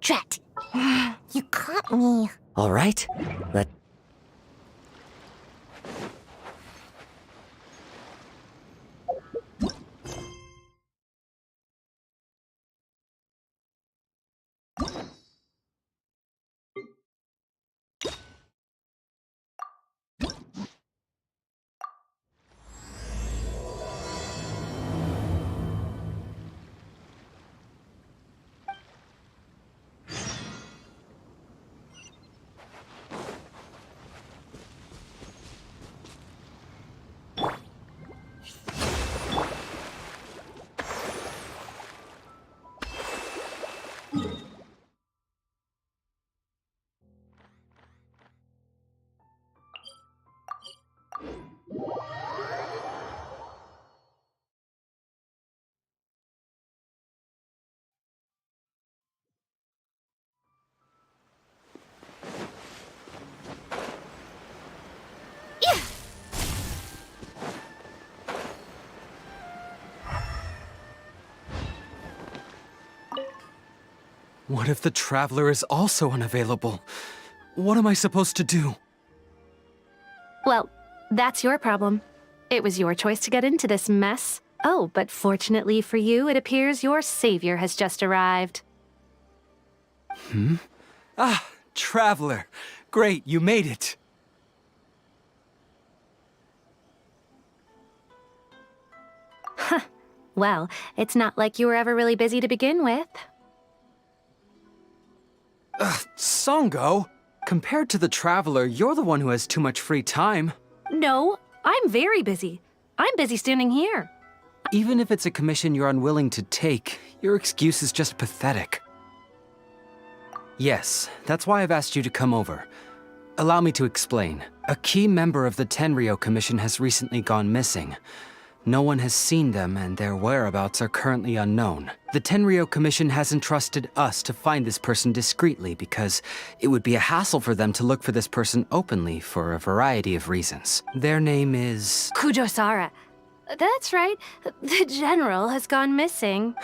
Drat. You caught me. All right, let... What if the Traveler is also unavailable? What am I supposed to do? Well, that's your problem. It was your choice to get into this mess. Oh, but fortunately for you, it appears your savior has just arrived. Ah, Traveler. Great, you made it. Well, it's not like you were ever really busy to begin with. Sango, compared to the Traveler, you're the one who has too much free time. No, I'm very busy. I'm busy standing here. Even if it's a commission you're unwilling to take, your excuse is just pathetic. Yes, that's why I've asked you to come over. Allow me to explain. A key member of the Tenryou Commission has recently gone missing. No one has seen them, and their whereabouts are currently unknown. The Tenryou Commission has entrusted us to find this person discreetly because it would be a hassle for them to look for this person openly for a variety of reasons. Their name is... Kujosara. That's right. The General has gone missing.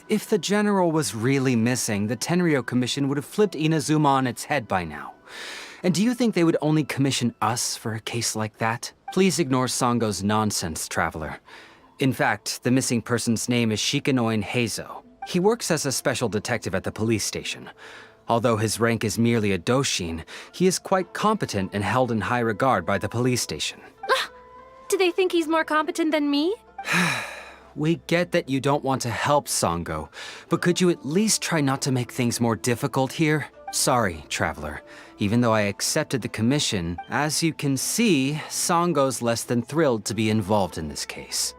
If the General was really missing, the Tenryou Commission would have flipped Inazuma on its head by now. And do you think they would only commission us for a case like that? Please ignore Sango's nonsense, Traveler. In fact, the missing person's name is Shikanoin Heizou. He works as a special detective at the police station. Although his rank is merely a doshin, he is quite competent and held in high regard by the police station. Do they think he's more competent than me? We get that you don't want to help Sango, but could you at least try not to make things more difficult here? Sorry, Traveler. Even though I accepted the commission, as you can see, Sango's less than thrilled to be involved in this case.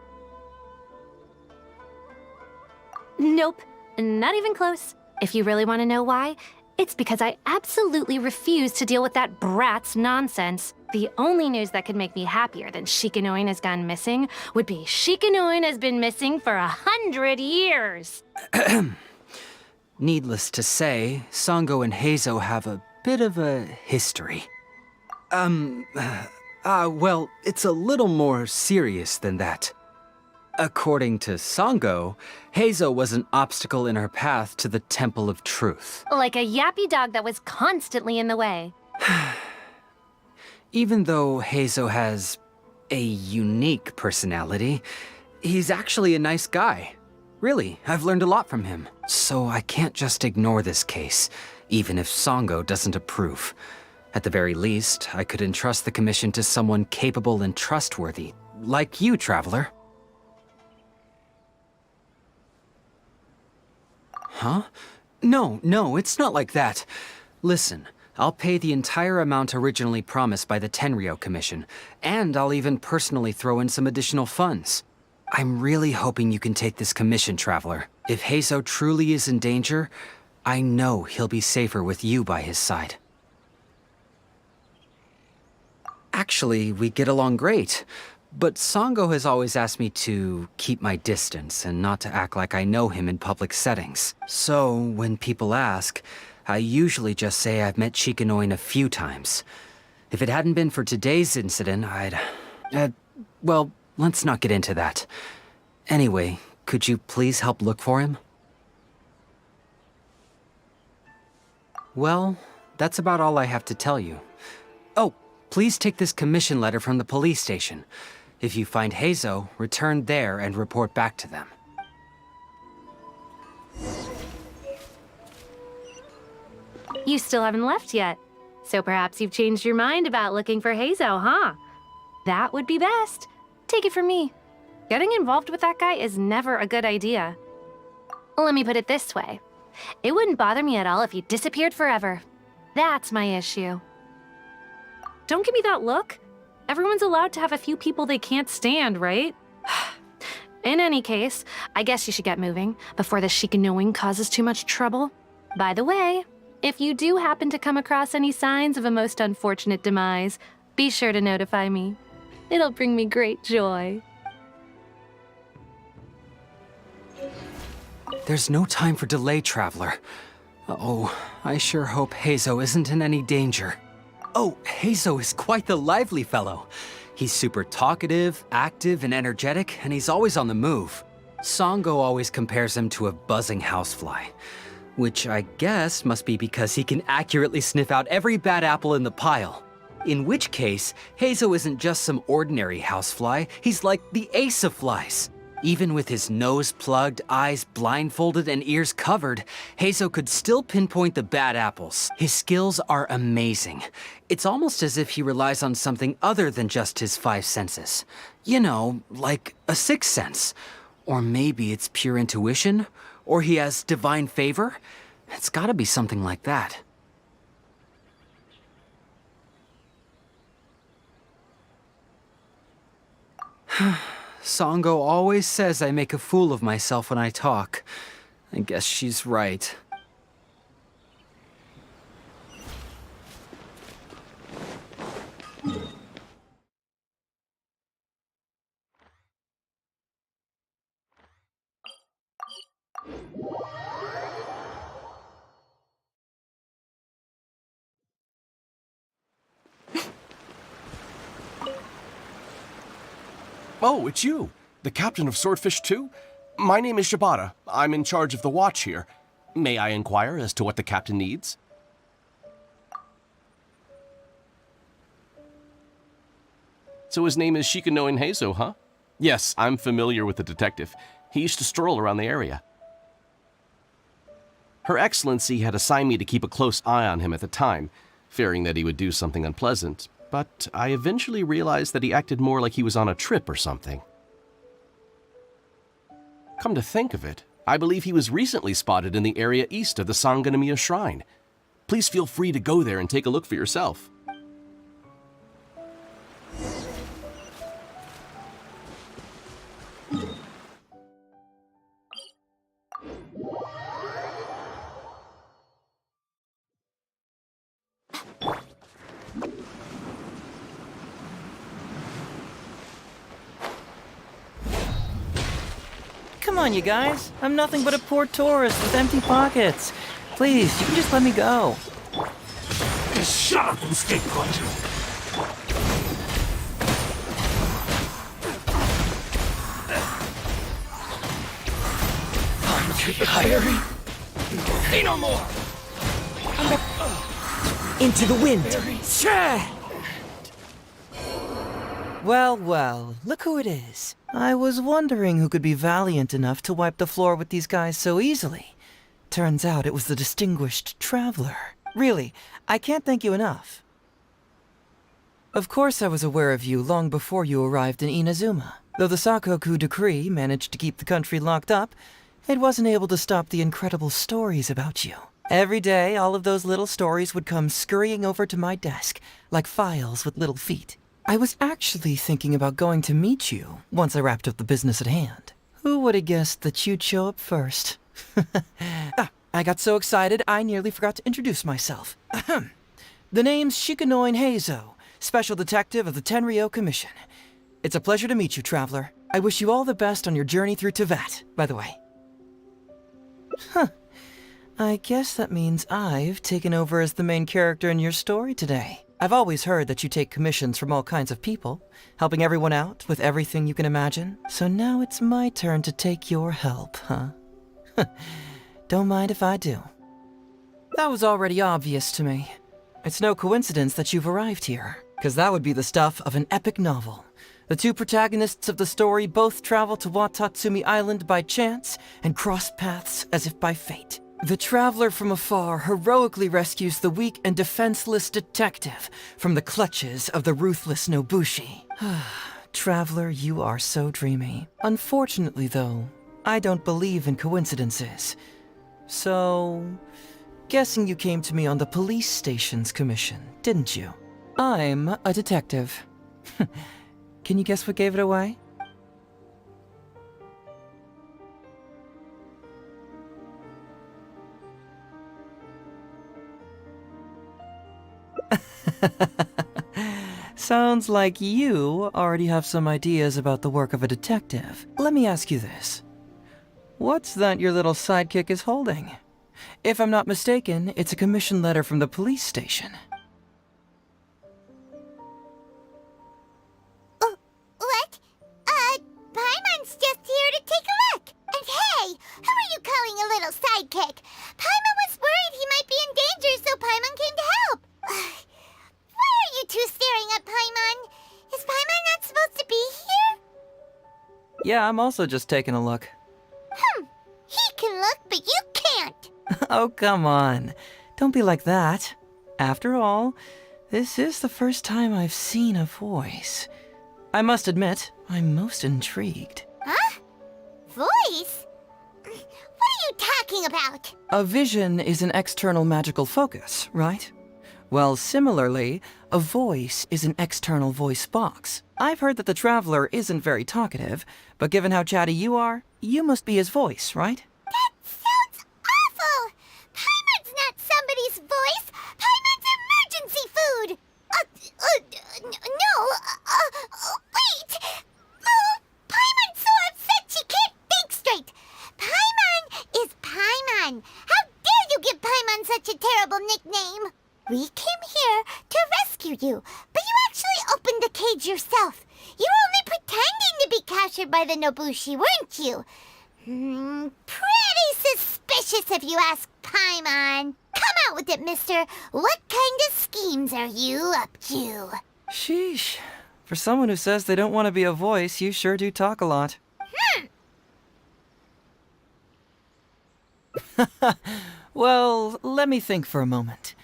Nope, not even close. If you really want to know why, it's because I absolutely refuse to deal with that brat's nonsense. The only news that could make me happier than Shikanoin has gone missing would be Shikanoin has been missing for 100 years. Needless to say, Sango and Heizou have a bit of a history. Well, it's a little more serious than that. According to Sango, Heizou was an obstacle in her path to the Temple of Truth. Like a yappy dog that was constantly in the way. Even though Heizou has a unique personality, he's actually a nice guy. Really, I've learned a lot from him. So I can't just ignore this case, even if Sango doesn't approve. At the very least, I could entrust the commission to someone capable and trustworthy, like you, Traveler. Huh? No, it's not like that. Listen, I'll pay the entire amount originally promised by the Tenryou Commission, and I'll even personally throw in some additional funds. I'm really hoping you can take this commission, Traveler. If Heizou truly is in danger, I know he'll be safer with you by his side. Actually, we get along great, but Sango has always asked me to keep my distance and not to act like I know him in public settings. So, when people ask, I usually just say I've met Shikanoin a few times. If it hadn't been for today's incident, well, let's not get into that. Anyway, could you please help look for him? Well, that's about all I have to tell you. Oh, please take this commission letter from the police station. If you find Heizou, return there and report back to them. You still haven't left yet. So perhaps you've changed your mind about looking for Heizou, huh? That would be best. Take it from me. Getting involved with that guy is never a good idea. Let me put it this way. It wouldn't bother me at all if he disappeared forever. That's my issue. Don't give me that look. Everyone's allowed to have a few people they can't stand, right? In any case, I guess you should get moving before the Shikanoing causes too much trouble. By the way, if you do happen to come across any signs of a most unfortunate demise, be sure to notify me. It'll bring me great joy. There's no time for delay, Traveler. Oh, I sure hope Heizou isn't in any danger. Oh, Heizou is quite the lively fellow. He's super talkative, active, and energetic, and he's always on the move. Songo always compares him to a buzzing housefly, which I guess must be because he can accurately sniff out every bad apple in the pile. In which case, Heizou isn't just some ordinary housefly, he's like the ace of flies. Even with his nose plugged, eyes blindfolded, and ears covered, Heizou could still pinpoint the bad apples. His skills are amazing. It's almost as if he relies on something other than just his five senses. You know, like a sixth sense. Or maybe it's pure intuition? Or he has divine favor? It's gotta be something like that. Songo always says I make a fool of myself when I talk. I guess she's right. Oh, it's you! The captain of Swordfish 2? My name is Shibata. I'm in charge of the watch here. May I inquire as to what the captain needs? So his name is Shikanoin Heizou, huh? Yes, I'm familiar with the detective. He used to stroll around the area. Her Excellency had assigned me to keep a close eye on him at the time, fearing that he would do something unpleasant. But I eventually realized that he acted more like he was on a trip or something. Come to think of it, I believe he was recently spotted in the area east of the Sangonomiya Shrine. Please feel free to go there and take a look for yourself. Come on, you guys. I'm nothing but a poor tourist with empty pockets. Please, you can just let me go. Just shut up and stay put. I'm tired. Say no more. Into the wind. Well, well, look who it is. I was wondering who could be valiant enough to wipe the floor with these guys so easily. Turns out it was the distinguished traveler. Really, I can't thank you enough. Of course I was aware of you long before you arrived in Inazuma. Though the Sakoku decree managed to keep the country locked up, it wasn't able to stop the incredible stories about you. Every day, all of those little stories would come scurrying over to my desk, like files with little feet. I was actually thinking about going to meet you once I wrapped up the business at hand. Who would have guessed that you'd show up first? I got so excited I nearly forgot to introduce myself. The name's Shikanoin Heizou, Special Detective of the Tenryou Commission. It's a pleasure to meet you, Traveler. I wish you all the best on your journey through Teyvat, by the way. I guess that means I've taken over as the main character in your story today. I've always heard that you take commissions from all kinds of people, helping everyone out with everything you can imagine. So now it's my turn to take your help, huh? Don't mind if I do. That was already obvious to me. It's no coincidence that you've arrived here, because that would be the stuff of an epic novel. The two protagonists of the story both travel to Watatsumi Island by chance and cross paths as if by fate. The traveler from afar heroically rescues the weak and defenseless detective from the clutches of the ruthless Nobushi. Traveler, you are so dreamy. Unfortunately, though, I don't believe in coincidences. So, guessing you came to me on the police station's commission, didn't you? I'm a detective. Can you guess what gave it away? Sounds like you already have some ideas about the work of a detective. Let me ask you this. What's that your little sidekick is holding? If I'm not mistaken, it's a commission letter from the police station. What? Paimon's just here to take a look. And hey, who are you calling a little sidekick? Paimon was worried he might be in danger, so Paimon came to help. Why are you two staring at Paimon? Is Paimon not supposed to be here? Yeah, I'm also just taking a look. He can look, but you can't. Oh, come on. Don't be like that. After all, this is the first time I've seen a voice. I must admit, I'm most intrigued. Huh? Voice? What are you talking about? A vision is an external magical focus, right? Well, similarly, a voice is an external voice box. I've heard that the Traveler isn't very talkative, but given how chatty you are, you must be his voice, right? That sounds awful! Paimon's not somebody's voice! Paimon's emergency food! Wait! Paimon's so upset she can't think straight! Paimon is Paimon! How dare you give Paimon such a terrible nickname? We came here to rescue you, but you actually opened the cage yourself. You were only pretending to be captured by the Nobushi, weren't you? Pretty suspicious if you ask Paimon. Come out with it, mister. What kind of schemes are you up to? Sheesh. For someone who says they don't want to be a voice, you sure do talk a lot. Well, let me think for a moment.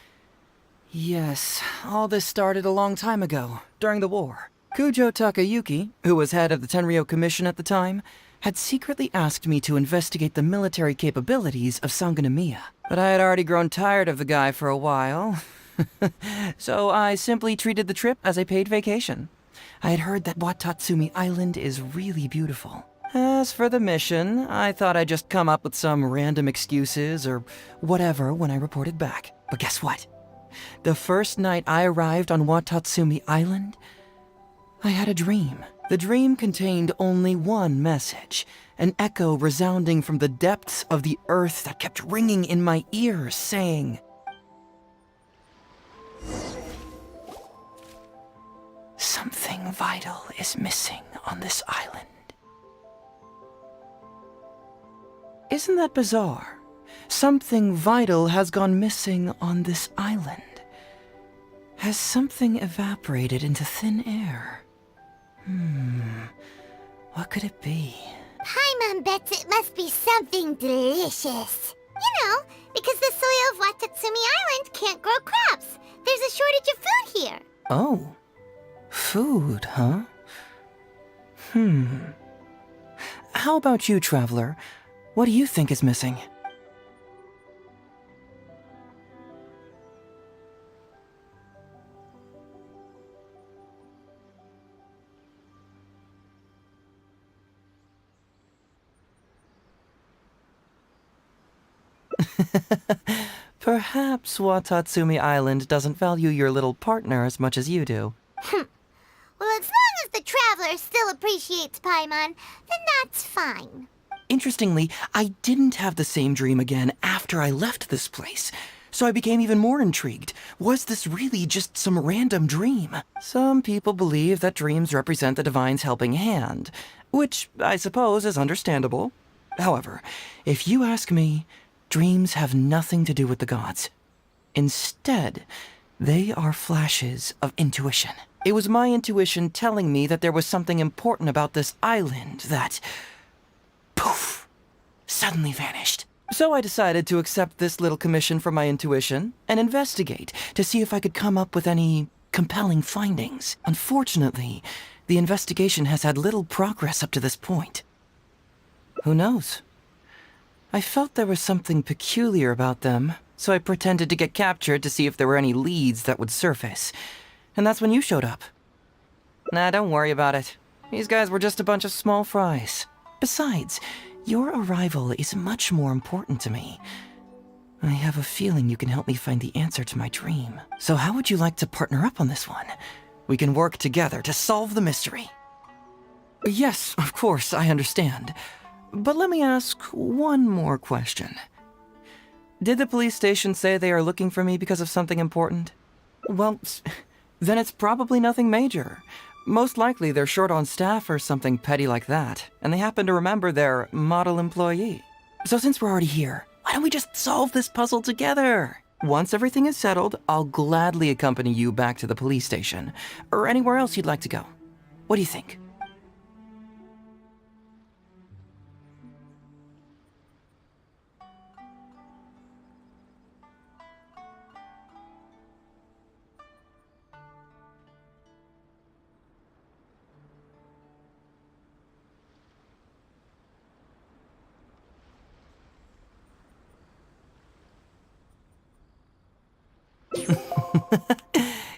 Yes, all this started a long time ago, during the war. Kujo Takayuki, who was head of the Tenryou Commission at the time, had secretly asked me to investigate the military capabilities of Sangonomiya. But I had already grown tired of the guy for a while, so I simply treated the trip as a paid vacation. I had heard that Watatsumi Island is really beautiful. As for the mission, I thought I'd just come up with some random excuses or whatever when I reported back. But guess what? The first night I arrived on Watatsumi Island, I had a dream. The dream contained only one message, an echo resounding from the depths of the earth that kept ringing in my ears, saying, "Something vital is missing on this island." Isn't that bizarre? Something vital has gone missing on this island. Has something evaporated into thin air? What could it be? Paimon bets it must be something delicious. You know, because the soil of Watatsumi Island can't grow crops. There's a shortage of food here. Oh, food, huh? How about you, Traveler? What do you think is missing? Perhaps Watatsumi Island doesn't value your little partner as much as you do. Well, as long as the Traveler still appreciates Paimon, then that's fine. Interestingly, I didn't have the same dream again after I left this place, so I became even more intrigued. Was this really just some random dream? Some people believe that dreams represent the divine's helping hand, which I suppose is understandable. However, if you ask me, dreams have nothing to do with the gods. Instead, they are flashes of intuition. It was my intuition telling me that there was something important about this island that, poof, suddenly vanished. So I decided to accept this little commission from my intuition and investigate to see if I could come up with any compelling findings. Unfortunately, the investigation has had little progress up to this point. Who knows? I felt there was something peculiar about them, so I pretended to get captured to see if there were any leads that would surface. And that's when you showed up. Nah, don't worry about it. These guys were just a bunch of small fries. Besides, your arrival is much more important to me. I have a feeling you can help me find the answer to my dream. So how would you like to partner up on this one? We can work together to solve the mystery. Yes, of course, I understand. But let me ask one more question. Did the police station say they are looking for me because of something important? Well, then it's probably nothing major. Most likely they're short on staff or something petty like that, and they happen to remember their model employee. So since we're already here, why don't we just solve this puzzle together? Once everything is settled, I'll gladly accompany you back to the police station, or anywhere else you'd like to go. What do you think?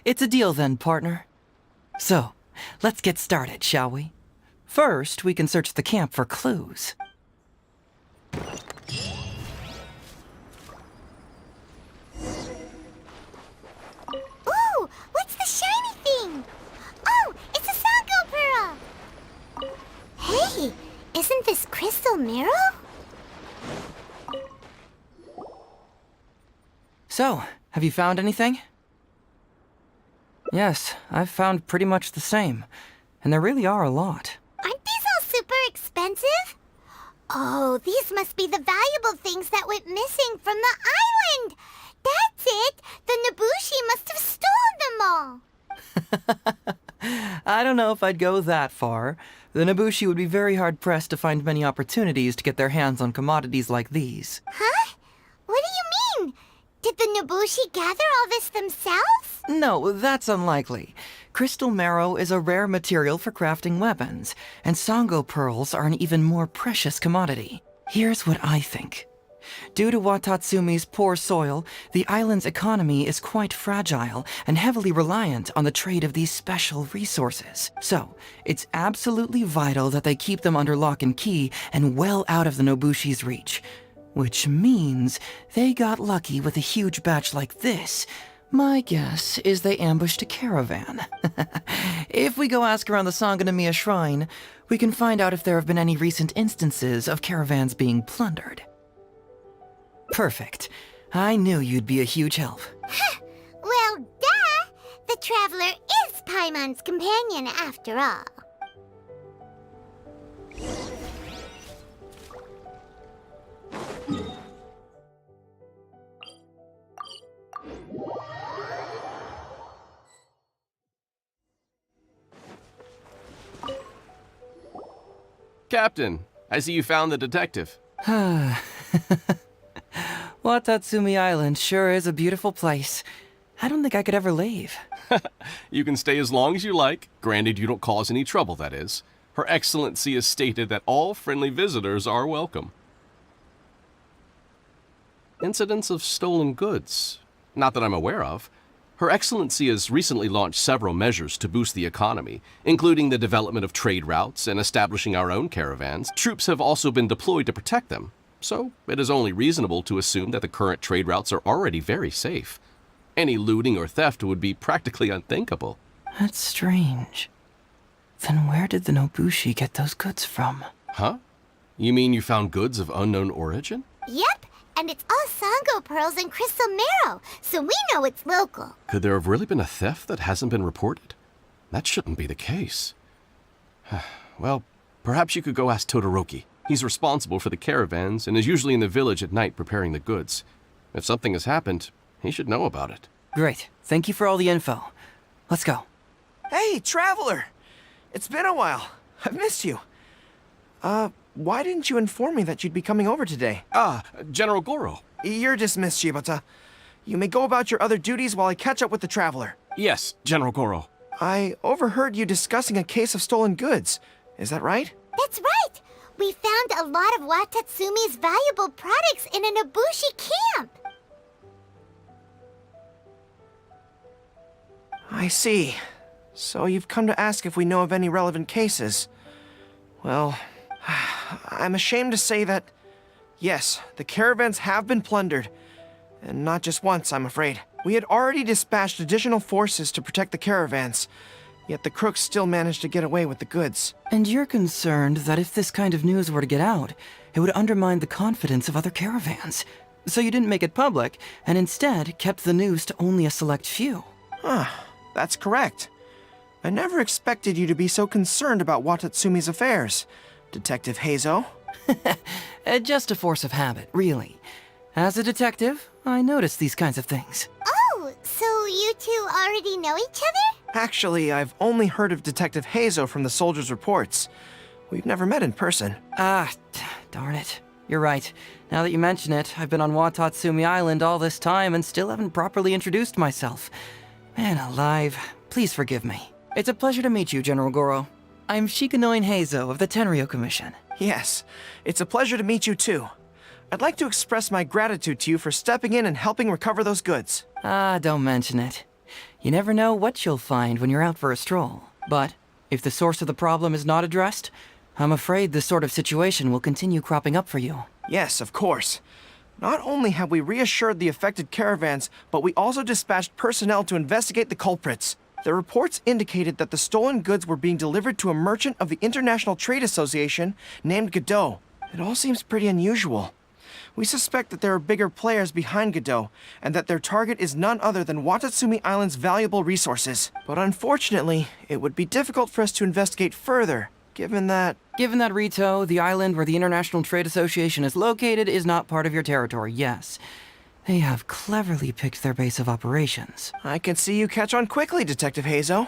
It's a deal then, partner. So, let's get started, shall we? First, we can search the camp for clues. Ooh, what's the shiny thing? Oh, it's a Sango Pearl! Hey, isn't this Crystal Mirror? So, have you found anything? Yes, I've found pretty much the same. And there really are a lot. Aren't these all super expensive? Oh, these must be the valuable things that went missing from the island! That's it! The Nobushi must have stolen them all! I don't know if I'd go that far. The Nobushi would be very hard-pressed to find many opportunities to get their hands on commodities like these. Huh? What do you mean? Did the Nobushi gather all this themselves? No, that's unlikely. Crystal marrow is a rare material for crafting weapons, and Sango pearls are an even more precious commodity. Here's what I think. Due to Watatsumi's poor soil, the island's economy is quite fragile and heavily reliant on the trade of these special resources. So, it's absolutely vital that they keep them under lock and key and well out of the Nobushi's reach. Which means they got lucky with a huge batch like this. My guess is they ambushed a caravan. If we go ask around the Sangonomiya Shrine, we can find out if there have been any recent instances of caravans being plundered. Perfect. I knew you'd be a huge help. Well, duh! The Traveler is Paimon's companion after all. Captain, I see you found the detective. Watatsumi Island sure is a beautiful place. I don't think I could ever leave. You can stay as long as you like, granted you don't cause any trouble, that is. Her Excellency has stated that all friendly visitors are welcome. Incidents of stolen goods? Not that I'm aware of. Her Excellency has recently launched several measures to boost the economy, including the development of trade routes and establishing our own caravans. Troops have also been deployed to protect them, so it is only reasonable to assume that the current trade routes are already very safe. Any looting or theft would be practically unthinkable. That's strange. Then where did the Nobushi get those goods from? Huh? You mean you found goods of unknown origin? Yep, and it's all Sango pearls and crystal marrow, so we know it's local. Could there have really been a theft that hasn't been reported? That shouldn't be the case. Well, perhaps you could go ask Todoroki. He's responsible for the caravans and is usually in the village at night preparing the goods. If something has happened, He should know about it. Great. Thank you for all the info. Let's go. Hey, Traveler! It's been a while. I've missed you. Why didn't you inform me that you'd be coming over today? General Goro. You're dismissed, Shibata. You may go about your other duties while I catch up with the Traveler. Yes, General Goro. I overheard you discussing a case of stolen goods. Is that right? That's right! We found a lot of Watatsumi's valuable products in an Ibushi camp! I see. So you've come to ask if we know of any relevant cases. Well, I'm ashamed to say that, yes, the caravans have been plundered. And not just once, I'm afraid. We had already dispatched additional forces to protect the caravans, yet the crooks still managed to get away with the goods. And you're concerned that if this kind of news were to get out, it would undermine the confidence of other caravans. So you didn't make it public, and instead kept the news to only a select few. That's correct. I never expected you to be so concerned about Watatsumi's affairs, Detective Heizou. Just a force of habit, really. As a detective, I notice these kinds of things. Oh, so you two already know each other? Actually, I've only heard of Detective Heizou from the soldiers' reports. We've never met in person. Darn it. You're right. Now that you mention it, I've been on Watatsumi Island all this time and still haven't properly introduced myself. Man alive, please forgive me. It's a pleasure to meet you, General Goro. I'm Shikanoin Heizou of the Tenryo Commission. Yes, it's a pleasure to meet you too. I'd like to express my gratitude to you for stepping in and helping recover those goods. Don't mention it. You never know what you'll find when you're out for a stroll. But if the source of the problem is not addressed, I'm afraid this sort of situation will continue cropping up for you. Yes, of course. Not only have we reassured the affected caravans, but we also dispatched personnel to investigate the culprits. The reports indicated that the stolen goods were being delivered to a merchant of the International Trade Association named Godot. It all seems pretty unusual. We suspect that there are bigger players behind Godot, and that their target is none other than Watatsumi Island's valuable resources. But unfortunately, it would be difficult for us to investigate further, given that, Rito, the island where the International Trade Association is located is not part of your territory, yes. They have cleverly picked their base of operations. I can see you catch on quickly, Detective Heizou.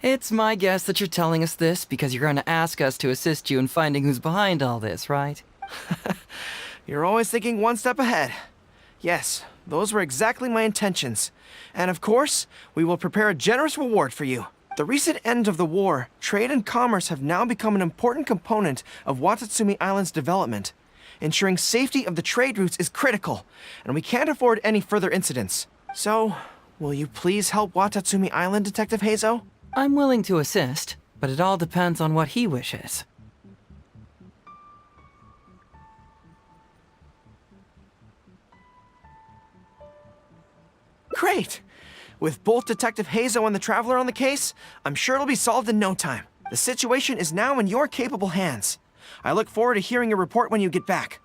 It's my guess that you're telling us this because you're going to ask us to assist you in finding who's behind all this, right? You're always thinking one step ahead. Yes, those were exactly my intentions. And of course, we will prepare a generous reward for you. The recent end of the war, trade and commerce have now become an important component of Watatsumi Island's development. Ensuring safety of the trade routes is critical, and we can't afford any further incidents. So, will you please help Watatsumi Island, Detective Heizou? I'm willing to assist, but it all depends on what he wishes. Great! With both Detective Heizou and the Traveler on the case, I'm sure it'll be solved in no time. The situation is now in your capable hands. I look forward to hearing your report when you get back.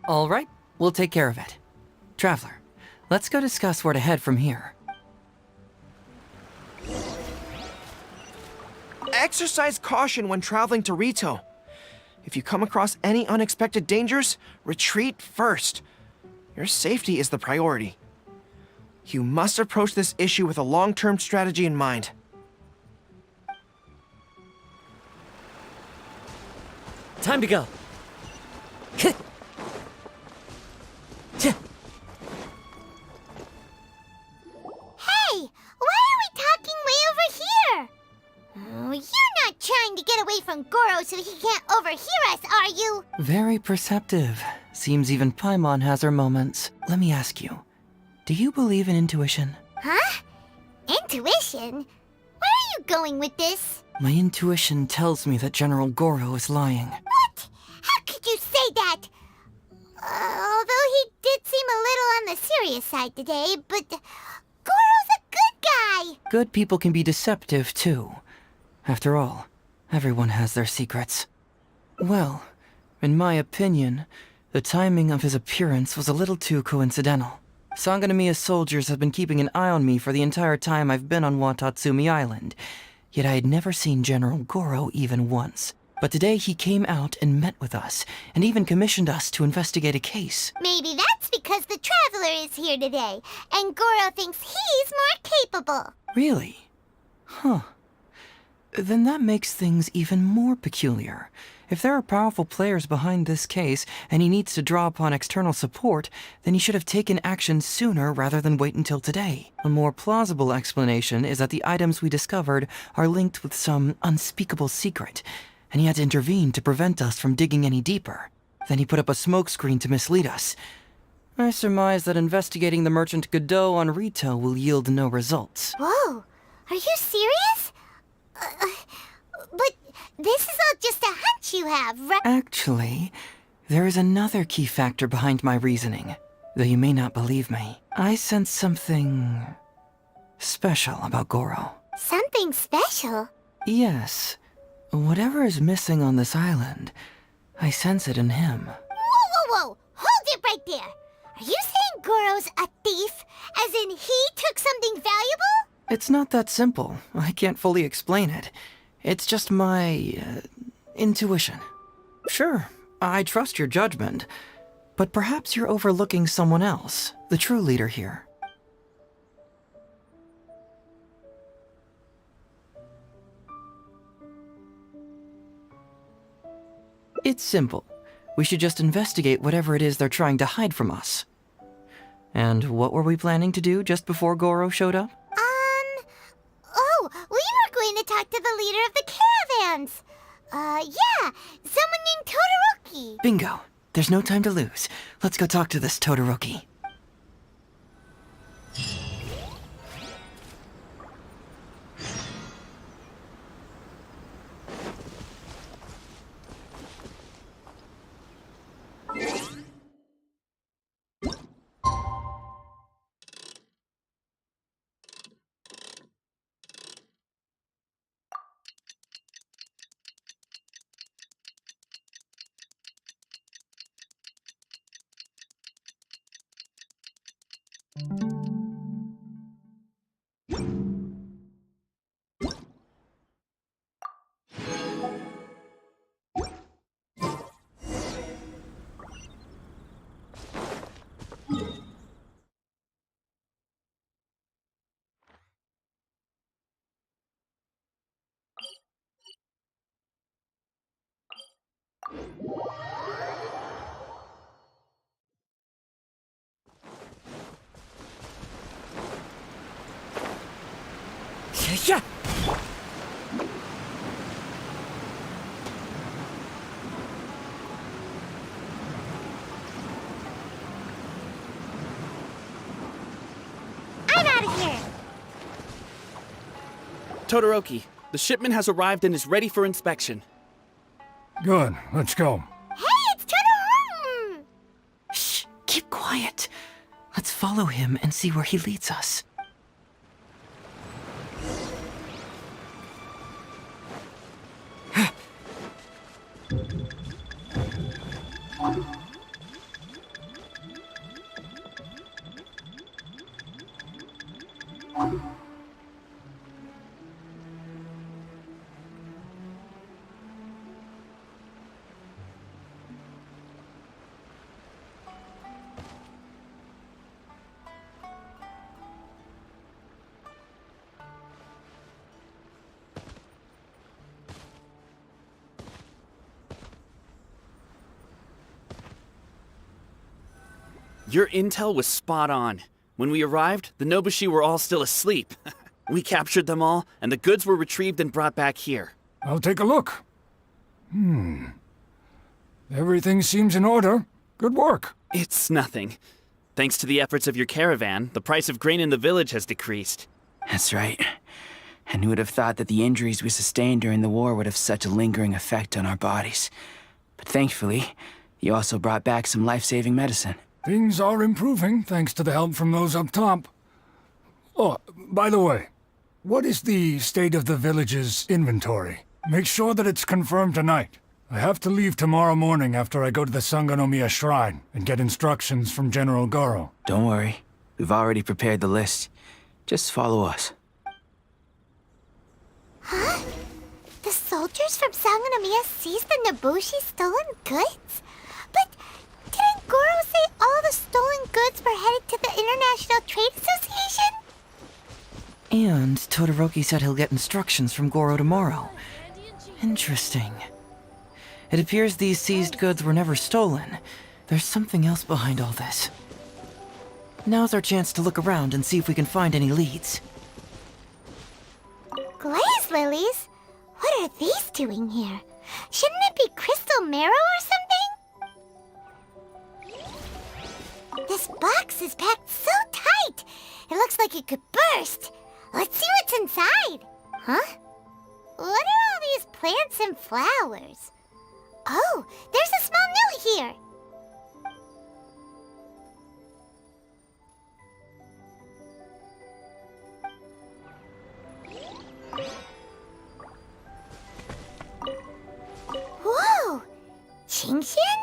All right, we'll take care of it. Traveler, let's go discuss where to head from here. Exercise caution when traveling to Rito. If you come across any unexpected dangers, retreat first. Your safety is the priority. You must approach this issue with a long-term strategy in mind. Time to go. Hey, why are we talking way over here? Oh, you're not trying to get away from Goro so he can't overhear us, are you? Very perceptive. Seems even Paimon has her moments. Let me ask you, do you believe in intuition? Huh? Intuition? Where are you going with this? My intuition tells me that General Goro is lying. What? How could you say that? Although he did seem a little on the serious side today, but Goro's a good guy. Good people can be deceptive, too. After all, everyone has their secrets. Well, in my opinion, the timing of his appearance was a little too coincidental. Sangonomiya's soldiers have been keeping an eye on me for the entire time I've been on Watatsumi Island, yet I had never seen General Goro even once. But today he came out and met with us, and even commissioned us to investigate a case. Maybe that's because the Traveler is here today, and Goro thinks he's more capable. Really? Huh. Then that makes things even more peculiar. If there are powerful players behind this case, and he needs to draw upon external support, then he should have taken action sooner rather than wait until today. A more plausible explanation is that the items we discovered are linked with some unspeakable secret, and he had to intervene to prevent us from digging any deeper. Then he put up a smokescreen to mislead us. I surmise that investigating the merchant Godot on Rito will yield no results. Whoa, are you serious? But this is all just a hunch you have, right? Actually, there is another key factor behind my reasoning, though you may not believe me. I sense something special about Goro. Something special? Yes. Whatever is missing on this island, I sense it in him. Whoa! Hold it right there! Are you saying Goro's a thief? As in he took something valuable? It's not that simple. I can't fully explain it. It's just my intuition. Sure, I trust your judgment, but perhaps you're overlooking someone else, the true leader here. It's simple. We should just investigate whatever it is they're trying to hide from us. And what were we planning to do just before Goro showed up? Oh, we were going to talk to the leader of the caravans. Yeah, someone named Todoroki. Bingo. There's no time to lose. Let's go talk to this Todoroki. Yeah! I'm out of here. Todoroki, the shipment has arrived and is ready for inspection. Good, let's go. Hey, it's Todoroki. Shh, keep quiet. Let's follow him and see where he leads us. Your intel was spot on. When we arrived, the Nobushi were all still asleep. We captured them all, and the goods were retrieved and brought back here. I'll take a look. Everything seems in order. Good work. It's nothing. Thanks to the efforts of your caravan, the price of grain in the village has decreased. That's right. And who would have thought that the injuries we sustained during the war would have such a lingering effect on our bodies? But thankfully, you also brought back some life-saving medicine. Things are improving thanks to the help from those up top. Oh, by the way, what is the state of the village's inventory? Make sure that it's confirmed tonight. I have to leave tomorrow morning after I go to the Sangonomiya Shrine and get instructions from General Goro. Don't worry. We've already prepared the list. Just follow us. Huh? The soul soldiers from Sangonomiya seized the Nobushi stolen goods? But didn't Goro say all the stolen goods were headed to the International Trade Association? And Todoroki said he'll get instructions from Goro tomorrow. Interesting. It appears these seized goods were never stolen. There's something else behind all this. Now's our chance to look around and see if we can find any leads. Glaze lilies? What are these doing here? Shouldn't it be crystal marrow or something? This box is packed so tight! It looks like it could burst. Let's see what's inside. Huh? What are all these plants and flowers? Oh, there's a small note here. Whoa! Qingxian?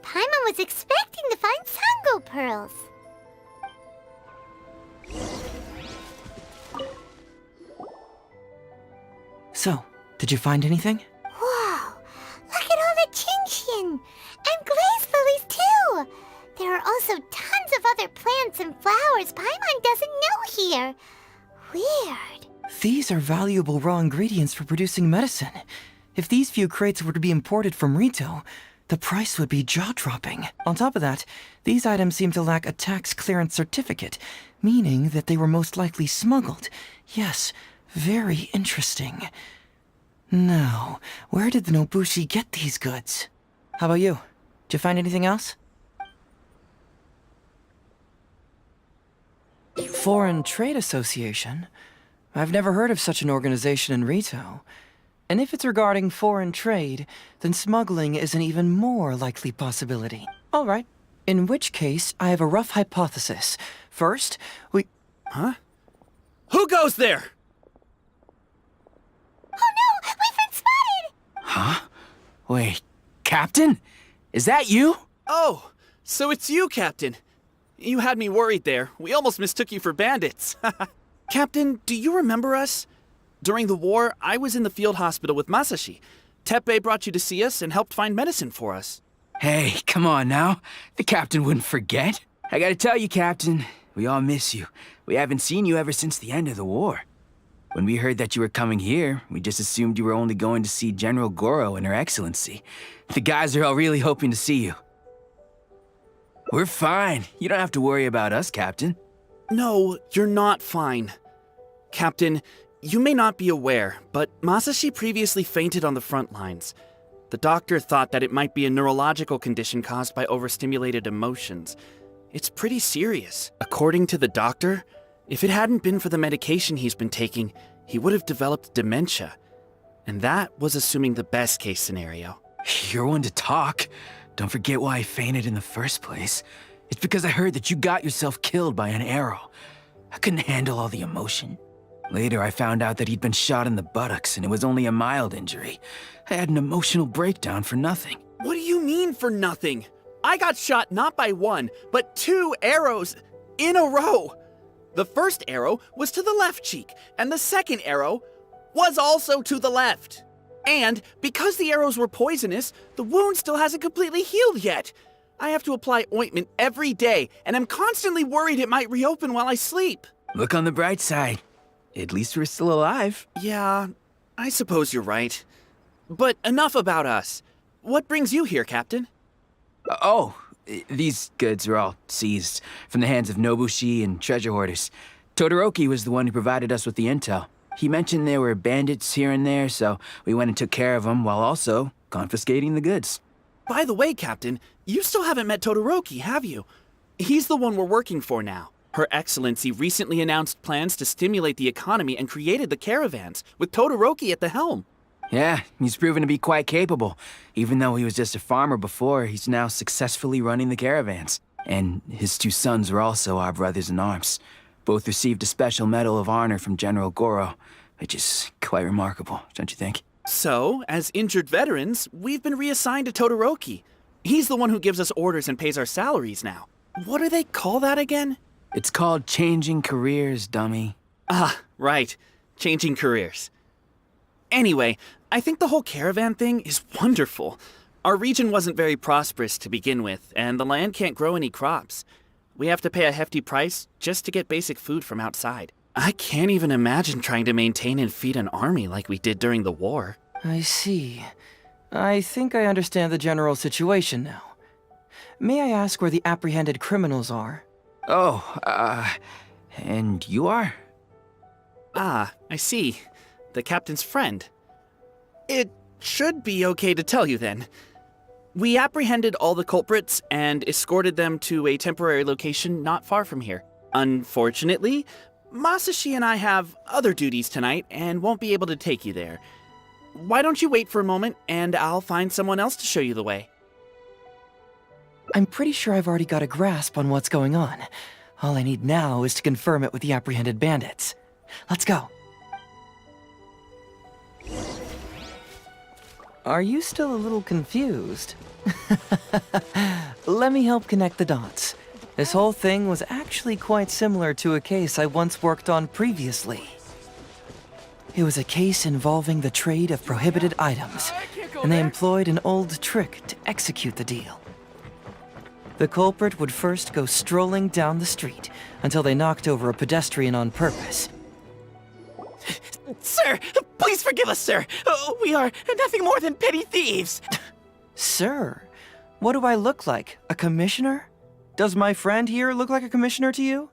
Paimon was expecting to find Sango pearls. So, did you find anything? Whoa! Look at all the Qingxian! And glaze lilies, too! There are also tons of other plants and flowers Paimon doesn't know here. Weird. These are valuable raw ingredients for producing medicine. If these few crates were to be imported from Rito, the price would be jaw-dropping. On top of that, these items seem to lack a tax clearance certificate, meaning that they were most likely smuggled. Yes, very interesting. Now, where did the Nobushi get these goods? How about you? Did you find anything else? Foreign Trade Association? I've never heard of such an organization in Rito. And if it's regarding foreign trade, then smuggling is an even more likely possibility. All right. In which case, I have a rough hypothesis. First, we... Huh? Who goes there? Oh no! We've been spotted! Huh? Wait, Captain? Is that you? Oh, so it's you, Captain. You had me worried there. We almost mistook you for bandits. Captain, do you remember us? During the war, I was in the field hospital with Masashi. Teppei brought you to see us and helped find medicine for us. Hey, come on now. The Captain wouldn't forget. I gotta tell you, Captain, we all miss you. We haven't seen you ever since the end of the war. When we heard that you were coming here, we just assumed you were only going to see General Goro and Her Excellency. The guys are all really hoping to see you. We're fine. You don't have to worry about us, Captain. No, you're not fine. Captain, you may not be aware, but Masashi previously fainted on the front lines. The doctor thought that it might be a neurological condition caused by overstimulated emotions. It's pretty serious. According to the doctor, if it hadn't been for the medication he's been taking, he would have developed dementia. And that was assuming the best case scenario. You're one to talk. Don't forget why I fainted in the first place. It's because I heard that you got yourself killed by an arrow. I couldn't handle all the emotion. Later, I found out that he'd been shot in the buttocks and it was only a mild injury. I had an emotional breakdown for nothing. What do you mean for nothing? I got shot not by one, but 2 arrows in a row. The first arrow was to the left cheek, and the second arrow was also to the left. And because the arrows were poisonous, the wound still hasn't completely healed yet. I have to apply ointment every day, and I'm constantly worried it might reopen while I sleep. Look on the bright side. At least we're still alive. Yeah, I suppose you're right. But enough about us. What brings you here, Captain? These goods are all seized from the hands of Nobushi and treasure hoarders. Todoroki was the one who provided us with the intel. He mentioned there were bandits here and there, so we went and took care of them while also confiscating the goods. By the way, Captain, you still haven't met Todoroki, have you? He's the one we're working for now. Her Excellency recently announced plans to stimulate the economy and created the caravans, with Todoroki at the helm. Yeah, he's proven to be quite capable. Even though he was just a farmer before, he's now successfully running the caravans. And his 2 sons are also our brothers in arms. Both received a special medal of honor from General Goro, which is quite remarkable, don't you think? So, as injured veterans, we've been reassigned to Todoroki. He's the one who gives us orders and pays our salaries now. What do they call that again? It's called changing careers, dummy. Ah, right. Changing careers. Anyway, I think the whole caravan thing is wonderful. Our region wasn't very prosperous to begin with, and the land can't grow any crops. We have to pay a hefty price just to get basic food from outside. I can't even imagine trying to maintain and feed an army like we did during the war. I see. I think I understand the general situation now. May I ask where the apprehended criminals are? Oh, and you are? Ah, I see. The captain's friend. It should be okay to tell you then. We apprehended all the culprits and escorted them to a temporary location not far from here. Unfortunately, Masashi and I have other duties tonight and won't be able to take you there. Why don't you wait for a moment and I'll find someone else to show you the way. I'm pretty sure I've already got a grasp on what's going on. All I need now is to confirm it with the apprehended bandits. Let's go. Are you still a little confused? Let me help connect the dots. This whole thing was actually quite similar to a case I once worked on previously. It was a case involving the trade of prohibited items, and they employed an old trick to execute the deal. The culprit would first go strolling down the street until they knocked over a pedestrian on purpose. Sir, please forgive us, sir. We are nothing more than petty thieves. Sir, what do I look like? A commissioner? Does my friend here look like a commissioner to you?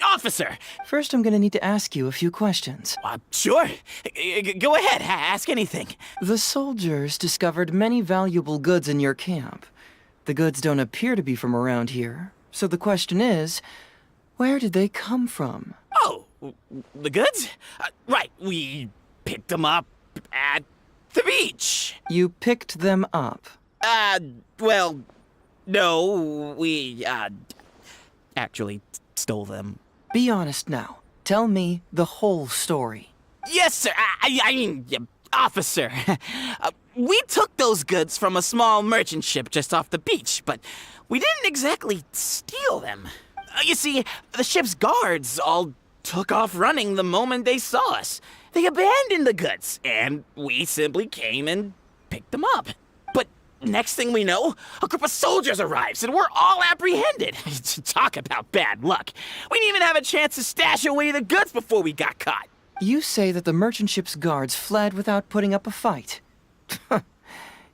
Officer. First, I'm gonna need to ask you a few questions. Sure. Go ahead, ask anything. The soldiers discovered many valuable goods in your camp. The goods don't appear to be from around here, so the question is, where did they come from? Oh, the goods? Right, we picked them up at the beach. You picked them up? Well, no, we, actually stole them. Be honest now. Tell me the whole story. Yes, sir. I mean, officer. We took those goods from a small merchant ship just off the beach, but we didn't exactly steal them. You see, the ship's guards all took off running the moment they saw us. They abandoned the goods, and we simply came and picked them up. But next thing we know, a group of soldiers arrives, and we're all apprehended. Talk about bad luck. We didn't even have a chance to stash away the goods before we got caught. You say that the merchant ship's guards fled without putting up a fight.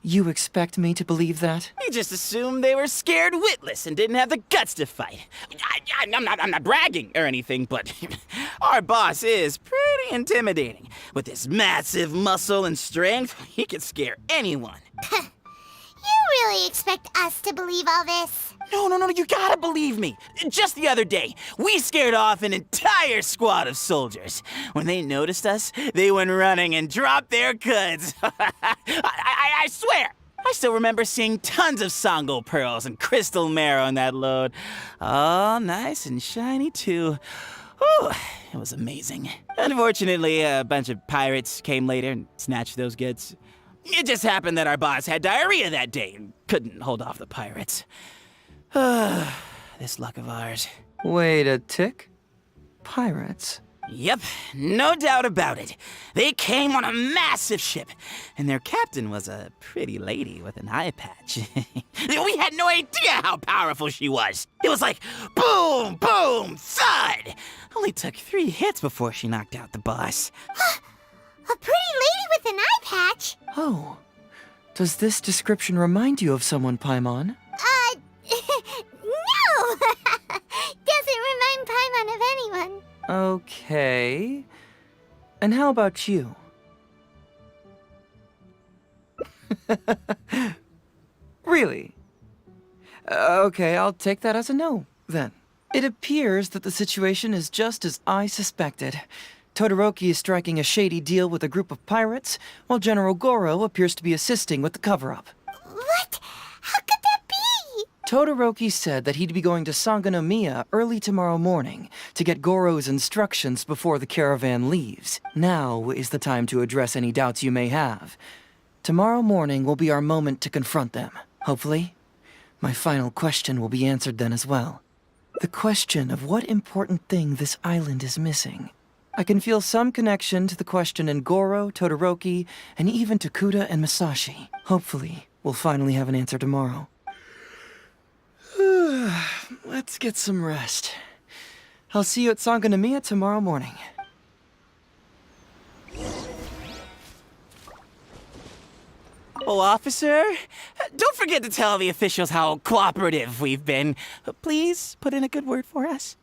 You expect me to believe that? We just assumed they were scared witless and didn't have the guts to fight. I'm not bragging or anything, but our boss is pretty intimidating. With his massive muscle and strength, he could scare anyone. You really expect us to believe all this? No, you gotta believe me. Just the other day, we scared off an entire squad of soldiers. When they noticed us, they went running and dropped their goods. I swear, I still remember seeing tons of Sango pearls and crystal marrow in that load. All nice and shiny, too. Whew, it was amazing. Unfortunately, a bunch of pirates came later and snatched those goods. It just happened that our boss had diarrhea that day and couldn't hold off the pirates. This luck of ours. Wait a tick. Pirates? Yep, no doubt about it. They came on a massive ship, and their captain was a pretty lady with an eye patch. We had no idea how powerful she was. It was like boom, boom, thud. Only took 3 hits before she knocked out the boss. A pretty lady with an eye patch? Oh. Does this description remind you of someone, Paimon? No! Doesn't remind Paimon of anyone. Okay. And how about you? Really? Okay, I'll take that as a no, then. It appears that the situation is just as I suspected. Todoroki is striking a shady deal with a group of pirates, while General Goro appears to be assisting with the cover-up. What? How could that be? Todoroki said that he'd be going to Sangonomiya early tomorrow morning to get Goro's instructions before the caravan leaves. Now is the time to address any doubts you may have. Tomorrow morning will be our moment to confront them. Hopefully, my final question will be answered then as well. The question of what important thing this island is missing. I can feel some connection to the question in Goro, Todoroki, and even to Kuda and Masashi. Hopefully, we'll finally have an answer tomorrow. Let's get some rest. I'll see you at Sangonomiya tomorrow morning. Oh, officer, don't forget to tell the officials how cooperative we've been. Please put in a good word for us.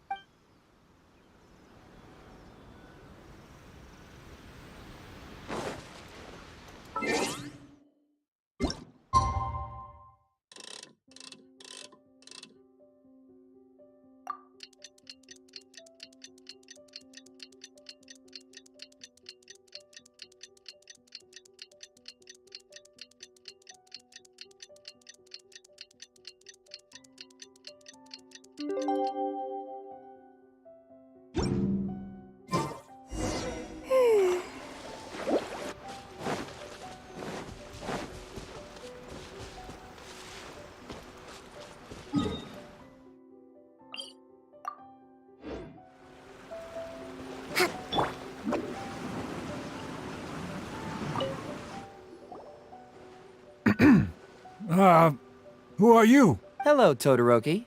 Who are you? Hello, Todoroki.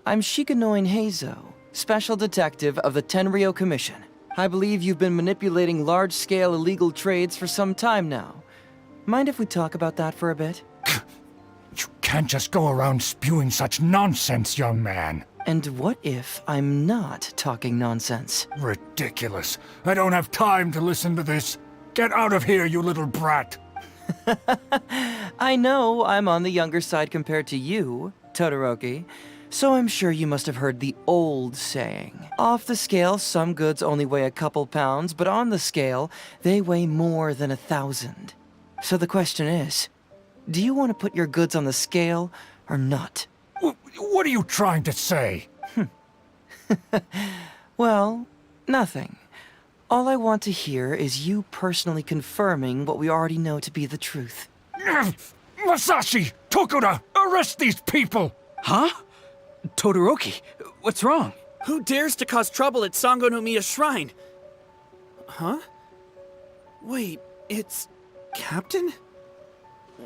I'm Shikanoin Heizou, Special Detective of the Tenryou Commission. I believe you've been manipulating large-scale illegal trades for some time now. Mind if we talk about that for a bit? You can't just go around spewing such nonsense, young man. And what if I'm not talking nonsense? Ridiculous. I don't have time to listen to this. Get out of here, you little brat. I know I'm on the younger side compared to you, Todoroki, so I'm sure you must have heard the old saying. Off the scale, some goods only weigh a couple pounds, but on the scale, they weigh more than 1,000. So the question is, do you want to put your goods on the scale or not? What are you trying to say? Well, nothing. All I want to hear is you personally confirming what we already know to be the truth. Masashi! Tokuda! Arrest these people! Huh? Todoroki, what's wrong? Who dares to cause trouble at Sangonomiya Shrine? Huh? Wait, it's... Captain?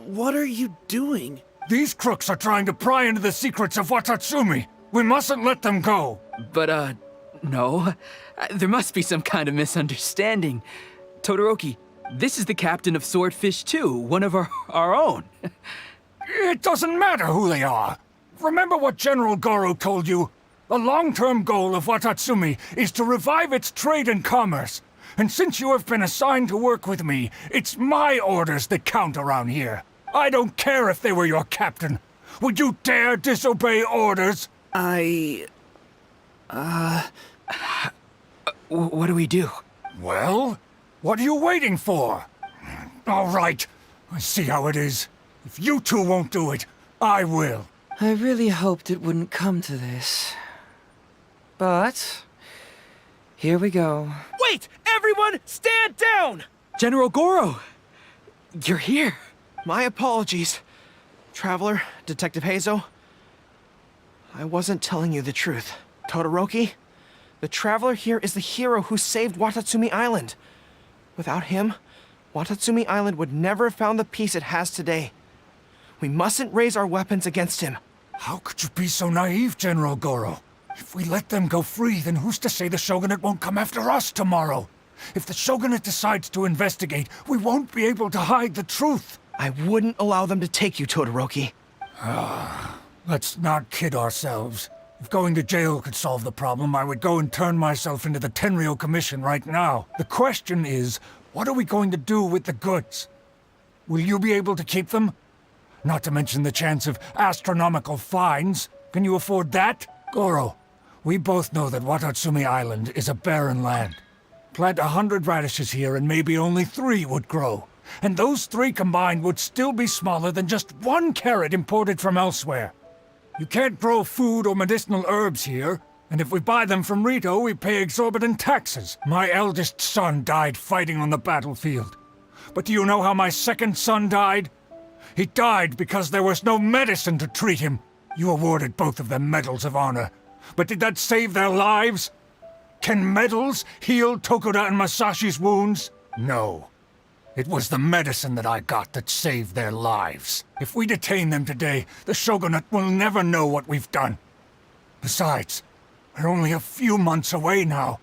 What are you doing? These crooks are trying to pry into the secrets of Watatsumi. We mustn't let them go. But, no. There must be some kind of misunderstanding. Todoroki, this is the captain of Swordfish 2, one of our own. It doesn't matter who they are. Remember what General Goro told you? The long-term goal of Watatsumi is to revive its trade and commerce. And since you have been assigned to work with me, it's my orders that count around here. I don't care if they were your captain. Would you dare disobey orders? What do we do? Well, what are you waiting for? All right, I see how it is. If you two won't do it, I will. I really hoped it wouldn't come to this. But... here we go. Wait! Everyone, stand down! General Goro! You're here. My apologies. Traveler, Detective Heizou. I wasn't telling you the truth. Todoroki, the Traveler here is the hero who saved Watatsumi Island. Without him, Watatsumi Island would never have found the peace it has today. We mustn't raise our weapons against him. How could you be so naive, General Goro? If we let them go free, then who's to say the Shogunate won't come after us tomorrow? If the Shogunate decides to investigate, we won't be able to hide the truth. I wouldn't allow them to take you, Todoroki. Let's not kid ourselves. If going to jail could solve the problem, I would go and turn myself into the Tenryou Commission right now. The question is, what are we going to do with the goods? Will you be able to keep them? Not to mention the chance of astronomical fines. Can you afford that? Goro, we both know that Watatsumi Island is a barren land. Plant 100 radishes here and maybe only 3 would grow. And those 3 combined would still be smaller than just 1 carrot imported from elsewhere. You can't grow food or medicinal herbs here, and if we buy them from Rito, we pay exorbitant taxes. My eldest son died fighting on the battlefield. But do you know how my second son died? He died because there was no medicine to treat him. You awarded both of them medals of honor. But did that save their lives? Can medals heal Tokura and Masashi's wounds? No. It was the medicine that I got that saved their lives. If we detain them today, the Shogunate will never know what we've done. Besides, we're only a few months away now.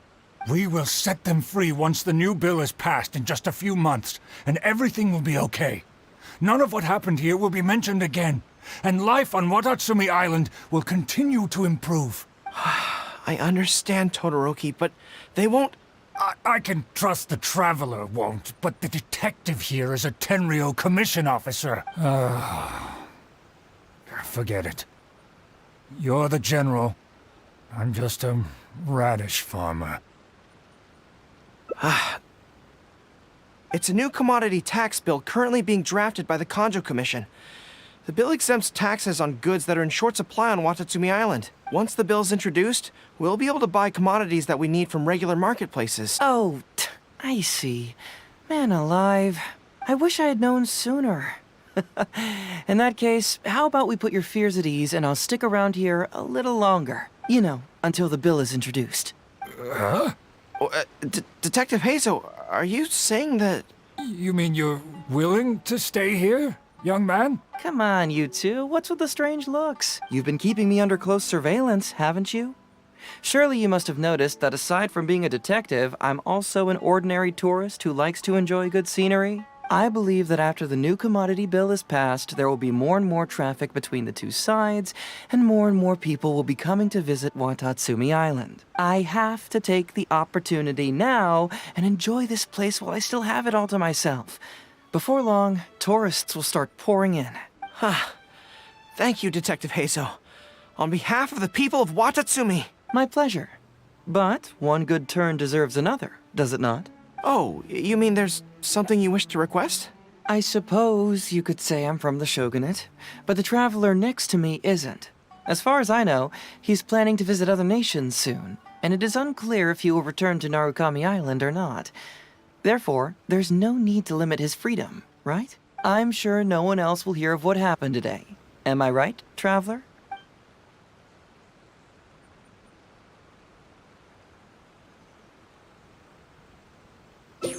We will set them free once the new bill is passed in just a few months, and everything will be okay. None of what happened here will be mentioned again, and life on Watatsumi Island will continue to improve. I understand, Todoroki, but they won't... I can trust the Traveler won't, but the detective here is a Tenryo commission officer. Forget it. You're the general. I'm just a radish farmer. It's a new commodity tax bill currently being drafted by the Kanjo Commission. The bill exempts taxes on goods that are in short supply on Watatsumi Island. Once the bill's introduced, we'll be able to buy commodities that we need from regular marketplaces. Oh, I see. Man alive. I wish I had known sooner. In that case, how about we put your fears at ease and I'll stick around here a little longer. You know, until the bill is introduced. Huh? Detective Heizou, are you saying that... You mean you're willing to stay here, young man? Come on, you two. What's with the strange looks? You've been keeping me under close surveillance, haven't you? Surely you must have noticed that aside from being a detective, I'm also an ordinary tourist who likes to enjoy good scenery. I believe that after the new commodity bill is passed, there will be more and more traffic between the two sides, and more people will be coming to visit Watatsumi Island. I have to take the opportunity now and enjoy this place while I still have it all to myself. Before long, tourists will start pouring in. Thank you, Detective Heizou. On behalf of the people of Watatsumi. My pleasure. But one good turn deserves another, does it not? Oh, you mean there's something you wish to request? I suppose you could say I'm from the Shogunate, but the traveler next to me isn't. As far as I know, he's planning to visit other nations soon, and it is unclear if he will return to Narukami Island or not. Therefore, there's no need to limit his freedom, right? I'm sure no one else will hear of what happened today. Am I right, traveler?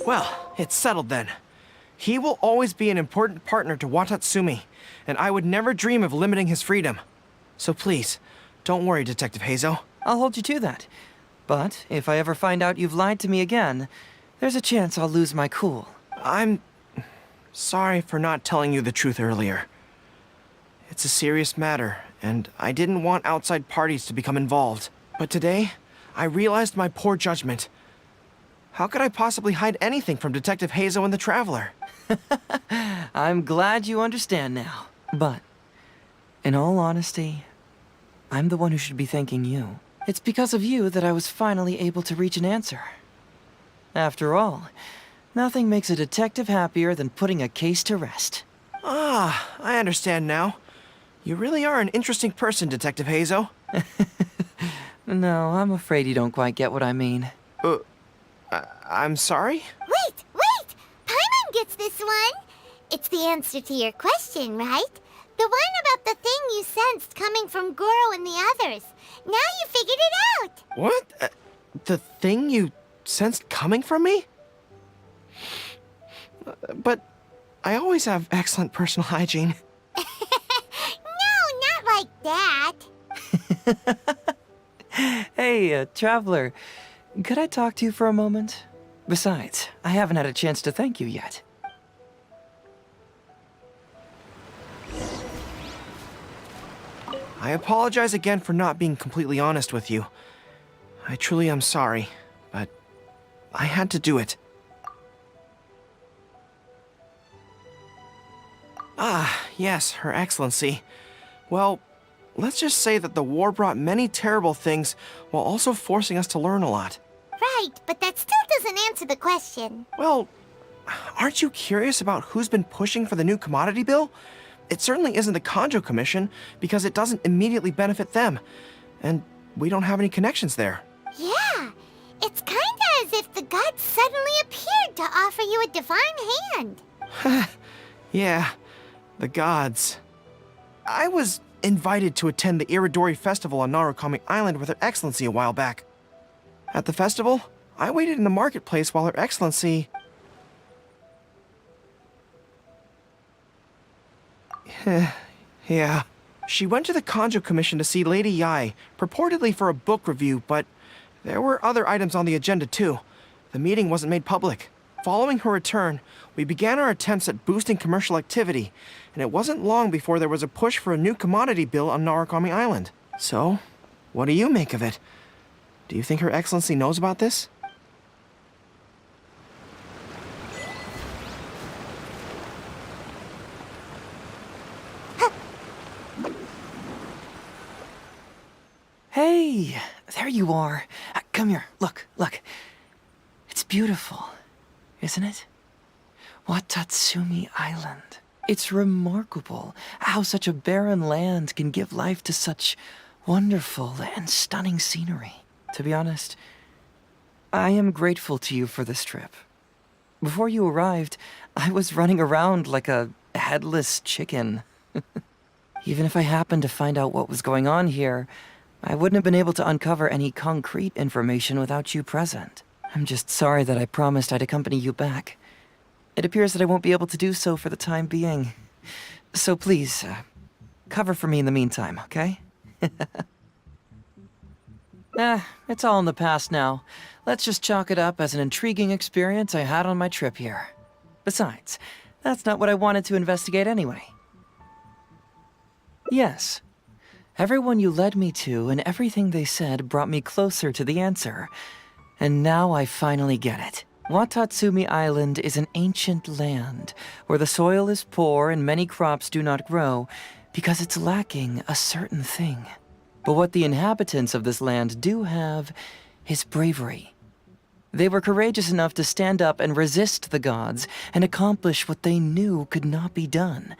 Well, it's settled then. He will always be an important partner to Watatsumi, and I would never dream of limiting his freedom. So please, don't worry, Detective Heizou. I'll hold you to that. But if I ever find out you've lied to me again, there's a chance I'll lose my cool. I'm sorry for not telling you the truth earlier. It's a serious matter, and I didn't want outside parties to become involved. But today, I realized my poor judgment. How could I possibly hide anything from Detective Heizou and the Traveler? I'm glad you understand now. But, in all honesty, I'm the one who should be thanking you. It's because of you that I was finally able to reach an answer. After all, nothing makes a detective happier than putting a case to rest. Ah, I understand now. You really are an interesting person, Detective Heizou. No, I'm afraid you don't quite get what I mean. I'm sorry? Wait! Paimon gets this one! It's the answer to your question, right? The one about the thing you sensed coming from Goro and the others. Now you figured it out! What? The thing you sensed coming from me? But I always have excellent personal hygiene. No, not like that. Hey, traveler, could I talk to you for a moment? Besides, I haven't had a chance to thank you yet. I apologize again for not being completely honest with you. I truly am sorry, but I had to do it. Ah, yes, Her Excellency. Well, let's just say that the war brought many terrible things while also forcing us to learn a lot. Right, but that still doesn't answer the question. Well, aren't you curious about who's been pushing for the new commodity bill? It certainly isn't the Kanjo Commission, because it doesn't immediately benefit them. And we don't have any connections there. Yeah, it's kinda as if the gods suddenly appeared to offer you a divine hand. Yeah, the gods. I was invited to attend the Iridori Festival on Narukami Island with Her Excellency a while back. At the festival, I waited in the marketplace while Her Excellency... Yeah. She went to the Kanjo Commission to see Lady Yai, purportedly for a book review, but there were other items on the agenda too. The meeting wasn't made public. Following her return, we began our attempts at boosting commercial activity, and it wasn't long before there was a push for a new commodity bill on Narukami Island. So, what do you make of it? Do you think Her Excellency knows about this? Hey, there you are. Come here, look. It's beautiful, isn't it? Watatsumi Island. It's remarkable how such a barren land can give life to such wonderful and stunning scenery. To be honest, I am grateful to you for this trip. Before you arrived, I was running around like a headless chicken. Even if I happened to find out what was going on here, I wouldn't have been able to uncover any concrete information without you present. I'm just sorry that I promised I'd accompany you back. It appears that I won't be able to do so for the time being. So please, cover for me in the meantime, okay? It's all in the past now. Let's just chalk it up as an intriguing experience I had on my trip here. Besides, that's not what I wanted to investigate anyway. Yes. Everyone you led me to and everything they said brought me closer to the answer. And now I finally get it. Watatsumi Island is an ancient land where the soil is poor and many crops do not grow because it's lacking a certain thing. But what the inhabitants of this land do have is bravery. They were courageous enough to stand up and resist the gods and accomplish what they knew could not be done.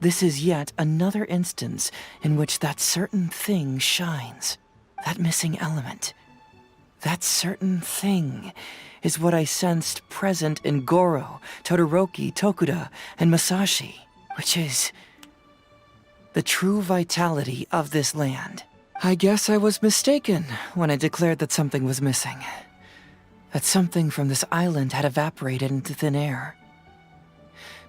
This is yet another instance in which that certain thing shines. That missing element. That certain thing is what I sensed present in Goro, Todoroki, Tokuda, and Masashi, which is the true vitality of this land. I guess I was mistaken when I declared that something was missing. That something from this island had evaporated into thin air.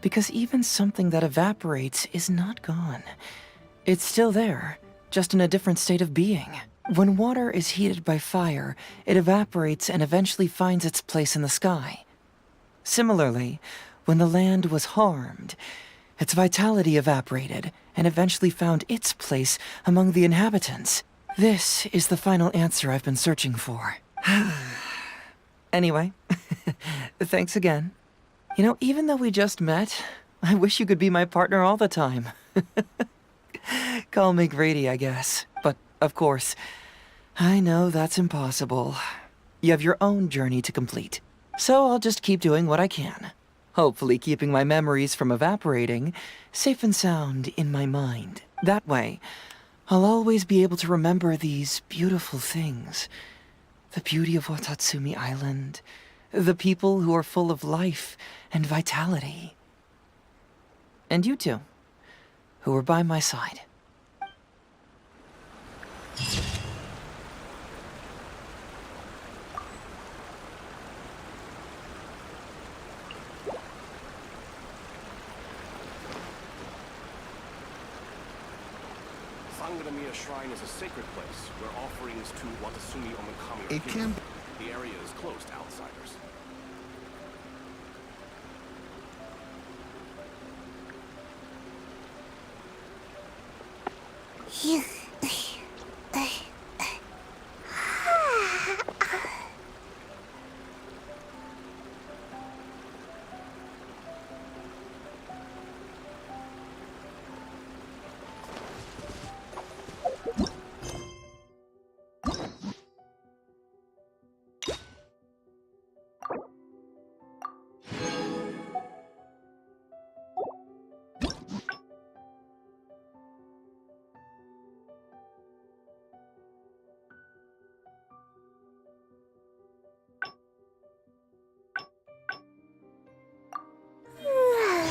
Because even something that evaporates is not gone. It's still there, just in a different state of being. When water is heated by fire, it evaporates and eventually finds its place in the sky. Similarly, when the land was harmed, its vitality evaporated and eventually found its place among the inhabitants. This is the final answer I've been searching for. Anyway, thanks again. You know, even though we just met, I wish you could be my partner all the time. Call me Grady, I guess. But, of course, I know that's impossible. You have your own journey to complete. So I'll just keep doing what I can. Hopefully keeping my memories from evaporating safe and sound in my mind. That way, I'll always be able to remember these beautiful things. The beauty of Watatsumi Island. The people who are full of life and vitality. And you two, who are by my side. Sanganamiya Shrine is a sacred place where offerings to Watasumi Omikami are It given. can... The area is closed to outsiders.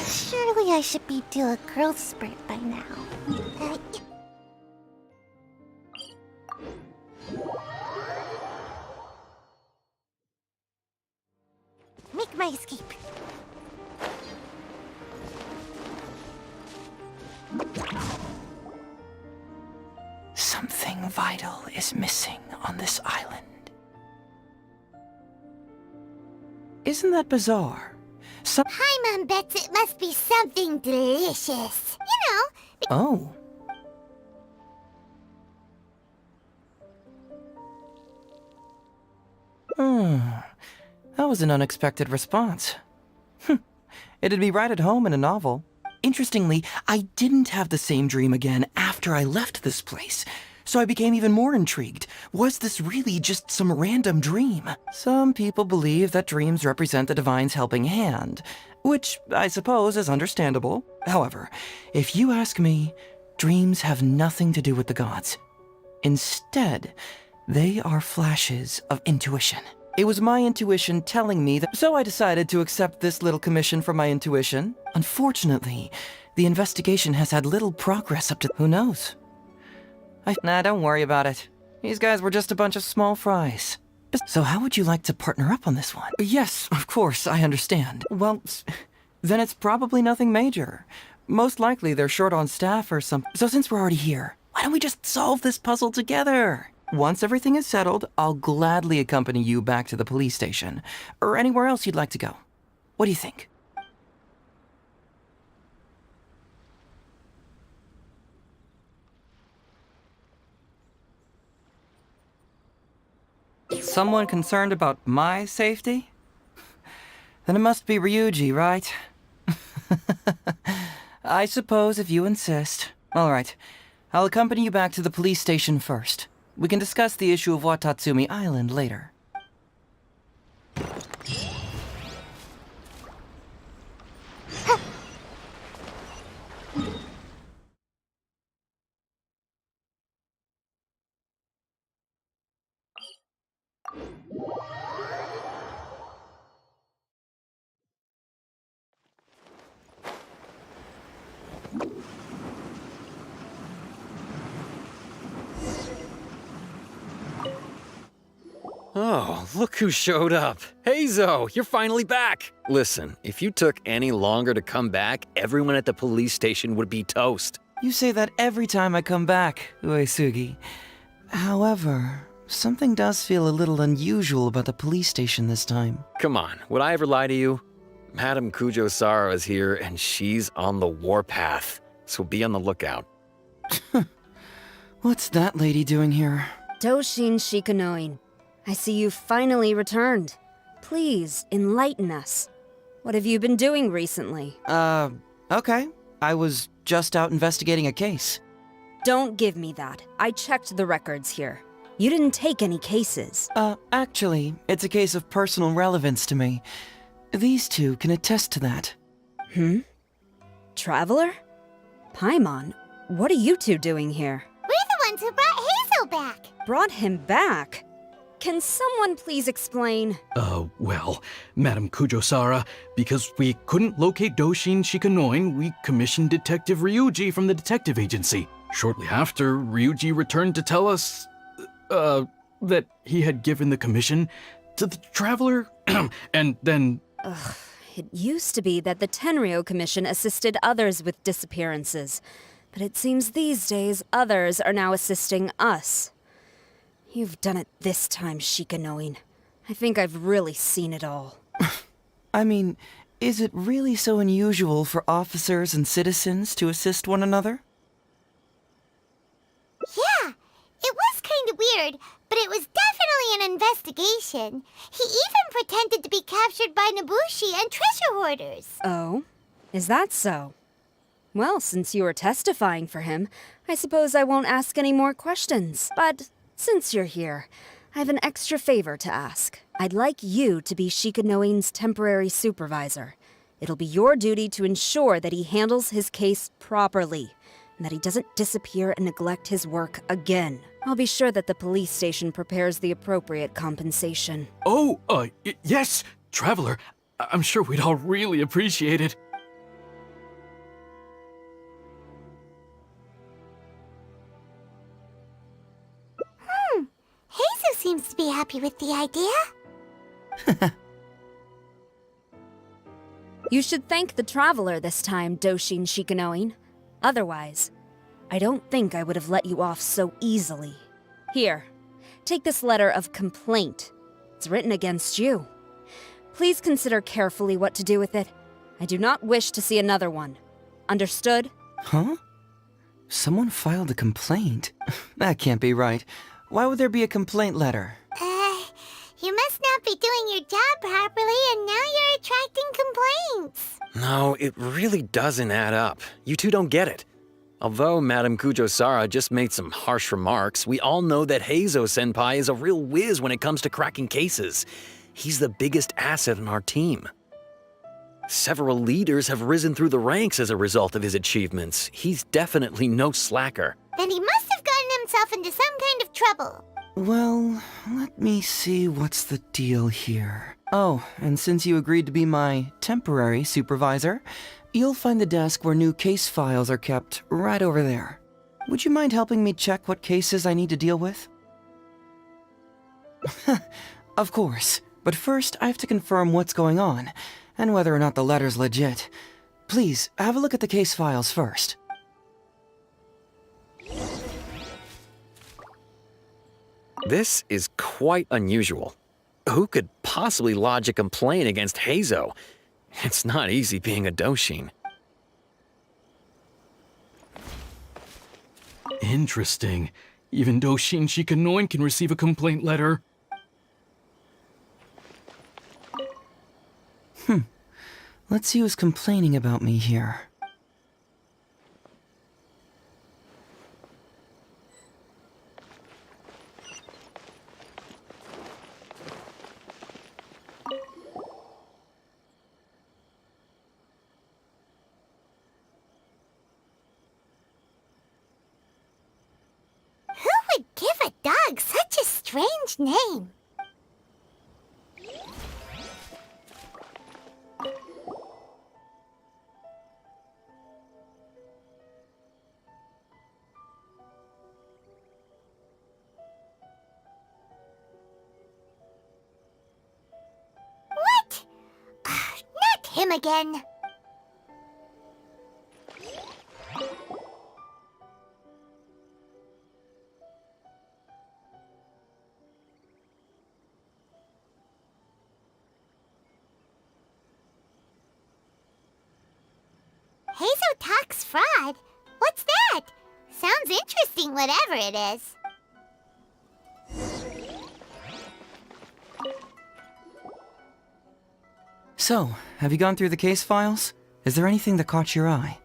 Surely I should be due a growth spurt by now. my escape. Something vital is missing on this island. Isn't that bizarre? Paimon bets it must be something delicious. Oh. That was an unexpected response. It'd be right at home in a novel. Interestingly, I didn't have the same dream again after I left this place, so I became even more intrigued. Was this really just some random dream? Some people believe that dreams represent the divine's helping hand, which I suppose is understandable. However, if you ask me, dreams have nothing to do with the gods. Instead, they are flashes of intuition. It was my intuition telling me that, so I decided to accept this little commission from my intuition. Unfortunately, the investigation has had little progress up to, who knows? Nah, don't worry about it. These guys were just a bunch of small fries. So how would you like to partner up on this one? Yes, of course, I understand. Well, then it's probably nothing major. Most likely they're short on staff or something. So since we're already here, why don't we just solve this puzzle together? Once everything is settled, I'll gladly accompany you back to the police station, or anywhere else you'd like to go. What do you think? Someone concerned about my safety? Then it must be Ryuji, right? I suppose if you insist. All right, I'll accompany you back to the police station first. We can discuss the issue of Watatsumi Island later. Oh, look who showed up. Heizou, you're finally back. Listen, if you took any longer to come back, everyone at the police station would be toast. You say that every time I come back, Uesugi. However, something does feel a little unusual about the police station this time. Come on, would I ever lie to you? Madame Kujo-Sara is here and she's on the warpath, so be on the lookout. What's that lady doing here? Doshin Shikanoin, I see you finally returned. Please, enlighten us. What have you been doing recently? Okay. I was just out investigating a case. Don't give me that. I checked the records here. You didn't take any cases. Actually, it's a case of personal relevance to me. These two can attest to that. Traveler? Paimon, what are you two doing here? We're the ones who brought Heizou back. Brought him back? Can someone please explain? Well, Madame Kujo-Sara, because we couldn't locate Doshin Shikanoin, we commissioned Detective Ryuji from the detective agency. Shortly after, Ryuji returned to tell us, that he had given the commission to the Traveler, and then... It used to be that the Tenryo Commission assisted others with disappearances, but it seems these days others are now assisting us. You've done it this time, Shikanoin. I think I've really seen it all. I mean, is it really so unusual for officers and citizens to assist one another? Yeah, it was kind of weird, but it was definitely an investigation. He even pretended to be captured by Nobushi and treasure hoarders. Oh? Is that so? Well, since you were testifying for him, I suppose I won't ask any more questions. But since you're here, I have an extra favor to ask. I'd like you to be Shikanoin's temporary supervisor. It'll be your duty to ensure that he handles his case properly, and that he doesn't disappear and neglect his work again. I'll be sure that the police station prepares the appropriate compensation. Oh, yes, Traveler. I'm sure we'd all really appreciate it. Heizou seems to be happy with the idea. You should thank the traveler this time, Doshin Shikanoin. Otherwise, I don't think I would have let you off so easily. Here, take this letter of complaint. It's written against you. Please consider carefully what to do with it. I do not wish to see another one. Understood? Huh? Someone filed a complaint? That can't be right. Why would there be a complaint letter? You must not be doing your job properly, and now you're attracting complaints. No, it really doesn't add up. You two don't get it. Although Madame Kujo-Sara just made some harsh remarks, we all know that Heizou-senpai is a real whiz when it comes to cracking cases. He's the biggest asset in our team. Several leaders have risen through the ranks as a result of his achievements. He's definitely no slacker. Then he must have gotten himself into some kind of trouble. Well, let me see what's the deal here. Oh, and since you agreed to be my temporary supervisor, you'll find the desk where new case files are kept right over there. Would you mind helping me check what cases I need to deal with? Of course, but first I have to confirm what's going on, and whether or not the letter's legit. Please, have a look at the case files first. This is quite unusual. Who could possibly lodge a complaint against Heizou? It's not easy being a Doshin. Interesting. Even Doshin Shikanoin can receive a complaint letter. Let's see who's complaining about me here. Who would give a dog such a strange name? What? Not him again. Heizou talks fraud? What's that? Sounds interesting, whatever it is. So, have you gone through the case files? Is there anything that caught your eye?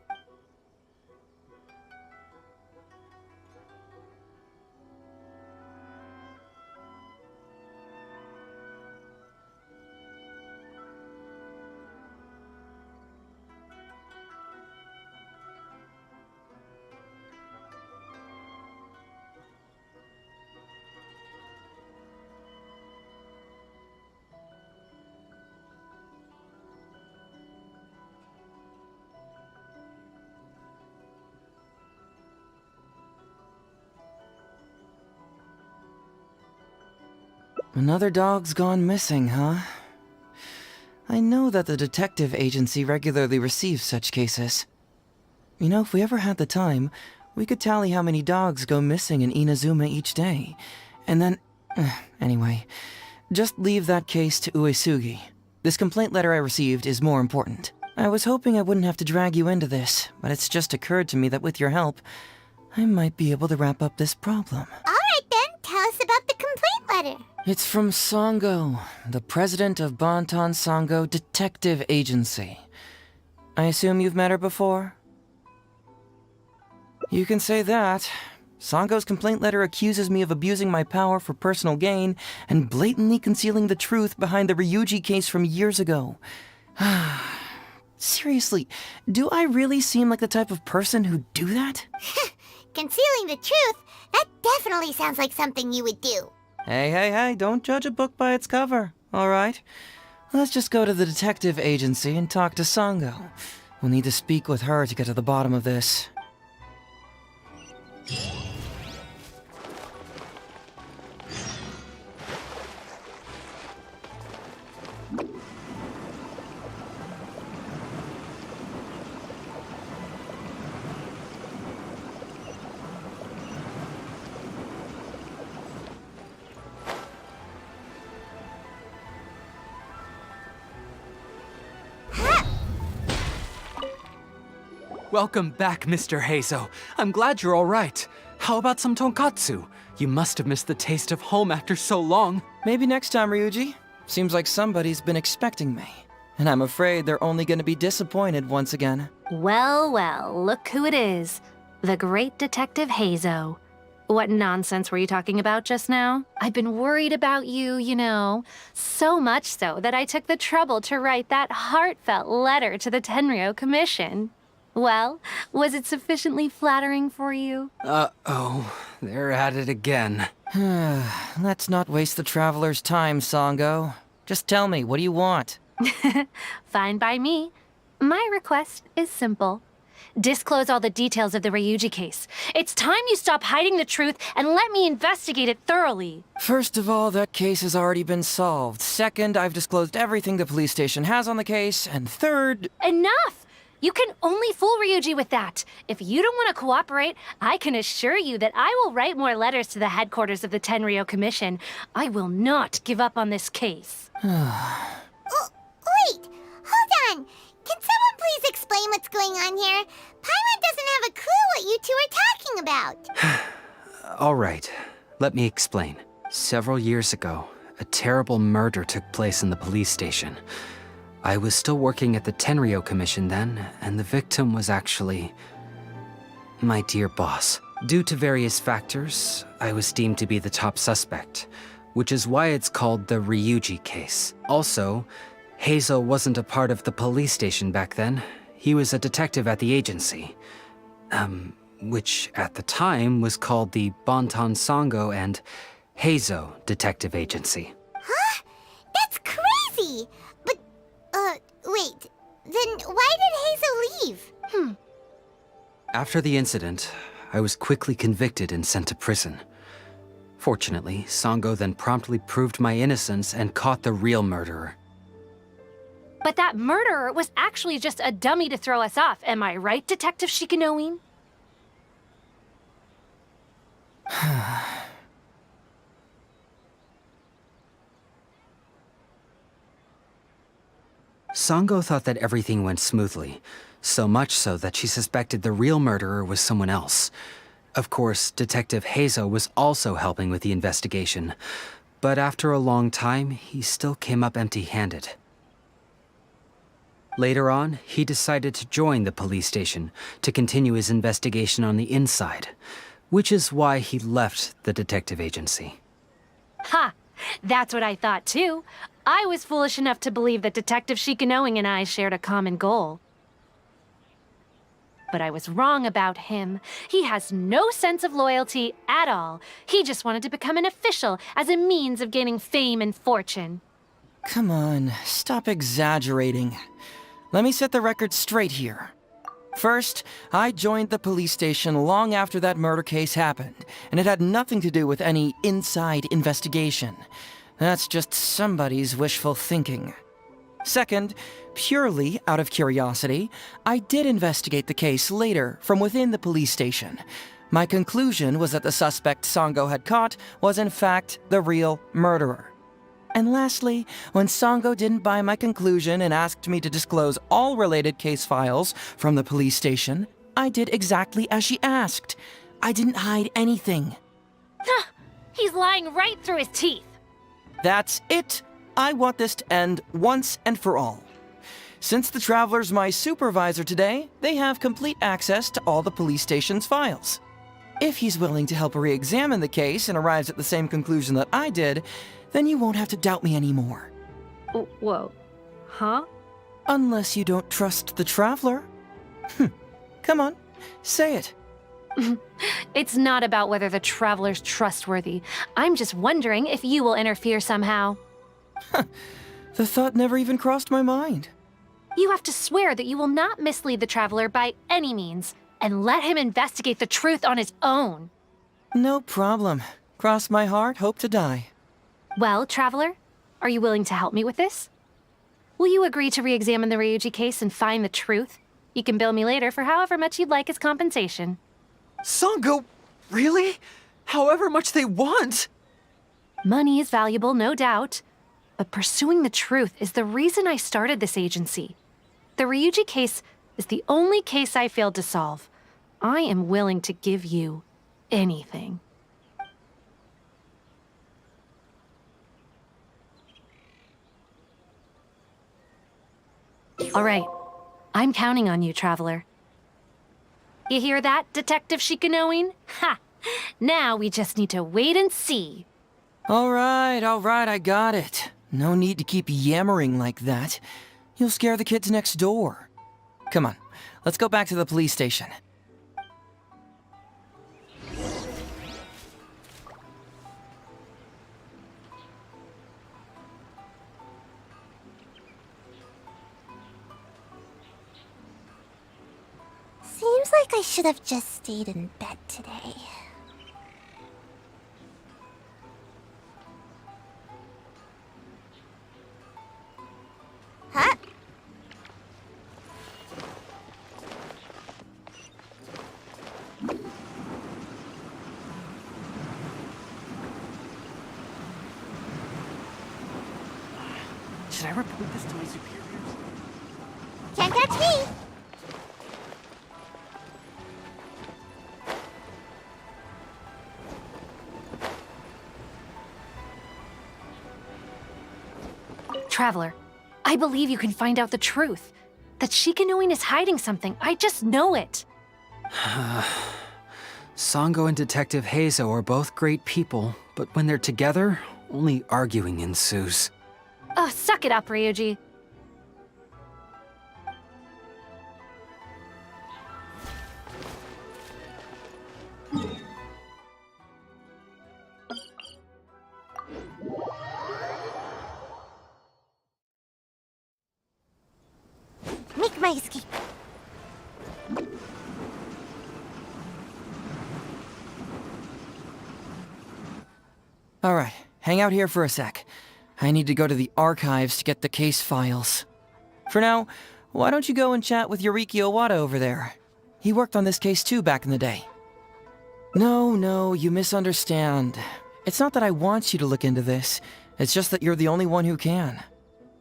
Another dog's gone missing, huh? I know that the detective agency regularly receives such cases. You know, if we ever had the time, we could tally how many dogs go missing in Inazuma each day. And then... anyway, just leave that case to Uesugi. This complaint letter I received is more important. I was hoping I wouldn't have to drag you into this, but it's just occurred to me that with your help, I might be able to wrap up this problem. Alright then, tell us about the complaint letter. It's from Sango, the president of Bantan Sango Detective Agency. I assume you've met her before? You can say that. Sango's complaint letter accuses me of abusing my power for personal gain and blatantly concealing the truth behind the Ryuji case from years ago. Seriously, do I really seem like the type of person who'd do that? Concealing the truth? That definitely sounds like something you would do. Hey, don't judge a book by its cover, alright? Let's just go to the detective agency and talk to Sango. We'll need to speak with her to get to the bottom of this. Welcome back, Mr. Heizou. I'm glad you're all right. How about some tonkatsu? You must have missed the taste of home after so long. Maybe next time, Ryuji. Seems like somebody's been expecting me. And I'm afraid they're only gonna be disappointed once again. Well, well, look who it is. The great Detective Heizou. What nonsense were you talking about just now? I've been worried about you, you know. So much so that I took the trouble to write that heartfelt letter to the Tenryou Commission. Well, was it sufficiently flattering for you? Uh-oh, they're at it again. Let's not waste the traveler's time, Sango. Just tell me, what do you want? Fine by me. My request is simple. Disclose all the details of the Ryuji case. It's time you stop hiding the truth and let me investigate it thoroughly. First of all, that case has already been solved. Second, I've disclosed everything the police station has on the case. And third... Enough! You can only fool Ryuji with that. If you don't want to cooperate, I can assure you that I will write more letters to the headquarters of the Tenryou Commission. I will not give up on this case. Wait, hold on. Can someone please explain what's going on here? Paimon doesn't have a clue what you two are talking about. All right, let me explain. Several years ago, a terrible murder took place in the police station. I was still working at the Tenryou Commission then, and the victim was actually my dear boss. Due to various factors, I was deemed to be the top suspect, which is why it's called the Ryuji case. Also, Heizou wasn't a part of the police station back then. He was a detective at the agency, which at the time was called the Bonton Sango and Heizou Detective Agency. Huh? That's crazy! But, wait. Then why did Heizou leave? After the incident, I was quickly convicted and sent to prison. Fortunately, Sango then promptly proved my innocence and caught the real murderer. But that murderer was actually just a dummy to throw us off. Am I right, Detective Shikanoin? Sango thought that everything went smoothly, so much so that she suspected the real murderer was someone else. Of course, Detective Heizou was also helping with the investigation, but after a long time, he still came up empty-handed. Later on, he decided to join the police station to continue his investigation on the inside, which is why he left the detective agency. Ha! That's what I thought too. I was foolish enough to believe that Detective Shikanoin and I shared a common goal. But I was wrong about him. He has no sense of loyalty at all. He just wanted to become an official as a means of gaining fame and fortune. Come on, stop exaggerating. Let me set the record straight here. First, I joined the police station long after that murder case happened, and it had nothing to do with any inside investigation. That's just somebody's wishful thinking. Second, purely out of curiosity, I did investigate the case later from within the police station. My conclusion was that the suspect Sango had caught was in fact the real murderer. And lastly, when Sango didn't buy my conclusion and asked me to disclose all related case files from the police station, I did exactly as she asked. I didn't hide anything. He's lying right through his teeth. That's it. I want this to end once and for all. Since the Traveler's my supervisor today, they have complete access to all the police station's files. If he's willing to help re-examine the case and arrives at the same conclusion that I did, then you won't have to doubt me anymore. Whoa. Huh? Unless you don't trust the Traveler. Come on, say it. It's not about whether the Traveler's trustworthy. I'm just wondering if you will interfere somehow. The thought never even crossed my mind. You have to swear that you will not mislead the Traveler by any means, and let him investigate the truth on his own. No problem. Cross my heart, hope to die. Well, Traveler, are you willing to help me with this? Will you agree to re-examine the Ryuji case and find the truth? You can bill me later for however much you'd like as compensation. Sango, really? However much they want? Money is valuable, no doubt. But pursuing the truth is the reason I started this agency. The Ryuji case is the only case I failed to solve. I am willing to give you anything. All right. I'm counting on you, Traveler. You hear that, Detective Shikanoin? Ha! Now we just need to wait and see. All right, I got it. No need to keep yammering like that. You'll scare the kids next door. Come on, let's go back to the police station. Seems like I should have just stayed in bed today. Huh? Should I report this to my superiors? Can't catch me! Traveler, I believe you can find out the truth. That Shikanoin is hiding something. I just know it. Sango and Detective Heizou are both great people, but when they're together, only arguing ensues. Oh, suck it up, Ryuji. Make my escape. All right, hang out here for a sec. I need to go to the archives to get the case files. For now, why don't you go and chat with Yoriki Owada over there? He worked on this case too back in the day. No, you misunderstand. It's not that I want you to look into this. It's just that you're the only one who can.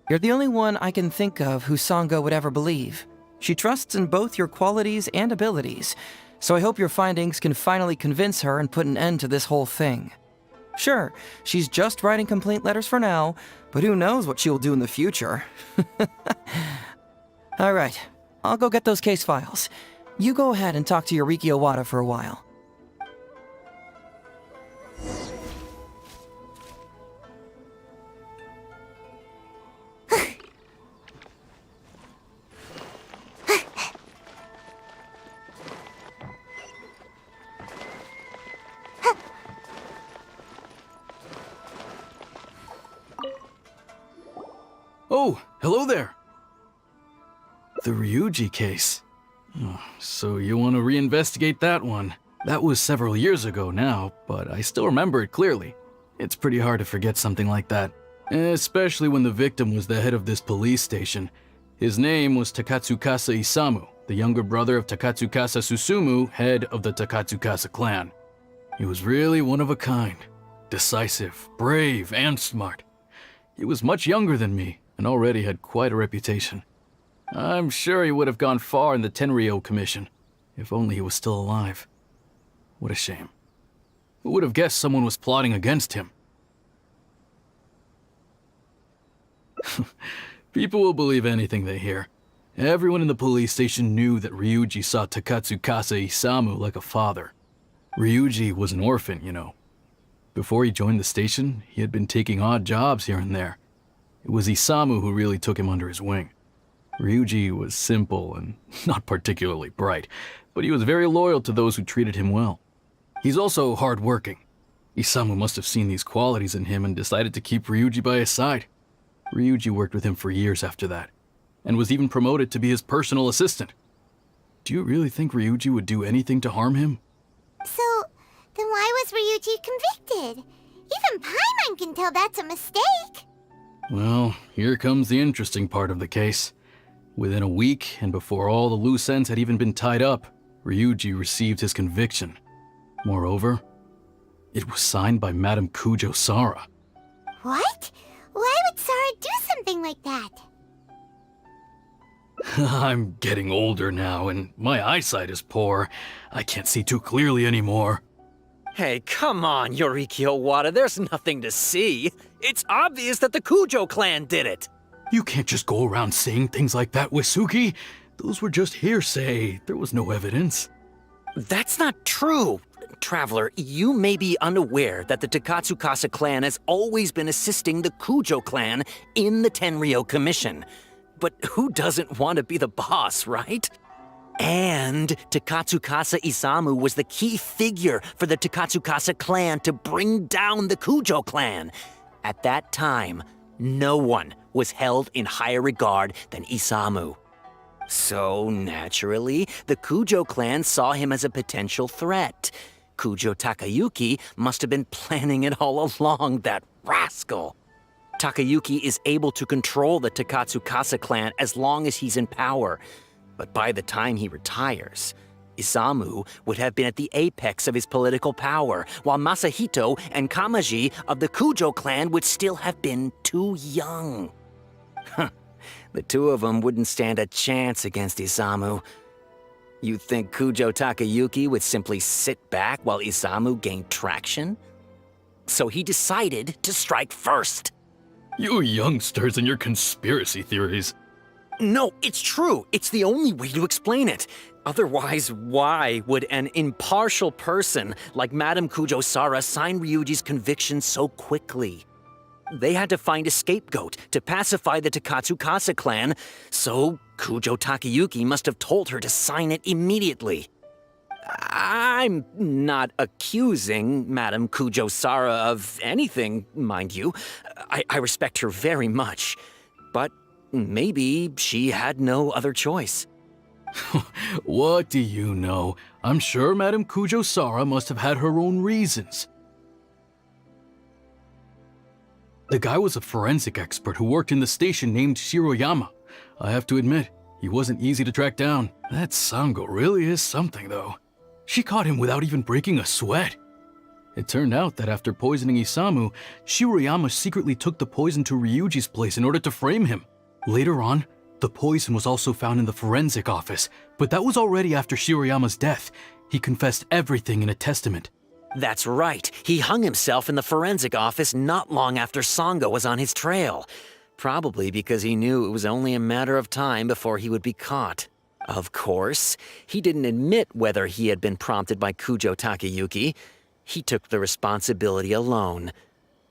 You're the only one I can think of who Sango would ever believe. She trusts in both your qualities and abilities, so I hope your findings can finally convince her and put an end to this whole thing. Sure, she's just writing complaint letters for now, but who knows what she'll do in the future. All right, I'll go get those case files. You go ahead and talk to Yoriki Owada for a while. Oh, hello there. The Ryuji case. Oh, so you want to reinvestigate that one? That was several years ago now, but I still remember it clearly. It's pretty hard to forget something like that, especially when the victim was the head of this police station. His name was Takatsukasa Isamu, the younger brother of Takatsukasa Susumu, head of the Takatsukasa clan. He was really one of a kind. Decisive, brave, and smart. He was much younger than me, and already had quite a reputation. I'm sure he would have gone far in the Tenryou Commission, if only he was still alive. What a shame. Who would have guessed someone was plotting against him? People will believe anything they hear. Everyone in the police station knew that Ryuji saw Takatsukasa Isamu like a father. Ryuji was an orphan, you know. Before he joined the station, he had been taking odd jobs here and there. It was Isamu who really took him under his wing. Ryuji was simple and not particularly bright, but he was very loyal to those who treated him well. He's also hard-working. Isamu must have seen these qualities in him and decided to keep Ryuji by his side. Ryuji worked with him for years after that, and was even promoted to be his personal assistant. Do you really think Ryuji would do anything to harm him? So, then why was Ryuji convicted? Even Paimon can tell that's a mistake. Well, here comes the interesting part of the case. Within a week, and before all the loose ends had even been tied up, Ryuji received his conviction. Moreover, it was signed by Madame Kujo-Sara. What? Why would Sara do something like that? I'm getting older now, and my eyesight is poor. I can't see too clearly anymore. Hey, come on, Yoriki Owada, there's nothing to see. It's obvious that the Kujo clan did it. You can't just go around saying things like that, Wisuki. Those were just hearsay. There was no evidence. That's not true. Traveler, you may be unaware that the Takatsukasa clan has always been assisting the Kujo clan in the Tenryou Commission. But who doesn't want to be the boss, right? And Takatsukasa Isamu was the key figure for the Takatsukasa clan to bring down the Kujo clan. At that time, no one was held in higher regard than Isamu. So, naturally, the Kujo clan saw him as a potential threat. Kujo Takayuki must have been planning it all along, that rascal. Takayuki is able to control the Takatsukasa clan as long as he's in power. But by the time he retires, Isamu would have been at the apex of his political power, while Masahito and Kamaji of the Kujo clan would still have been too young. The two of them wouldn't stand a chance against Isamu. You think Kujo Takayuki would simply sit back while Isamu gained traction? So he decided to strike first. You youngsters and your conspiracy theories. No, it's true. It's the only way to explain it. Otherwise, why would an impartial person like Madame Kujo-Sara sign Ryuji's conviction so quickly? They had to find a scapegoat to pacify the Takatsukasa clan, so Kujo Takayuki must have told her to sign it immediately. I'm not accusing Madame Kujo-Sara of anything, mind you. I respect her very much. But maybe she had no other choice. What do you know? I'm sure Madame Kujo-Sara must have had her own reasons. The guy was a forensic expert who worked in the station named Shiroyama. I have to admit, he wasn't easy to track down. That Sango really is something, though. She caught him without even breaking a sweat. It turned out that after poisoning Isamu, Shiroyama secretly took the poison to Ryuji's place in order to frame him. Later on, the poison was also found in the forensic office, but that was already after Shiroyama's death. He confessed everything in a testament. That's right. He hung himself in the forensic office not long after Sango was on his trail. Probably because he knew it was only a matter of time before he would be caught. Of course, he didn't admit whether he had been prompted by Kujo Takayuki. He took the responsibility alone.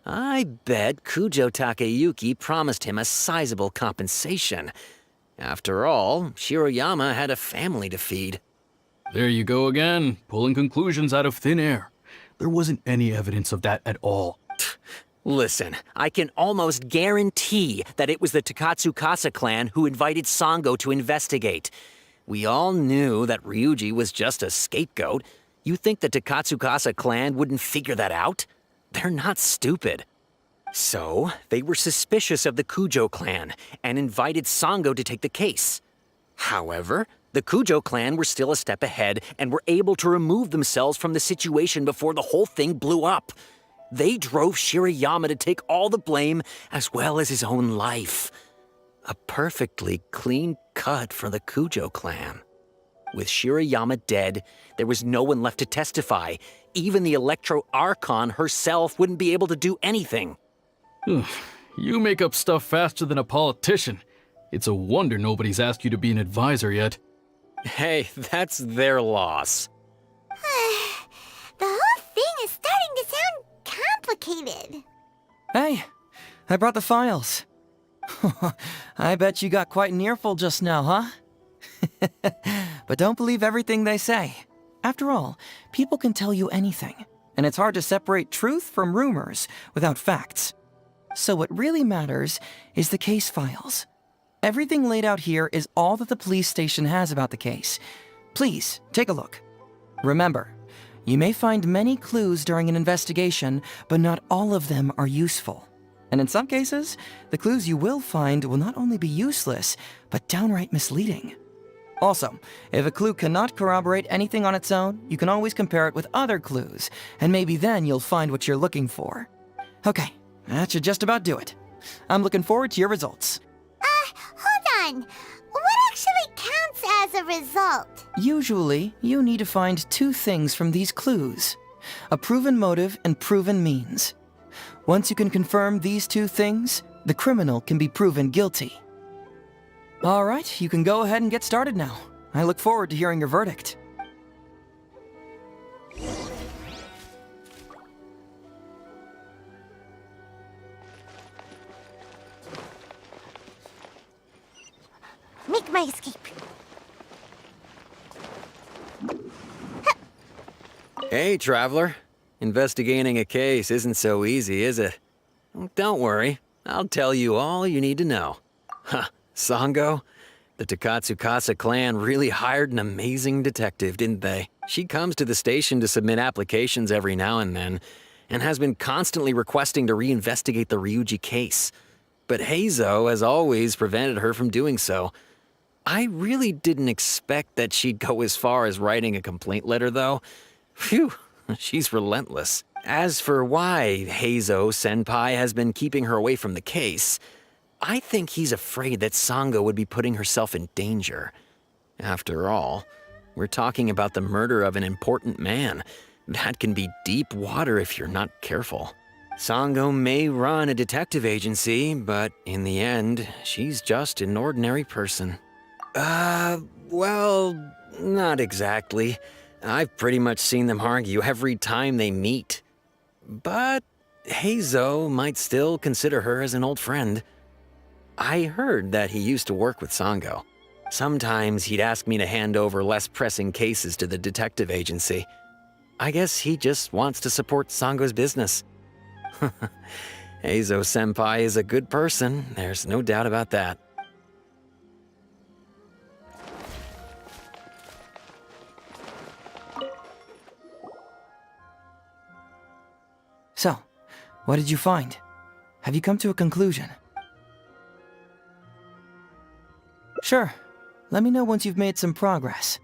I bet Kujo Takayuki promised him a sizable compensation. After all, Shiroyama had a family to feed. There you go again, pulling conclusions out of thin air. There wasn't any evidence of that at all. Listen, I can almost guarantee that it was the Takatsukasa clan who invited Sango to investigate. We all knew that Ryuji was just a scapegoat. You think the Takatsukasa clan wouldn't figure that out? They're not stupid. So, they were suspicious of the Kujo clan and invited Sango to take the case. However, the Kujo clan were still a step ahead and were able to remove themselves from the situation before the whole thing blew up. They drove Shiroyama to take all the blame as well as his own life. A perfectly clean cut for the Kujo clan. With Shiroyama dead, there was no one left to testify. Even the Electro Archon herself wouldn't be able to do anything. You make up stuff faster than a politician. It's a wonder nobody's asked you to be an advisor yet. Hey, that's their loss. The whole thing is starting to sound complicated. Hey, I brought the files. I bet you got quite an earful just now, huh? But don't believe everything they say. After all, people can tell you anything, and it's hard to separate truth from rumors without facts. So what really matters is the case files. Everything laid out here is all that the police station has about the case. Please, take a look. Remember, you may find many clues during an investigation, but not all of them are useful. And in some cases, the clues you will find will not only be useless, but downright misleading. Also, if a clue cannot corroborate anything on its own, you can always compare it with other clues, and maybe then you'll find what you're looking for. Okay, that should just about do it. I'm looking forward to your results. Hold on. What actually the result? Usually, you need to find two things from these clues: a proven motive and proven means. Once you can confirm these two things, the criminal can be proven guilty. All right, you can go ahead and get started now. I look forward to hearing your verdict. Make my escape. Hey, Traveler. Investigating a case isn't so easy, is it? Don't worry. I'll tell you all you need to know. Huh, Sango? The Takatsukasa clan really hired an amazing detective, didn't they? She comes to the station to submit applications every now and then, and has been constantly requesting to reinvestigate the Ryuji case. But Heizou has always prevented her from doing so. I really didn't expect that she'd go as far as writing a complaint letter, though. Phew, she's relentless. As for why Heizou-senpai has been keeping her away from the case, I think he's afraid that Sango would be putting herself in danger. After all, we're talking about the murder of an important man. That can be deep water if you're not careful. Sango may run a detective agency, but in the end, she's just an ordinary person. Well, not exactly. I've pretty much seen them argue every time they meet. But Heizou might still consider her as an old friend. I heard that he used to work with Sango. Sometimes he'd ask me to hand over less pressing cases to the detective agency. I guess he just wants to support Sango's business. Heizou-senpai is a good person, there's no doubt about that. So, what did you find? Have you come to a conclusion? Sure. Let me know once you've made some progress.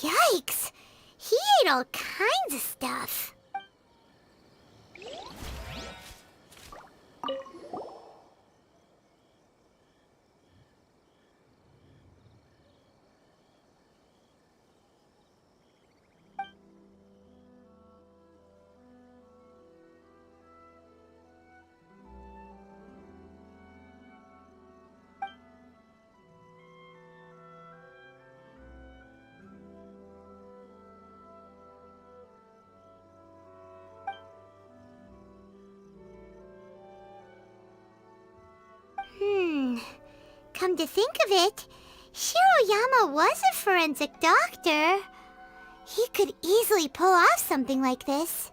Yikes! He ate all kinds of stuff. Come to think of it, Shiroyama was a forensic doctor. He could easily pull off something like this.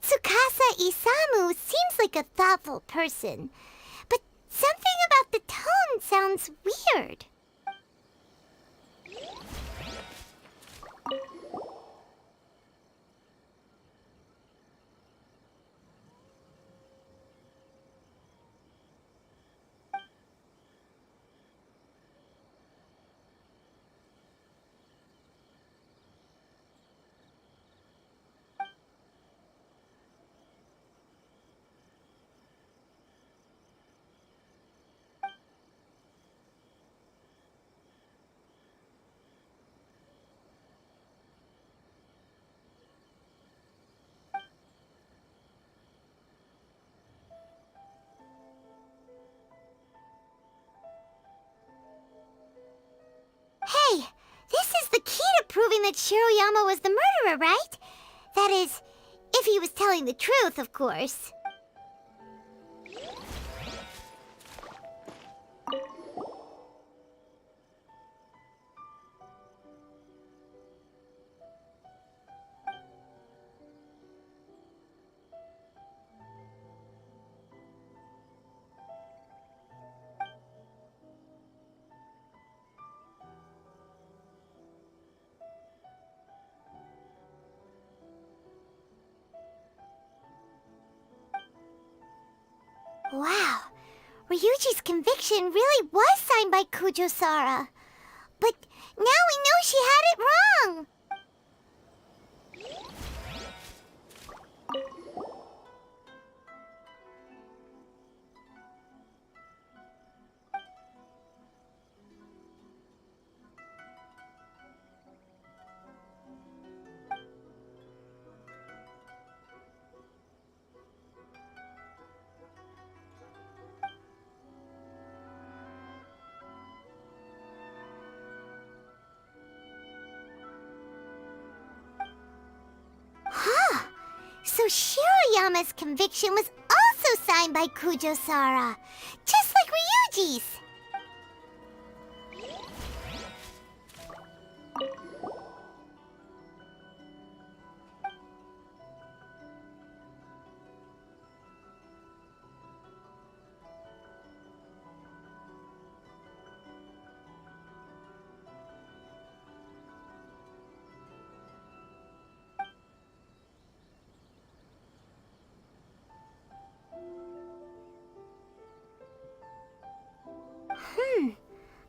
Tsukasa Isamu seems like a thoughtful person, but something about the tone sounds weird. Hey, this is the key to proving that Shiroyama was the murderer, right? That is, if he was telling the truth, of course. Wow, Ryuji's conviction really was signed by Kujo-Sara. But now we know she had it wrong. So Shiroyama's conviction was also signed by Kujo-Sara, just like Ryuji's.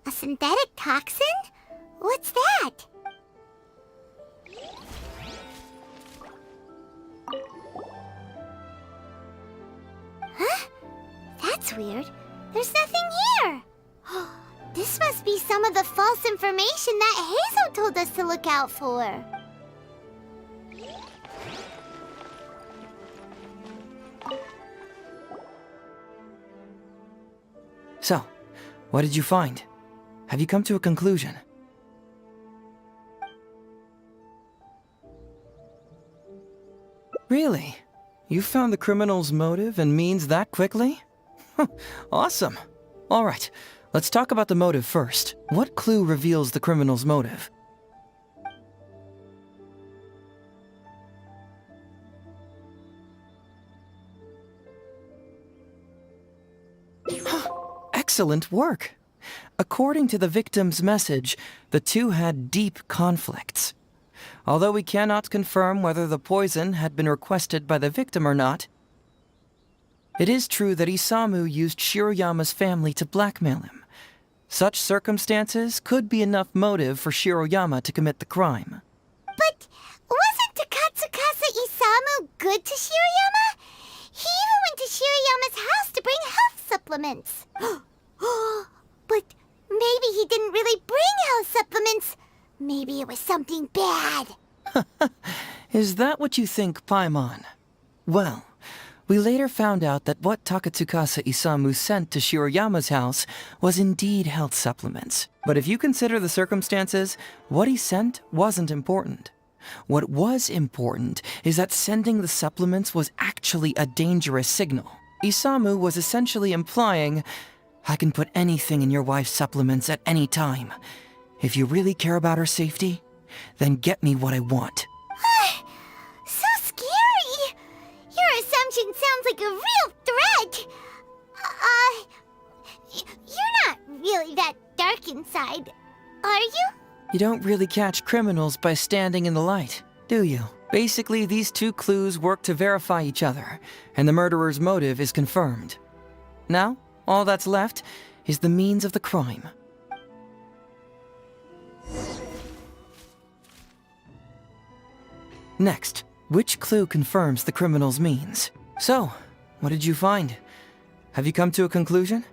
A synthetic toxin? What's that? Huh? That's weird. There's nothing here. This must be some of the false information that Heizou told us to look out for. So, what did you find? Have you come to a conclusion? Really? You found the criminal's motive and means that quickly? Awesome. All right, let's talk about the motive first. What clue reveals the criminal's motive? Excellent work. According to the victim's message, the two had deep conflicts. Although we cannot confirm whether the poison had been requested by the victim or not, it is true that Isamu used Shiroyama's family to blackmail him. Such circumstances could be enough motive for Shiroyama to commit the crime. But wasn't Takatsukasa Isamu good to Shiroyama? He even went to Shiroyama's house to bring health supplements. But maybe he didn't really bring health supplements. Maybe it was something bad. Is that what you think, Paimon? Well, we later found out that what Takatsukasa Isamu sent to Shiroyama's house was indeed health supplements. But if you consider the circumstances, what he sent wasn't important. What was important is that sending the supplements was actually a dangerous signal. Isamu was essentially implying, I can put anything in your wife's supplements at any time. If you really care about her safety, then get me what I want. So scary! Your assumption sounds like a real threat! You're not really that dark inside, are you? You don't really catch criminals by standing in the light, do you? Basically, these two clues work to verify each other, and the murderer's motive is confirmed. Now, all that's left is the means of the crime. Next, which clue confirms the criminal's means? So, what did you find? Have you come to a conclusion?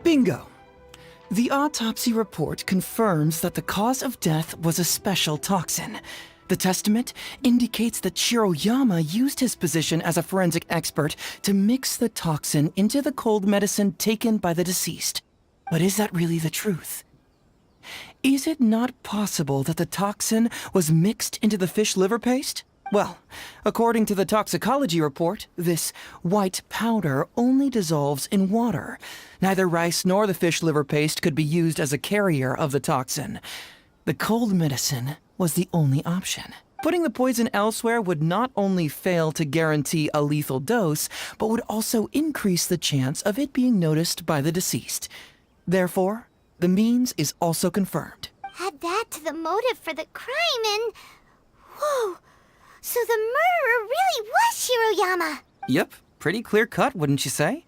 Bingo! The autopsy report confirms that the cause of death was a special toxin. The testament indicates that Shiroyama used his position as a forensic expert to mix the toxin into the cold medicine taken by the deceased. But is that really the truth? Is it not possible that the toxin was mixed into the fish liver paste? Well, according to the toxicology report, this white powder only dissolves in water. Neither rice nor the fish liver paste could be used as a carrier of the toxin. The cold medicine was the only option. Putting the poison elsewhere would not only fail to guarantee a lethal dose, but would also increase the chance of it being noticed by the deceased. Therefore, the means is also confirmed. Add that to the motive for the crime and... Whoa! So the murderer really was Shiroyama! Yep, pretty clear cut, wouldn't you say?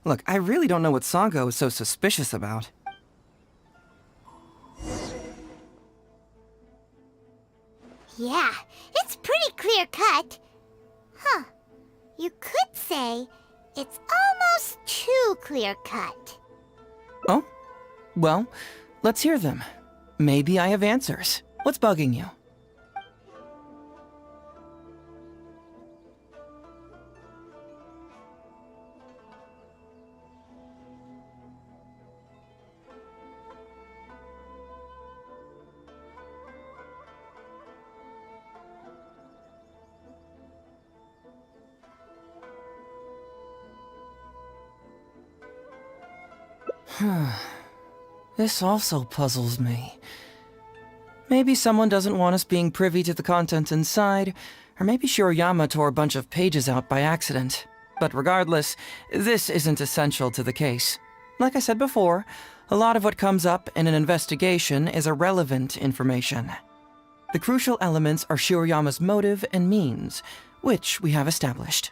Look, I really don't know what Sango is so suspicious about. Yeah, it's pretty clear cut. Huh. You could say it's almost too clear cut. Oh? Well, let's hear them. Maybe I have answers. What's bugging you? This also puzzles me. Maybe someone doesn't want us being privy to the contents inside, or maybe Shiroyama tore a bunch of pages out by accident. But regardless, this isn't essential to the case. Like I said before, a lot of what comes up in an investigation is irrelevant information. The crucial elements are Shiroyama's motive and means, which we have established.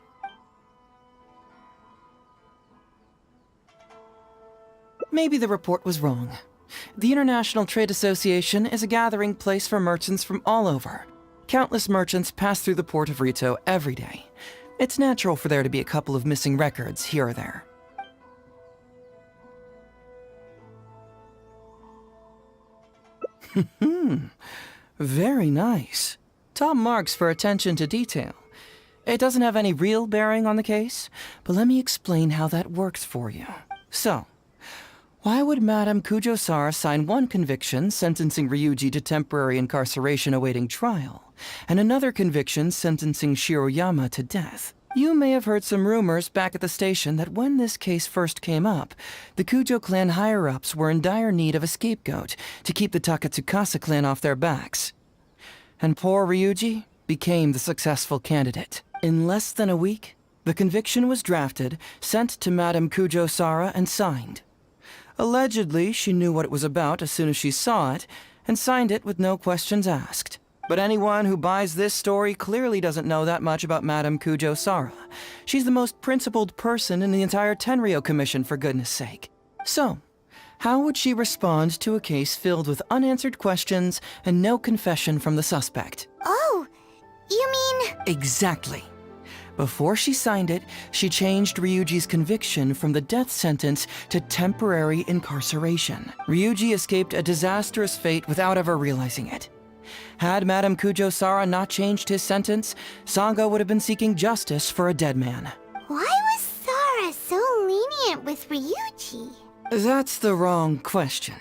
Maybe the report was wrong. The International Trade Association is a gathering place for merchants from all over. Countless merchants pass through the port of Rito every day. It's natural for there to be a couple of missing records here or there. Very nice. Top marks for attention to detail. It doesn't have any real bearing on the case, but let me explain how that works for you. So, why would Madame Kujo-Sara sign one conviction sentencing Ryuji to temporary incarceration awaiting trial, and another conviction sentencing Shiroyama to death? You may have heard some rumors back at the station that when this case first came up, the Kujo clan higher-ups were in dire need of a scapegoat to keep the Takatsukasa clan off their backs. And poor Ryuji became the successful candidate. In less than a week, the conviction was drafted, sent to Madame Kujo-Sara, and signed. Allegedly, she knew what it was about as soon as she saw it, and signed it with no questions asked. But anyone who buys this story clearly doesn't know that much about Madame Kujo-Sara. She's the most principled person in the entire Tenryou Commission, for goodness sake. So, how would she respond to a case filled with unanswered questions and no confession from the suspect? Oh, you mean... Exactly. Before she signed it, she changed Ryuji's conviction from the death sentence to temporary incarceration. Ryuji escaped a disastrous fate without ever realizing it. Had Madame Kujo-Sara not changed his sentence, Sango would have been seeking justice for a dead man. Why was Sara so lenient with Ryuji? That's the wrong question.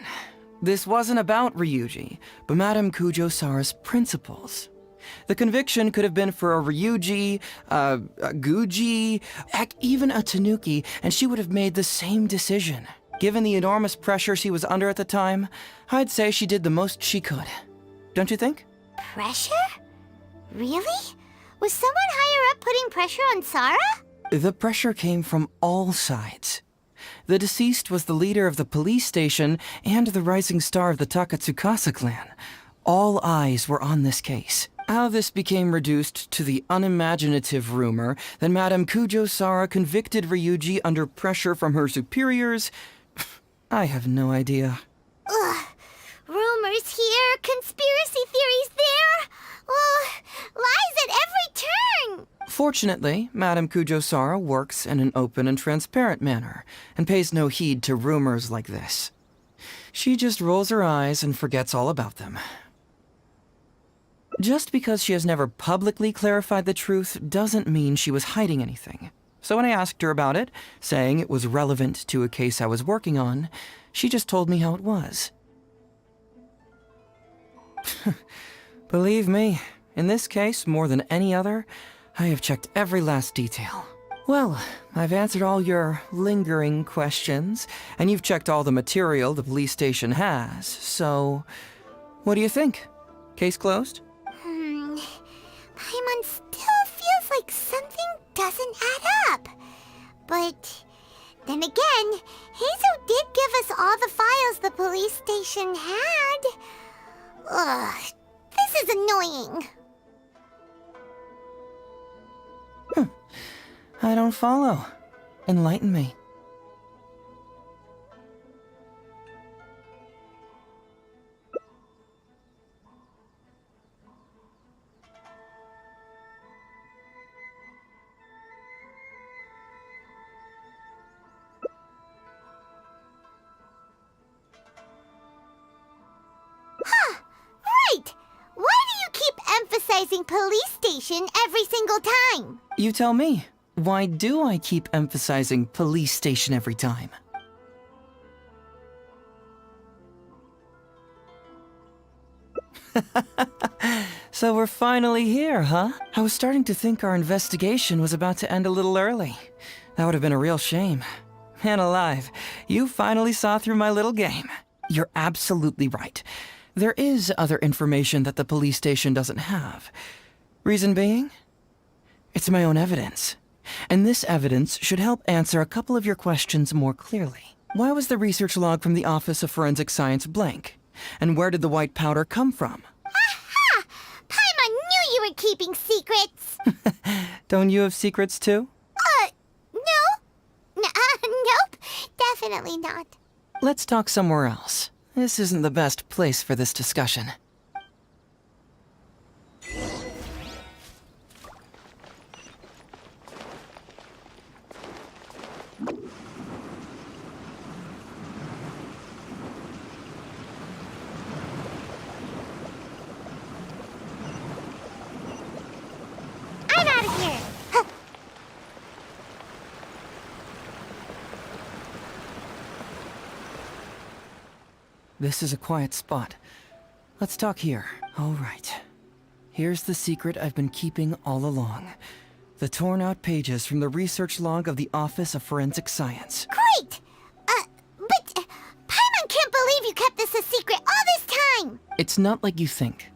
This wasn't about Ryuji, but Madame Kujo-Sara's principles. The conviction could have been for a Ryuji, a Guji, heck, even a Tanuki, and she would have made the same decision. Given the enormous pressure she was under at the time, I'd say she did the most she could. Don't you think? Pressure? Really? Was someone higher up putting pressure on Sara? The pressure came from all sides. The deceased was the leader of the police station and the rising star of the Takatsukasa clan. All eyes were on this case. How this became reduced to the unimaginative rumor that Madame Kujo-Sara convicted Ryuji under pressure from her superiors, I have no idea. Ugh. Rumors here, conspiracy theories there. Lies at every turn. Fortunately, Madame Kujo-Sara works in an open and transparent manner and pays no heed to rumors like this. She just rolls her eyes and forgets all about them. Just because she has never publicly clarified the truth doesn't mean she was hiding anything. So when I asked her about it, saying it was relevant to a case I was working on, she just told me how it was. Believe me, in this case, more than any other, I have checked every last detail. Well, I've answered all your lingering questions, and you've checked all the material the police station has, so what do you think? Case closed? Paimon still feels like something doesn't add up. But then again, Heizou did give us all the files the police station had. Ugh, this is annoying. I don't follow. Enlighten me. Right! Why do you keep emphasizing police station every single time? You tell me. Why do I keep emphasizing police station every time? So we're finally here, huh? I was starting to think our investigation was about to end a little early. That would have been a real shame. Man alive, you finally saw through my little game. You're absolutely right. There is other information that the police station doesn't have. Reason being? It's my own evidence. And this evidence should help answer a couple of your questions more clearly. Why was the research log from the Office of Forensic Science blank? And where did the white powder come from? Aha! Paimon knew you were keeping secrets! Don't you have secrets too? No. Nope. Definitely not. Let's talk somewhere else. This isn't the best place for this discussion. I'm out of here! Huh. This is a quiet spot. Let's talk here. All right. Here's the secret I've been keeping all along. The torn out pages from the research log of the Office of Forensic Science. Great! But Paimon can't believe you kept this a secret all this time! It's not like you think.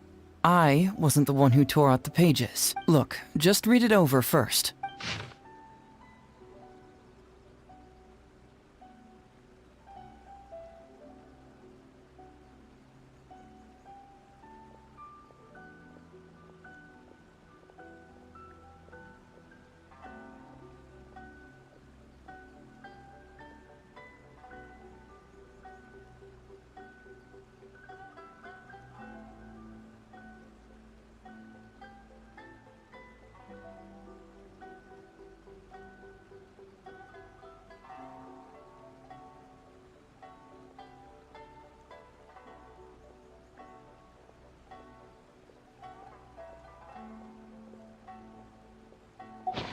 I wasn't the one who tore out the pages. Look, just read it over first.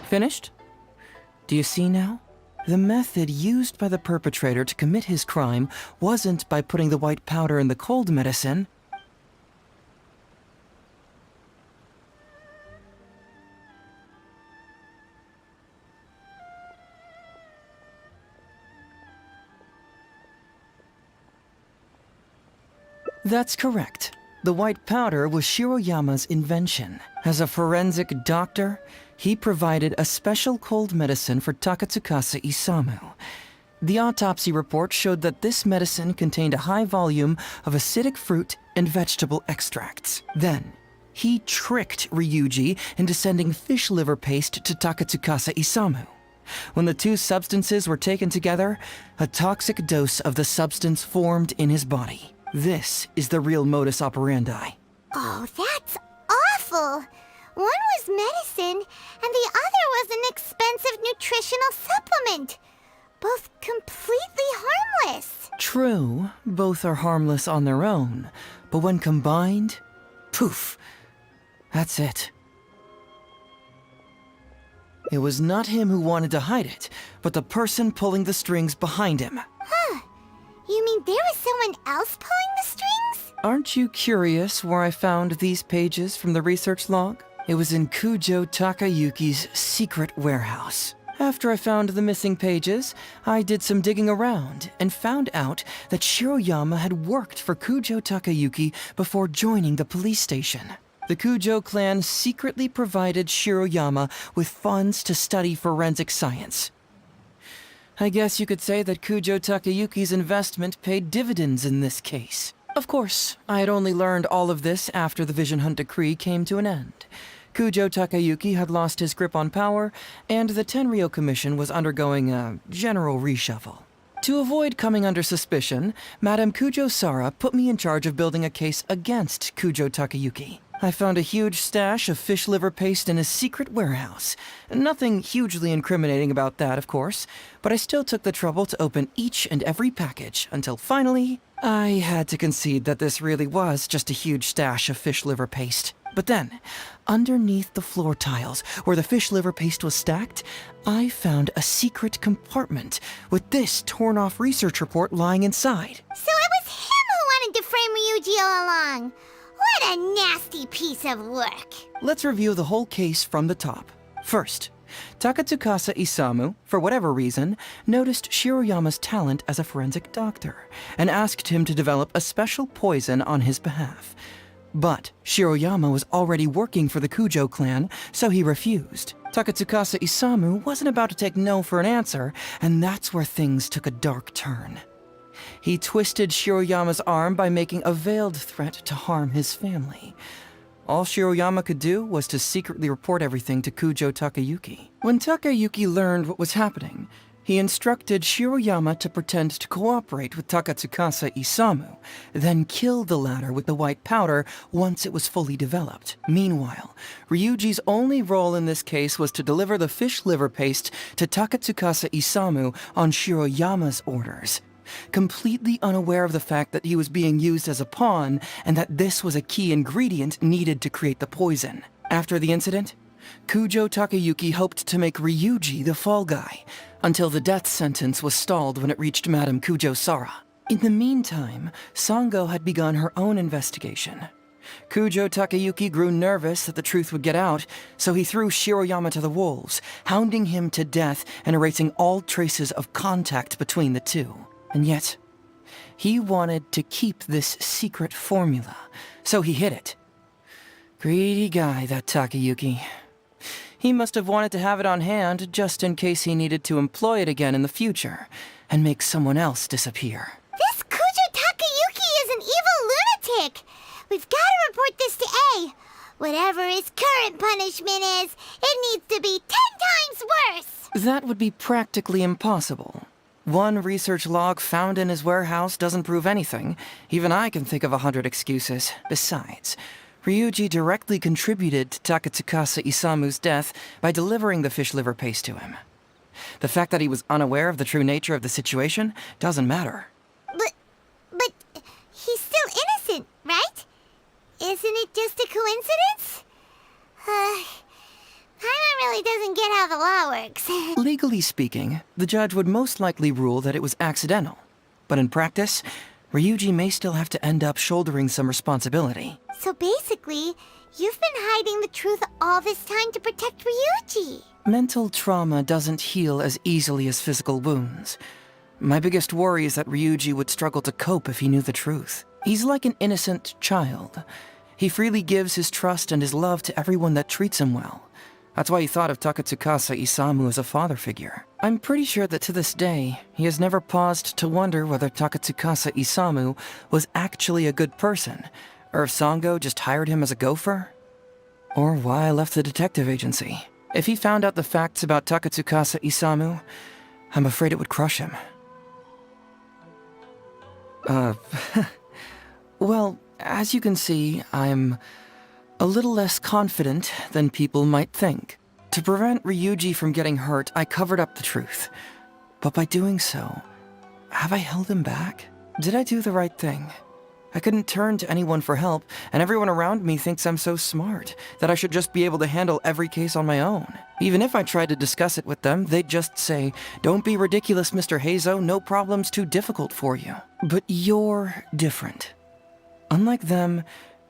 Finished? Do you see now? The method used by the perpetrator to commit his crime wasn't by putting the white powder in the cold medicine. That's correct. The white powder was Shiroyama's invention. As a forensic doctor, he provided a special cold medicine for Takatsukasa Isamu. The autopsy report showed that this medicine contained a high volume of acidic fruit and vegetable extracts. Then, he tricked Ryuji into sending fish liver paste to Takatsukasa Isamu. When the two substances were taken together, a toxic dose of the substance formed in his body. This is the real modus operandi. Oh, that's awful. One was medicine, and the other was an expensive nutritional supplement. Both completely harmless. True, both are harmless on their own, but when combined, poof, that's it. It was not him who wanted to hide it, but the person pulling the strings behind him. Huh. You mean there was someone else pulling the strings? Aren't you curious where I found these pages from the research log? It was in Kujo Takayuki's secret warehouse. After I found the missing pages, I did some digging around and found out that Shiroyama had worked for Kujo Takayuki before joining the police station. The Kujo clan secretly provided Shiroyama with funds to study forensic science. I guess you could say that Kujo Takayuki's investment paid dividends in this case. Of course, I had only learned all of this after the Vision Hunt decree came to an end. Kujo Takayuki had lost his grip on power, and the Tenryou Commission was undergoing a general reshuffle. To avoid coming under suspicion, Madame Kujo-Sara put me in charge of building a case against Kujo Takayuki. I found a huge stash of fish liver paste in his secret warehouse. Nothing hugely incriminating about that, of course, but I still took the trouble to open each and every package until finally, I had to concede that this really was just a huge stash of fish liver paste. But then, underneath the floor tiles where the fish liver paste was stacked, I found a secret compartment with this torn-off research report lying inside. So it was him who wanted to frame Ryuji all along. What a nasty piece of work. Let's review the whole case from the top. First, Takatsukasa Isamu, for whatever reason, noticed Shiroyama's talent as a forensic doctor and asked him to develop a special poison on his behalf. But Shiroyama was already working for the Kujo clan, so he refused. Takatsukasa Isamu wasn't about to take no for an answer, and that's where things took a dark turn. He twisted Shiroyama's arm by making a veiled threat to harm his family. All Shiroyama could do was to secretly report everything to Kujo Takayuki. When Takayuki learned what was happening, he instructed Shiroyama to pretend to cooperate with Takatsukasa Isamu, then kill the latter with the white powder once it was fully developed. Meanwhile, Ryuji's only role in this case was to deliver the fish liver paste to Takatsukasa Isamu on Shiroyama's orders, completely unaware of the fact that he was being used as a pawn and that this was a key ingredient needed to create the poison. After the incident, Kujo Takayuki hoped to make Ryuji the fall guy, until the death sentence was stalled when it reached Madame Kujo-Sara. In the meantime, Sango had begun her own investigation. Kujo Takayuki grew nervous that the truth would get out, so he threw Shiroyama to the wolves, hounding him to death and erasing all traces of contact between the two. And yet, he wanted to keep this secret formula, so he hid it. Greedy guy, that Takayuki. He must have wanted to have it on hand just in case he needed to employ it again in the future and make someone else disappear. This Kujo Takayuki is an evil lunatic. We've got to report this to A. Whatever his current punishment is, it needs to be 10 times worse. That would be practically impossible. One research log found in his warehouse doesn't prove anything. Even I can think of 100 excuses. Besides, Ryuji directly contributed to Takatsukasa Isamu's death by delivering the fish liver paste to him. The fact that he was unaware of the true nature of the situation doesn't matter. But he's still innocent, right? Isn't it just a coincidence? Paimon really doesn't get how the law works. Legally speaking, the judge would most likely rule that it was accidental. But in practice, Ryuji may still have to end up shouldering some responsibility. So basically, you've been hiding the truth all this time to protect Ryuji. Mental trauma doesn't heal as easily as physical wounds. My biggest worry is that Ryuji would struggle to cope if he knew the truth. He's like an innocent child. He freely gives his trust and his love to everyone that treats him well. That's why he thought of Takatsukasa Isamu as a father figure. I'm pretty sure that to this day, he has never paused to wonder whether Takatsukasa Isamu was actually a good person, or if Sango just hired him as a gopher, or why I left the detective agency. If he found out the facts about Takatsukasa Isamu, I'm afraid it would crush him. Well, as you can see, I'm a little less confident than people might think. To prevent Ryuji from getting hurt, I covered up the truth. But by doing so, have I held him back? Did I do the right thing? I couldn't turn to anyone for help, and everyone around me thinks I'm so smart that I should just be able to handle every case on my own. Even if I tried to discuss it with them, they'd just say, "Don't be ridiculous, Mr. Heizou, no problem's too difficult for you." But you're different. Unlike them,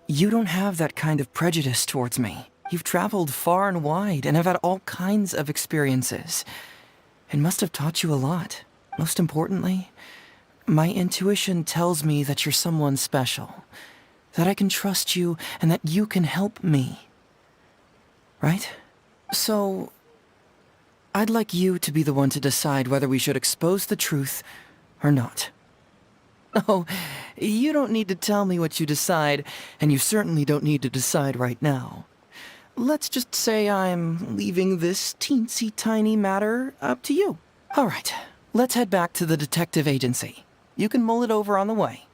you don't have that kind of prejudice towards me. You've traveled far and wide and have had all kinds of experiences. It must have taught you a lot. Most importantly, my intuition tells me that you're someone special, that I can trust you and that you can help me. Right? So, I'd like you to be the one to decide whether we should expose the truth or not. Oh, you don't need to tell me what you decide, and you certainly don't need to decide right now. Let's just say I'm leaving this teensy-tiny matter up to you. All right, let's head back to the detective agency. You can mull it over on the way.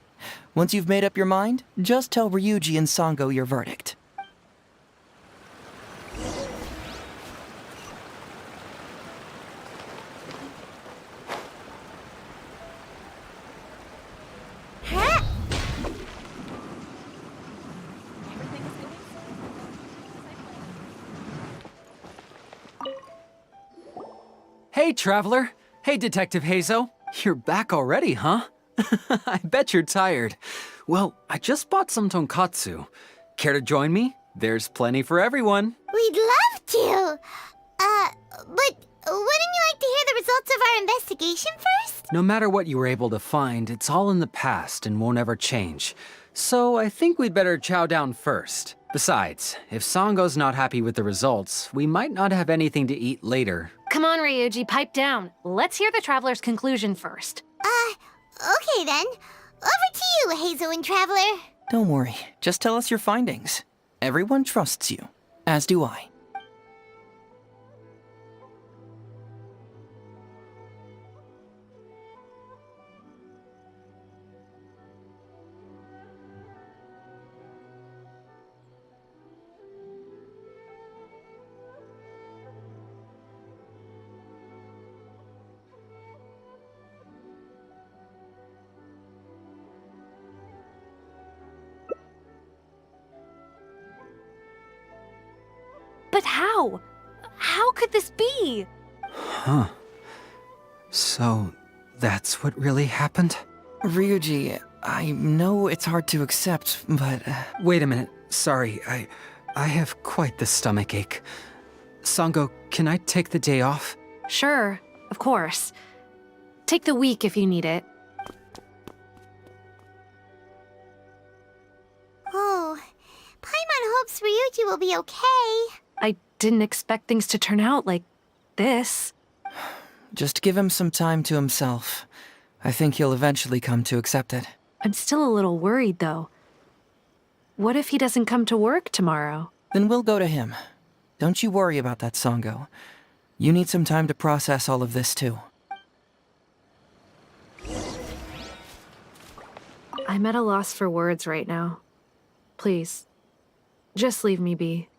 Once you've made up your mind, just tell Ryuji and Sango your verdict. Hey, Traveler. Hey, Detective Heizou. You're back already, huh? I bet you're tired. Well, I just bought some tonkatsu. Care to join me? There's plenty for everyone. We'd love to. But wouldn't you like to hear the results of our investigation first? No matter what you were able to find, it's all in the past and won't ever change. So I think we'd better chow down first. Besides, if Sango's not happy with the results, we might not have anything to eat later. Come on, Ryuji, pipe down. Let's hear the Traveler's conclusion first. Okay then. Over to you, Heizou and Traveler. Don't worry, just tell us your findings. Everyone trusts you, as do I. But how? How could this be? Huh. So, that's what really happened? Ryuji, I know it's hard to accept, but... Wait a minute. Sorry, I have quite the stomachache. Sango, can I take the day off? Sure, of course. Take the week if you need it. Oh, Paimon hopes Ryuji will be okay. I didn't expect things to turn out like this. Just give him some time to himself. I think he'll eventually come to accept it. I'm still a little worried, though. What if he doesn't come to work tomorrow? Then we'll go to him. Don't you worry about that, Sango. You need some time to process all of this, too. I'm at a loss for words right now. Please, just leave me be.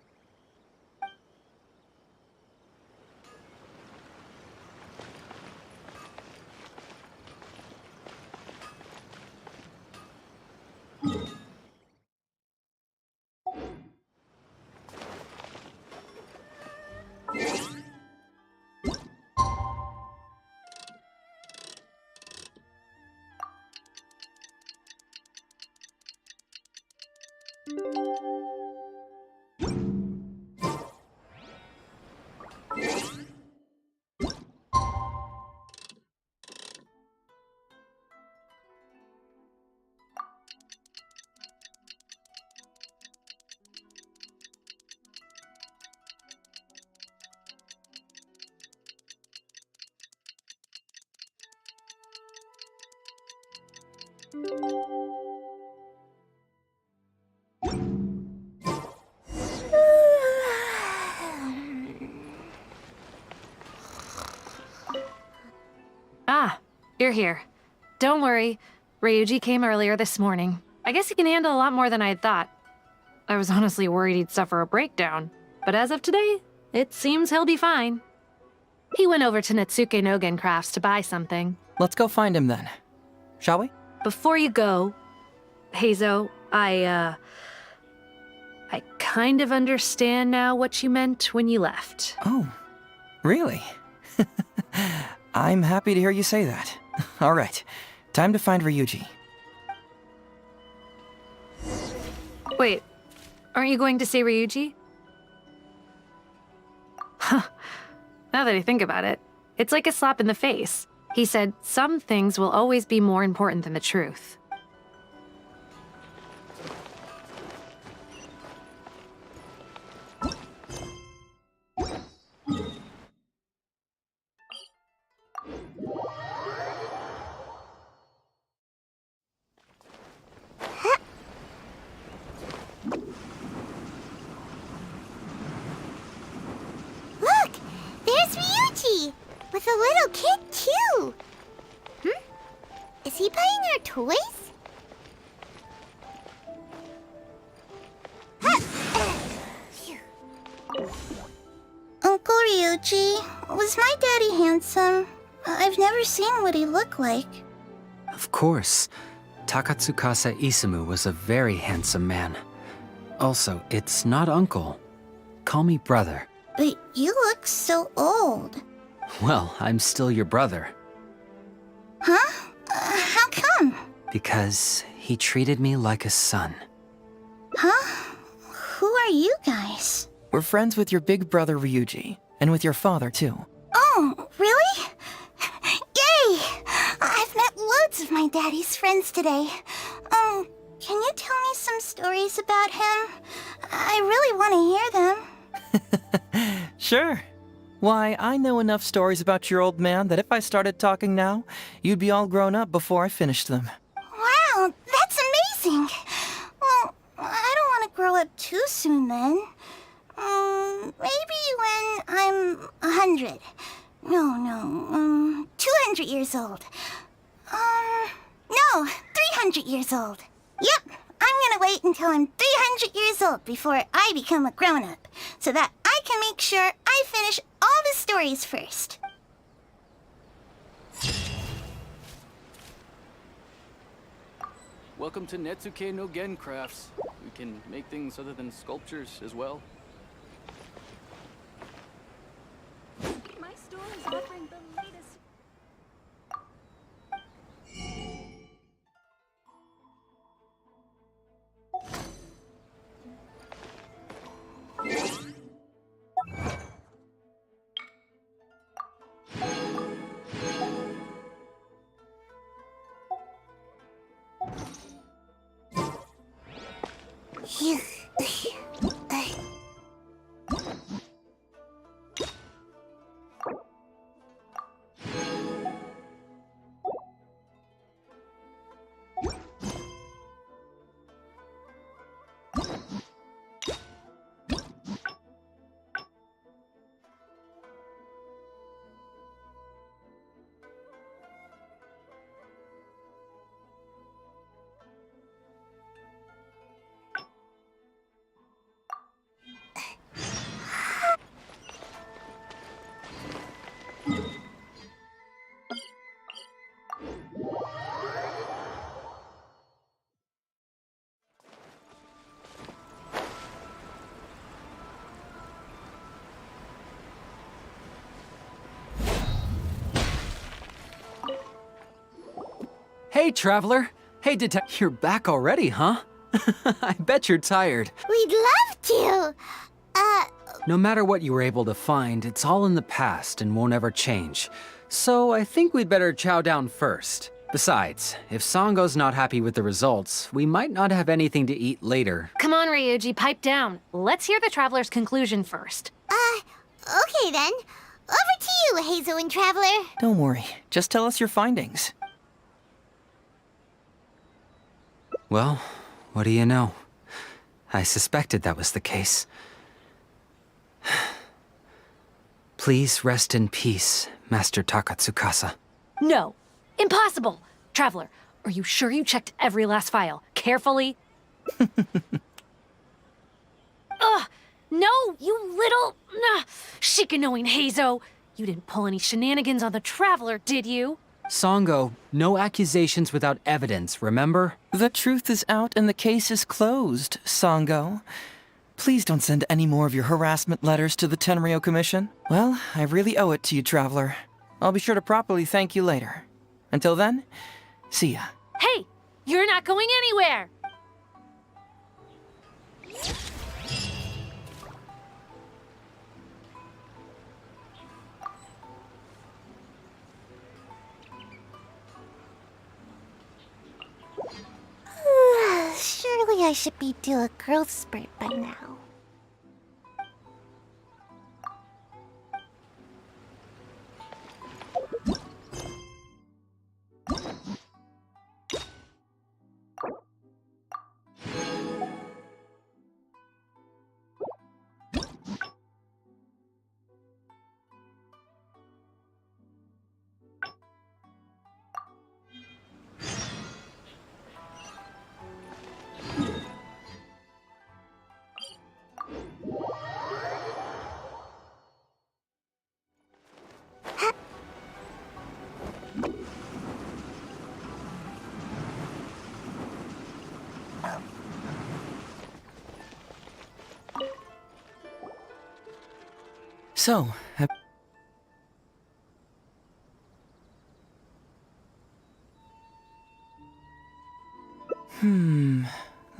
Ah, you're here. Don't worry. Ryuji came earlier this morning. I guess he can handle a lot more than I had thought. I was honestly worried he'd suffer a breakdown, but as of today, it seems he'll be fine. He went over to Netsuke Nogen Crafts to buy something. Let's go find him then. Shall we? Before you go, Heizou, I kind of understand now what you meant when you left. Oh, really? I'm happy to hear you say that. All right, time to find Ryuji. Wait, aren't you going to say Ryuji? Huh. Now that I think about it, it's like a slap in the face. He said, some things will always be more important than the truth. Look! There's Ryuji! With a little kid, too! Is he buying our toys? Phew. Uncle Ryuji, was my daddy handsome? I've never seen what he looked like. Of course. Takatsukasa Isamu was a very handsome man. Also, it's not uncle. Call me brother. But you look so old. Well, I'm still your brother. Huh? How come? Because he treated me like a son. Huh? Who are you guys? We're friends with your big brother Ryuji, and with your father too. Oh, really? Yay! I've met loads of my daddy's friends today. Can you tell me some stories about him? I really want to hear them. Sure. Why, I know enough stories about your old man that if I started talking now, you'd be all grown up before I finished them. Wow, that's amazing! Well, I don't want to grow up too soon then. Maybe when I'm 100. No, 200 years old. No, 300 years old. Yep, I'm gonna wait until I'm 300 years old before I become a grown-up, so that I can make sure I finish all the stories first. Welcome to Netsuke Nogen Crafts. We can make things other than sculptures as well. My store is offering the latest. Hey, traveler. Hey, you're back already, huh? I bet you're tired. We'd love to. No matter what you were able to find, it's all in the past and won't ever change. So I think we'd better chow down first. Besides, if Sango's not happy with the results, we might not have anything to eat later. Come on, Ryuji, pipe down. Let's hear the traveler's conclusion first. Okay then. Over to you, Heizou and Traveler. Don't worry, just tell us your findings. Well, what do you know? I suspected that was the case. Please rest in peace, Master Takatsukasa. No! Impossible! Traveler, are you sure you checked every last file? Carefully? Ugh! No, you little... chicken-knowing Heizou! You didn't pull any shenanigans on the Traveler, did you? Songo, no accusations without evidence, remember? The truth is out and the case is closed, Songo. Please don't send any more of your harassment letters to the Tenryo Commission. Well, I really owe it to you, Traveler. I'll be sure to properly thank you later. Until then, see ya. Hey! You're not going anywhere! Surely I should be due a growth spurt by now. So,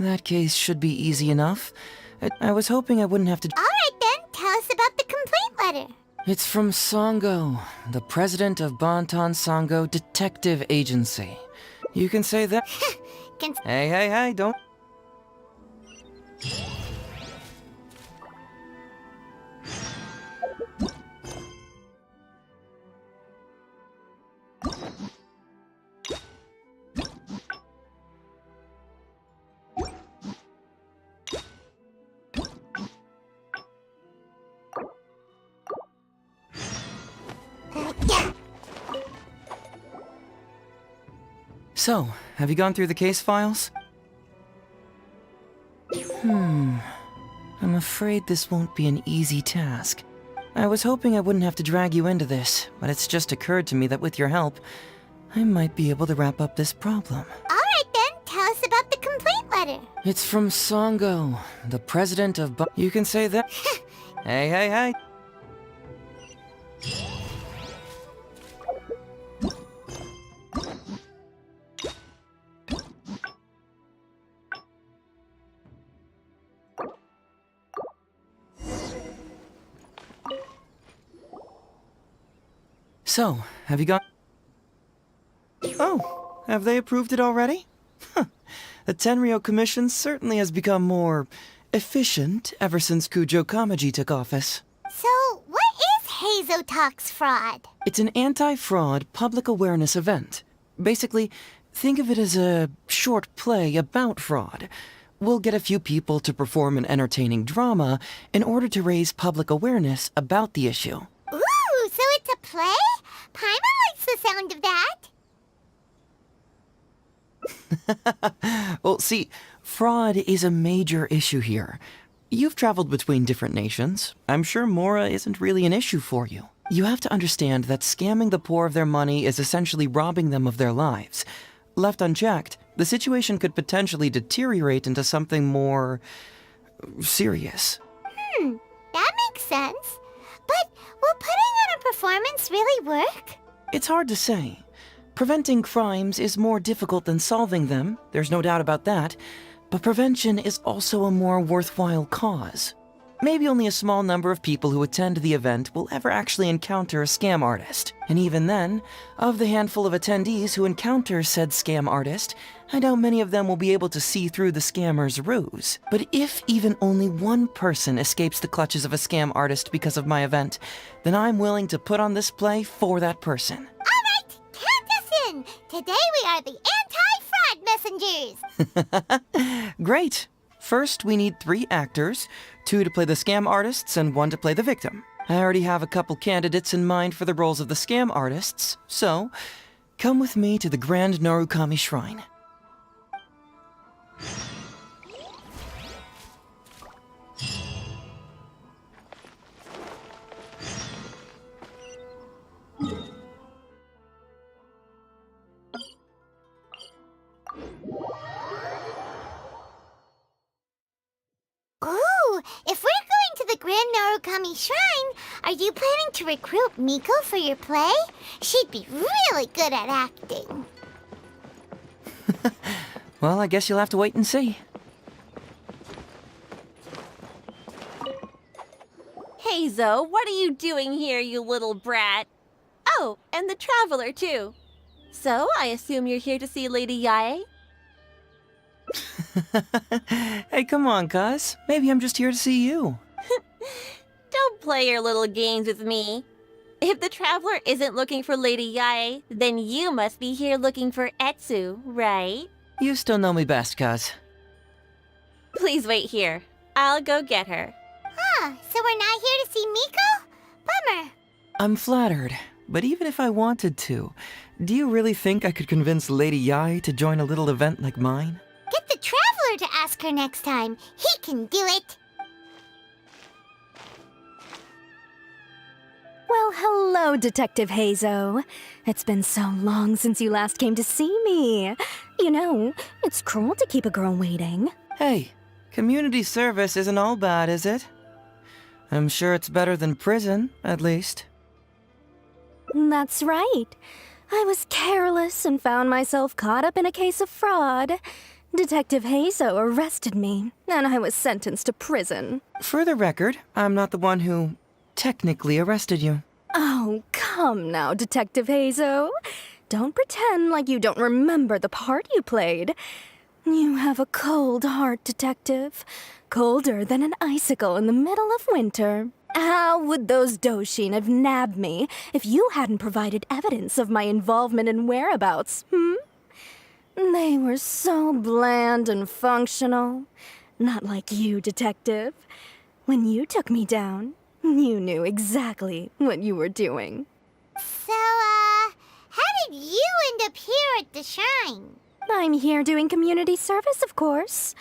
that case should be easy enough. I was hoping I wouldn't have to... Alright then, tell us about the complaint letter. It's from Songo, the president of Bantan Songo Detective Agency. You can say that... Hey, don't... So, have you gone through the case files? I'm afraid this won't be an easy task. I was hoping I wouldn't have to drag you into this, but it's just occurred to me that with your help, I might be able to wrap up this problem. Alright then, tell us about the complaint letter. It's from Songo, the president of You can say that... Hey. So, have you got... Oh, have they approved it already? The Tenryo Commission certainly has become more efficient ever since Kujo Kamaji took office. So, what is Heizou Talks fraud? It's an anti-fraud public awareness event. Basically, think of it as a short play about fraud. We'll get a few people to perform an entertaining drama in order to raise public awareness about the issue. Ooh, so it's a play? Paimon likes the sound of that. Well, see, fraud is a major issue here. You've traveled between different nations. I'm sure Mora isn't really an issue for you. You have to understand that scamming the poor of their money is essentially robbing them of their lives. Left unchecked, the situation could potentially deteriorate into something more... serious. That makes sense. But will putting on a performance really work? It's hard to say. Preventing crimes is more difficult than solving them, there's no doubt about that, but prevention is also a more worthwhile cause. Maybe only a small number of people who attend the event will ever actually encounter a scam artist. And even then, of the handful of attendees who encounter said scam artist, I doubt many of them will be able to see through the scammer's ruse. But if even only one person escapes the clutches of a scam artist because of my event, then I'm willing to put on this play for that person. Alright, count us in! Today we are the Anti-Fraud messengers. Great. First, we need 3 actors, 2 to play the scam artists and 1 to play the victim. I already have a couple candidates in mind for the roles of the scam artists, so come with me to the Grand Narukami Shrine. Ooh, if we're going to the Grand Narukami Shrine, are you planning to recruit Miko for your play? She'd be really good at acting. Well, I guess you'll have to wait and see. Heizou, what are you doing here, you little brat? Oh, and the Traveler, too. So, I assume you're here to see Lady Yae? Hey, come on, cuz. Maybe I'm just here to see you. Don't play your little games with me. If the Traveler isn't looking for Lady Yae, then you must be here looking for Etsu, right? You still know me best, cuz. Please wait here. I'll go get her. So we're not here to see Miko? Bummer. I'm flattered, but even if I wanted to, do you really think I could convince Lady Yae to join a little event like mine? Get the Traveler to ask her next time. He can do it. Well, hello, Detective Heizou. It's been so long since you last came to see me. You know, it's cruel to keep a girl waiting. Hey, community service isn't all bad, is it? I'm sure it's better than prison, at least. That's right. I was careless and found myself caught up in a case of fraud. Detective Heizou arrested me, and I was sentenced to prison. For the record, I'm not the one who technically arrested you. Oh, come now, Detective Heizou. Don't pretend like you don't remember the part you played. You have a cold heart, Detective. Colder than an icicle in the middle of winter. How would those Doshin have nabbed me if you hadn't provided evidence of my involvement and whereabouts, They were so bland and functional. Not like you, Detective. When you took me down, you knew exactly what you were doing. So, how did you end up here at the shrine? I'm here doing community service, of course.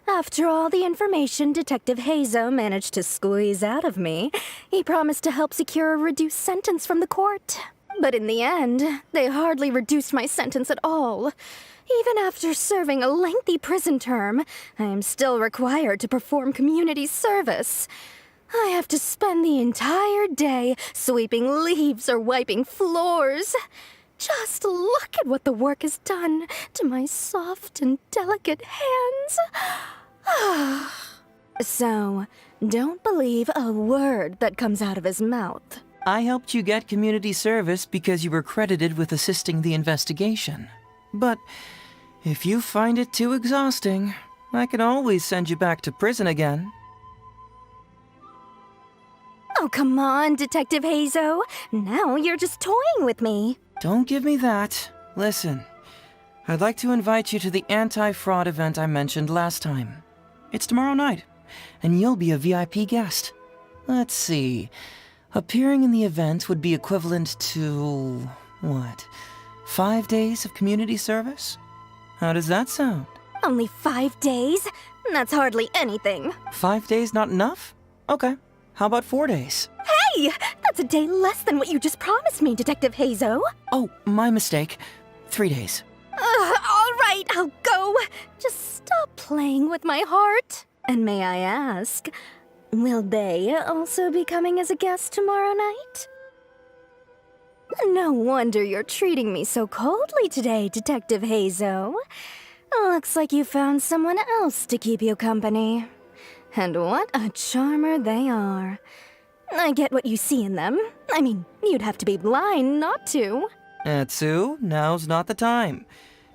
After all the information Detective Heizou managed to squeeze out of me, he promised to help secure a reduced sentence from the court. But in the end, they hardly reduced my sentence at all. Even after serving a lengthy prison term, I am still required to perform community service. I have to spend the entire day sweeping leaves or wiping floors. Just look at what the work has done to my soft and delicate hands. So, don't believe a word that comes out of his mouth. I helped you get community service because you were credited with assisting the investigation. But if you find it too exhausting, I can always send you back to prison again. Oh, come on, Detective Heizou. Now you're just toying with me. Don't give me that. Listen, I'd like to invite you to the anti-fraud event I mentioned last time. It's tomorrow night, and you'll be a VIP guest. Let's see. Appearing in the event would be equivalent to, 5 days of community service? How does that sound? Only 5 days? That's hardly anything. 5 days not enough? Okay. How about 4 days? Hey! That's a day less than what you just promised me, Detective Heizou. Oh, my mistake. 3 days. All right, I'll go. Just stop playing with my heart. And may I ask, will they also be coming as a guest tomorrow night? No wonder you're treating me so coldly today, Detective Heizou. Looks like you found someone else to keep you company. And what a charmer they are. I get what you see in them. I mean, you'd have to be blind not to. Etsu, now's not the time.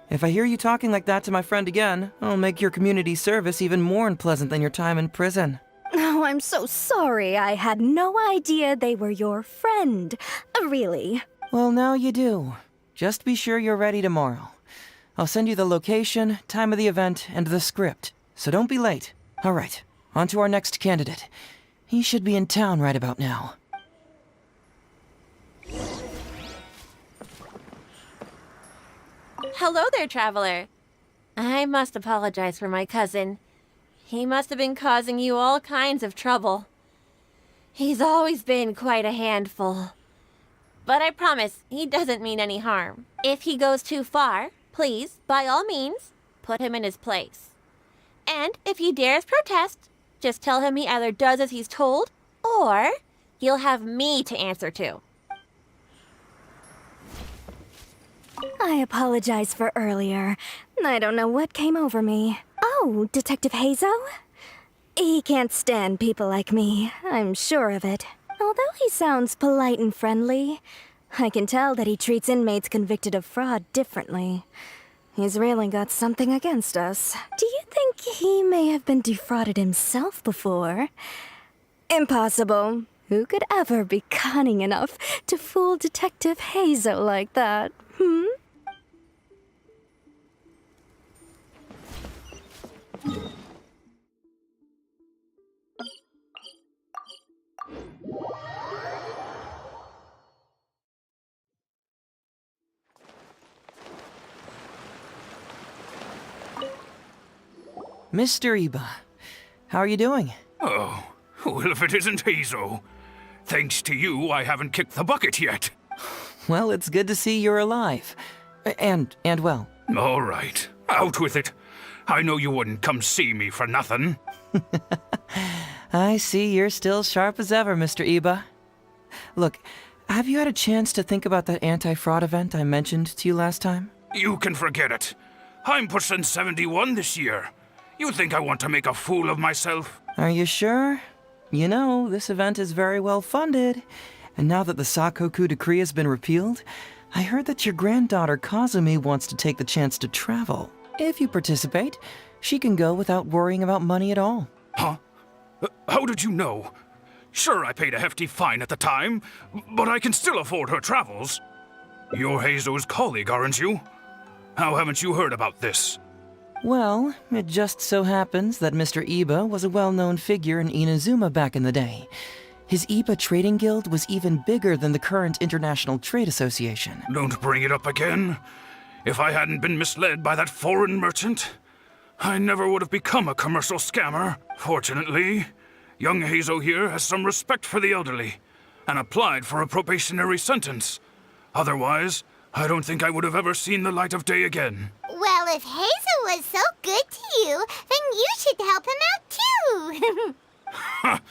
If I hear you talking like that to my friend again, I'll make your community service even more unpleasant than your time in prison. Oh, I'm so sorry. I had no idea they were your friend. Really. Well, now you do. Just be sure you're ready tomorrow. I'll send you the location, time of the event, and the script. So don't be late. All right, on to our next candidate. He should be in town right about now. Hello there, traveler. I must apologize for my cousin. He must have been causing you all kinds of trouble. He's always been quite a handful. But I promise, he doesn't mean any harm. If he goes too far, please, by all means, put him in his place. And if he dares protest, just tell him he either does as he's told, or he'll have me to answer to. I apologize for earlier. I don't know what came over me. Oh, Detective Heizou? He can't stand people like me, I'm sure of it. Although he sounds polite and friendly, I can tell that he treats inmates convicted of fraud differently. He's really got something against us. Do you think he may have been defrauded himself before? Impossible. Who could ever be cunning enough to fool Detective Heizou like that, Mr. Iba, how are you doing? Oh, well, if it isn't Heizou. Thanks to you, I haven't kicked the bucket yet. Well, it's good to see you're alive. And well. All right, out with it. I know you wouldn't come see me for nothing. I see you're still sharp as ever, Mr. Iba. Look, have you had a chance to think about that anti-fraud event I mentioned to you last time? You can forget it. I'm pushing 71 this year. You think I want to make a fool of myself? Are you sure? You know, this event is very well funded. And now that the Sakoku decree has been repealed, I heard that your granddaughter Kazumi wants to take the chance to travel. If you participate, she can go without worrying about money at all. Huh? How did you know? Sure, I paid a hefty fine at the time, but I can still afford her travels. You're Heizou's colleague, aren't you? How haven't you heard about this? Well, it just so happens that Mr. Iba was a well-known figure in Inazuma back in the day. His Iba Trading Guild was even bigger than the current International Trade Association. Don't bring it up again. If I hadn't been misled by that foreign merchant, I never would have become a commercial scammer. Fortunately, young Heizou here has some respect for the elderly and applied for a probationary sentence. Otherwise, I don't think I would have ever seen the light of day again. Well, if Heizou was so good to you, then you should help him out too.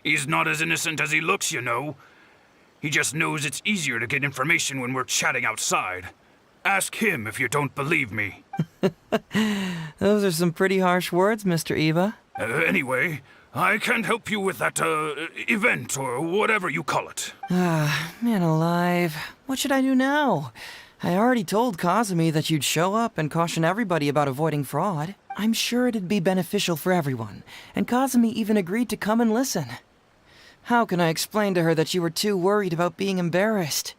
He's not as innocent as he looks, you know. He just knows it's easier to get information when we're chatting outside. Ask him if you don't believe me. Those are some pretty harsh words, Mr. Iba. Anyway, I can't help you with that, event or whatever you call it. Ah, man alive. What should I do now? I already told Kazumi that you'd show up and caution everybody about avoiding fraud. I'm sure it'd be beneficial for everyone, and Kazumi even agreed to come and listen. How can I explain to her that you were too worried about being embarrassed?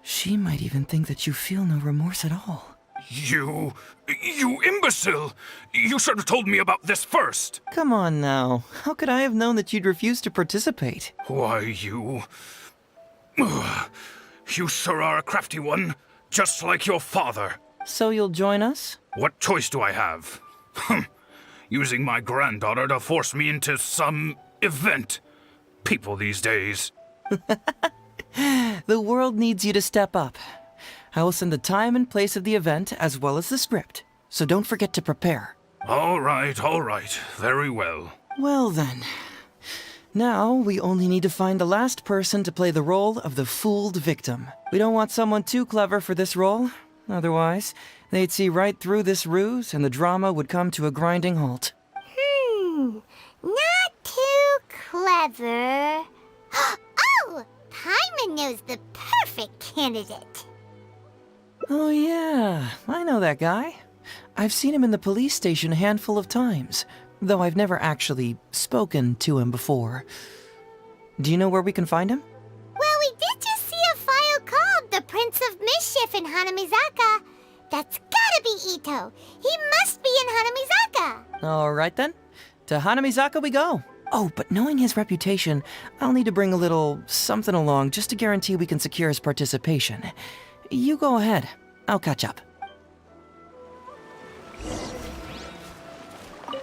She might even think that you feel no remorse at all. You imbecile! You should have told me about this first! Come on now. How could I have known that you'd refuse to participate? Why, you... You sure are a crafty one, just like your father. So you'll join us? What choice do I have? Using my granddaughter to force me into some event. People these days. The world needs you to step up. I will send the time and place of the event as well as the script, so don't forget to prepare. All right, very well. Well then. Now, we only need to find the last person to play the role of the fooled victim. We don't want someone too clever for this role. Otherwise, they'd see right through this ruse and the drama would come to a grinding halt. Not too clever. Oh! Paimon knows the perfect candidate. Oh yeah, I know that guy. I've seen him in the police station a handful of times, though I've never actually spoken to him before. Do you know where we can find him? Well, we did just see a file called The Prince of Mischief in Hanamizaka. That's gotta be Ito. He must be in Hanamizaka. All right then. To Hanamizaka we go. Oh, but knowing his reputation, I'll need to bring a little something along just to guarantee we can secure his participation. You go ahead. I'll catch up.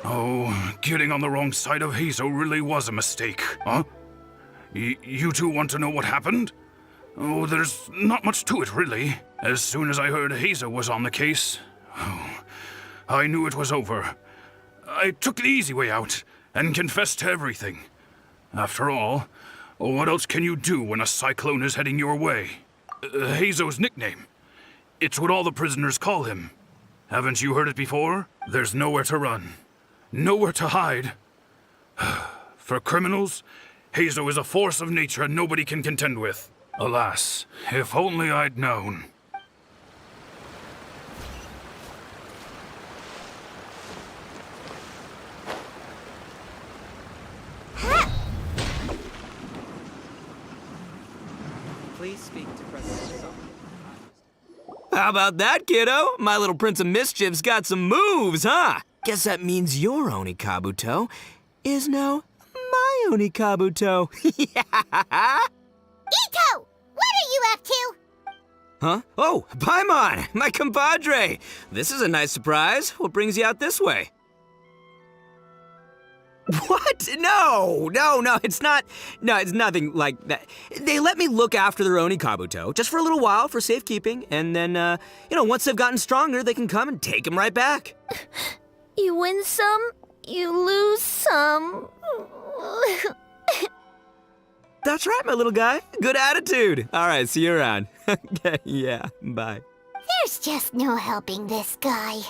Oh, getting on the wrong side of Heizou really was a mistake, huh? You two want to know what happened? Oh, there's not much to it, really. As soon as I heard Heizou was on the case, I knew it was over. I took the easy way out and confessed to everything. After all, what else can you do when a cyclone is heading your way? Heizou's nickname. It's what all the prisoners call him. Haven't you heard it before? There's nowhere to run. Nowhere to hide. For criminals, Heizou is a force of nature nobody can contend with. Alas, if only I'd known. Please speak to President Song. How about that, kiddo? My little Prince of Mischief's got some moves, huh? Guess that means your Onikabuto is now my Onikabuto. Ito! What are you up to? Huh? Oh, Paimon, my compadre. This is a nice surprise. What brings you out this way? What? No, it's not. No, it's nothing like that. They let me look after their Onikabuto just for a little while for safekeeping, and then, once they've gotten stronger, they can come and take them right back. You win some, you lose some. That's right, my little guy. Good attitude. All right, see you around. Okay, yeah, bye. There's just no helping this guy.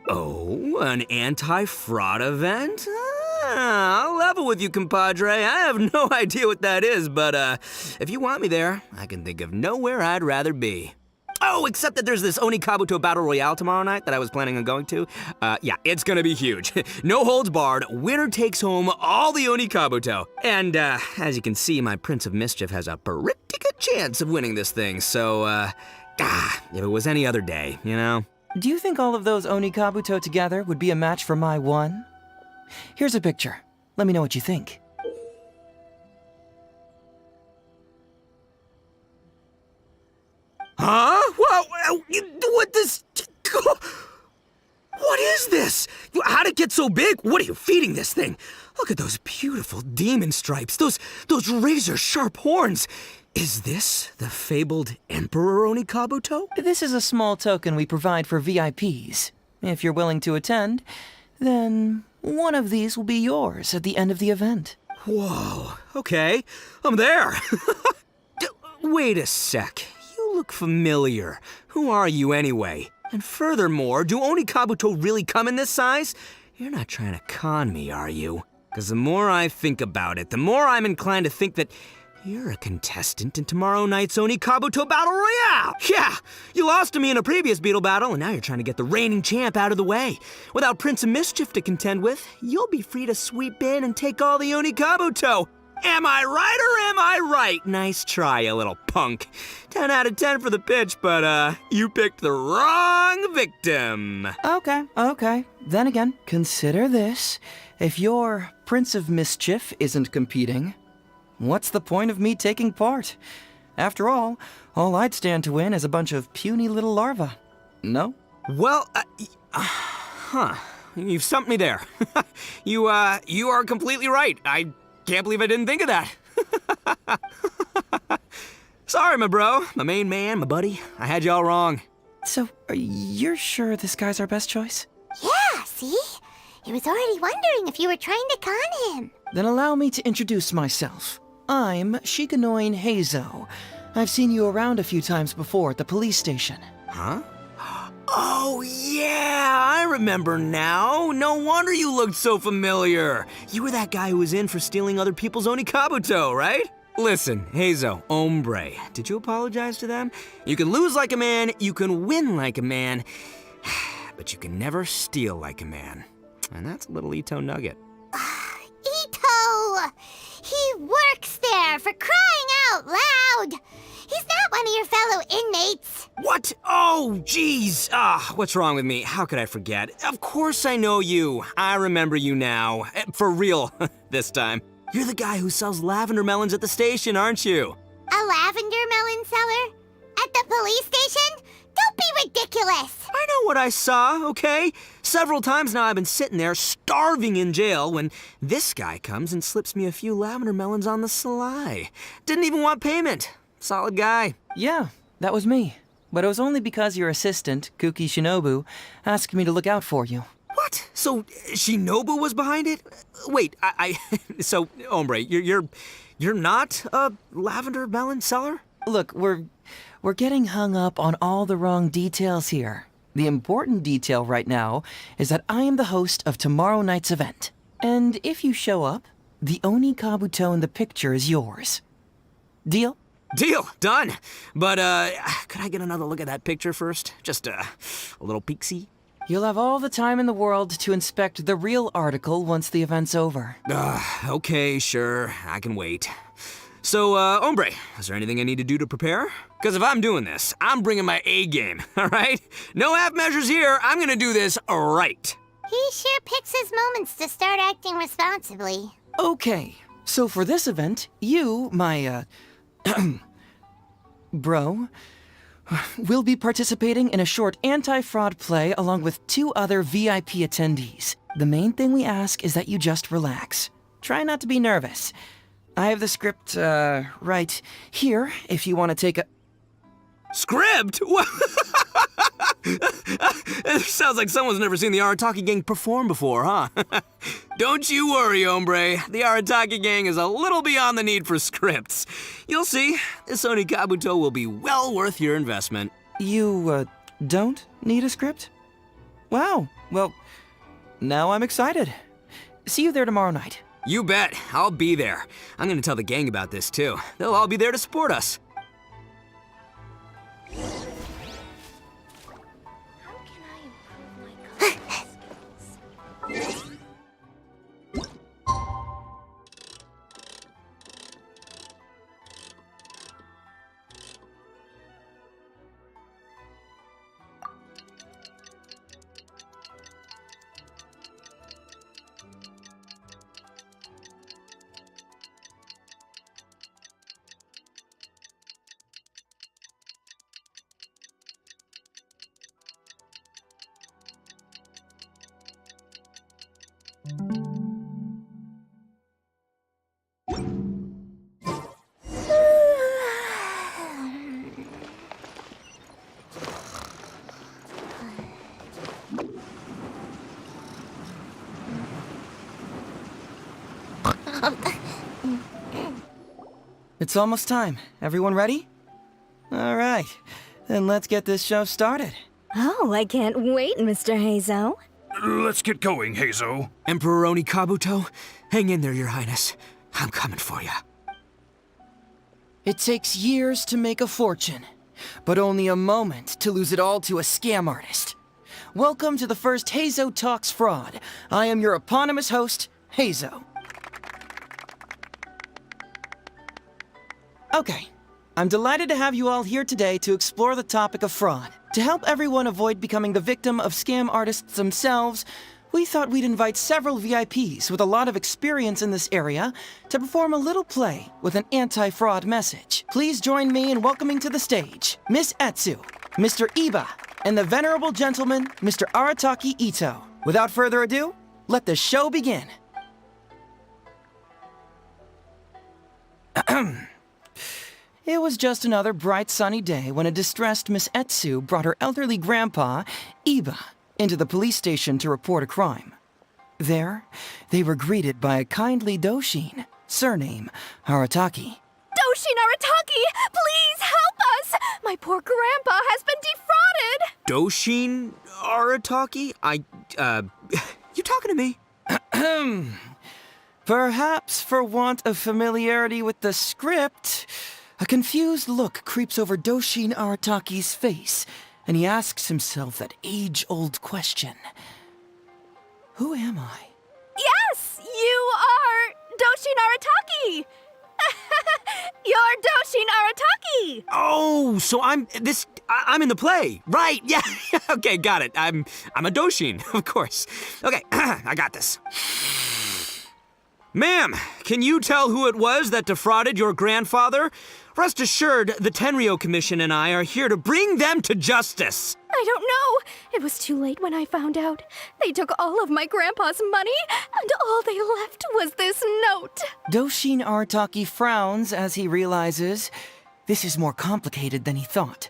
Oh, an anti-fraud event? I'll level with you, compadre. I have no idea what that is, but if you want me there, I can think of nowhere I'd rather be. Oh, except that there's this Onikabuto Battle Royale tomorrow night that I was planning on going to. Yeah, it's gonna be huge. No holds barred, winner takes home all the Onikabuto. And as you can see, my Prince of Mischief has a pretty good chance of winning this thing, so if it was any other day, you know? Do you think all of those Onikabuto together would be a match for my one? Here's a picture. Let me know what you think. Huh? What this? What is this? How'd it get so big? What are you feeding this thing? Look at those beautiful demon stripes, those razor-sharp horns. Is this the fabled Emperor Onikabuto? This is a small token we provide for VIPs. If you're willing to attend, then one of these will be yours at the end of the event. Whoa, okay, I'm there. Wait a sec, you look familiar. Who are you anyway? And furthermore, do Onikabuto really come in this size? You're not trying to con me, are you? Because the more I think about it, the more I'm inclined to think that you're a contestant in tomorrow night's Onikabuto Battle Royale! Yeah! You lost to me in a previous Beetle battle, and now you're trying to get the reigning champ out of the way. Without Prince of Mischief to contend with, you'll be free to sweep in and take all the Onikabuto. Am I right or am I right? Nice try, you little punk. 10 out of 10 for the pitch, but you picked the wrong victim. Okay. Then again, consider this. If your Prince of Mischief isn't competing, what's the point of me taking part? After all I'd stand to win is a bunch of puny little larvae. No? Well, you've stumped me there. You are completely right. I can't believe I didn't think of that. Sorry, my bro, my main man, my buddy. I had you all wrong. So, you're sure this guy's our best choice? Yeah, see? He was already wondering if you were trying to con him. Then allow me to introduce myself. I'm Shikanoin Heizou. I've seen you around a few times before at the police station. Huh? Oh, yeah, I remember now. No wonder you looked so familiar. You were that guy who was in for stealing other people's Onikabuto, right? Listen, Heizou, hombre, did you apologize to them? You can lose like a man, you can win like a man, but you can never steal like a man. And that's a little Ito nugget. Ito! He works there, for crying out loud! He's not one of your fellow fellow inmates. What? Oh, jeez. What's wrong with me? How could I forget? Of course I know you. I remember you now. For real, this time. You're the guy who sells lavender melons at the station, aren't you? A lavender melon seller? At the police station? Don't be ridiculous! I know what I saw, okay? Several times now I've been sitting there starving in jail when this guy comes and slips me a few lavender melons on the sly. Didn't even want payment. Solid guy. Yeah, that was me. But it was only because your assistant, Kuki Shinobu, asked me to look out for you. What? So Shinobu was behind it? Wait, so hombre, you're not a lavender melon seller? Look, we're getting hung up on all the wrong details here. The important detail right now is that I am the host of tomorrow night's event. And if you show up, the Oni Kabuto in the picture is yours. Deal? Deal, done. But, could I get another look at that picture first? Just a little peek-see? You'll have all the time in the world to inspect the real article once the event's over. Okay, sure, I can wait. So, hombre, is there anything I need to do to prepare? Because if I'm doing this, I'm bringing my A game, all right? No half measures here, I'm gonna do this right. He sure picks his moments to start acting responsibly. Okay, so for this event, you, my, bro, will be participating in a short anti-fraud play along with 2 other VIP attendees. The main thing we ask is that you just relax. Try not to be nervous. I have the script, right here, if you want to take a... Script? It sounds like someone's never seen the Arataki gang perform before, huh? Don't you worry, hombre. The Arataki gang is a little beyond the need for scripts. You'll see, this Oni Kabuto will be well worth your investment. You, don't need a script? Wow, well, now I'm excited. See you there tomorrow night. You bet. I'll be there. I'm gonna tell the gang about this, too. They'll all be there to support us. It's almost time. Everyone ready? All right, then let's get this show started. Oh, I can't wait, Mr. Heizou. Let's get going, Heizou. Emperor Oni Kabuto, hang in there, Your Highness. I'm coming for you. It takes years to make a fortune, but only a moment to lose it all to a scam artist. Welcome to the first Heizou Talks Fraud. I am your eponymous host, Heizou. Okay, I'm delighted to have you all here today to explore the topic of fraud. To help everyone avoid becoming the victim of scam artists themselves, we thought we'd invite several VIPs with a lot of experience in this area to perform a little play with an anti-fraud message. Please join me in welcoming to the stage Miss Etsu, Mr. Iba, and the venerable gentleman, Mr. Arataki Ito. Without further ado, let the show begin. It was just another bright sunny day when a distressed Miss Etsu brought her elderly grandpa, Iba, into the police station to report a crime. There, they were greeted by a kindly Doshin, surname Arataki. Doshin Arataki, please help us! My poor grandpa has been defrauded! Doshin Arataki? You talking to me? Perhaps for want of familiarity with the script, a confused look creeps over Doshin Arataki's face, and he asks himself that age-old question. Who am I? Yes, you are Doshin Arataki! You're Doshin play! Oh, so I'm in the play. Right, yeah. Okay, got it. I'm a Doshin, of course. Okay, I got this. Ma'am, can you tell who it was that defrauded your grandfather? Rest assured, the Tenryo Commission and I are here to bring them to justice. I don't know. It was too late when I found out. They took all of my grandpa's money, and all they left was this note. Doshin Arataki frowns as he realizes this is more complicated than he thought.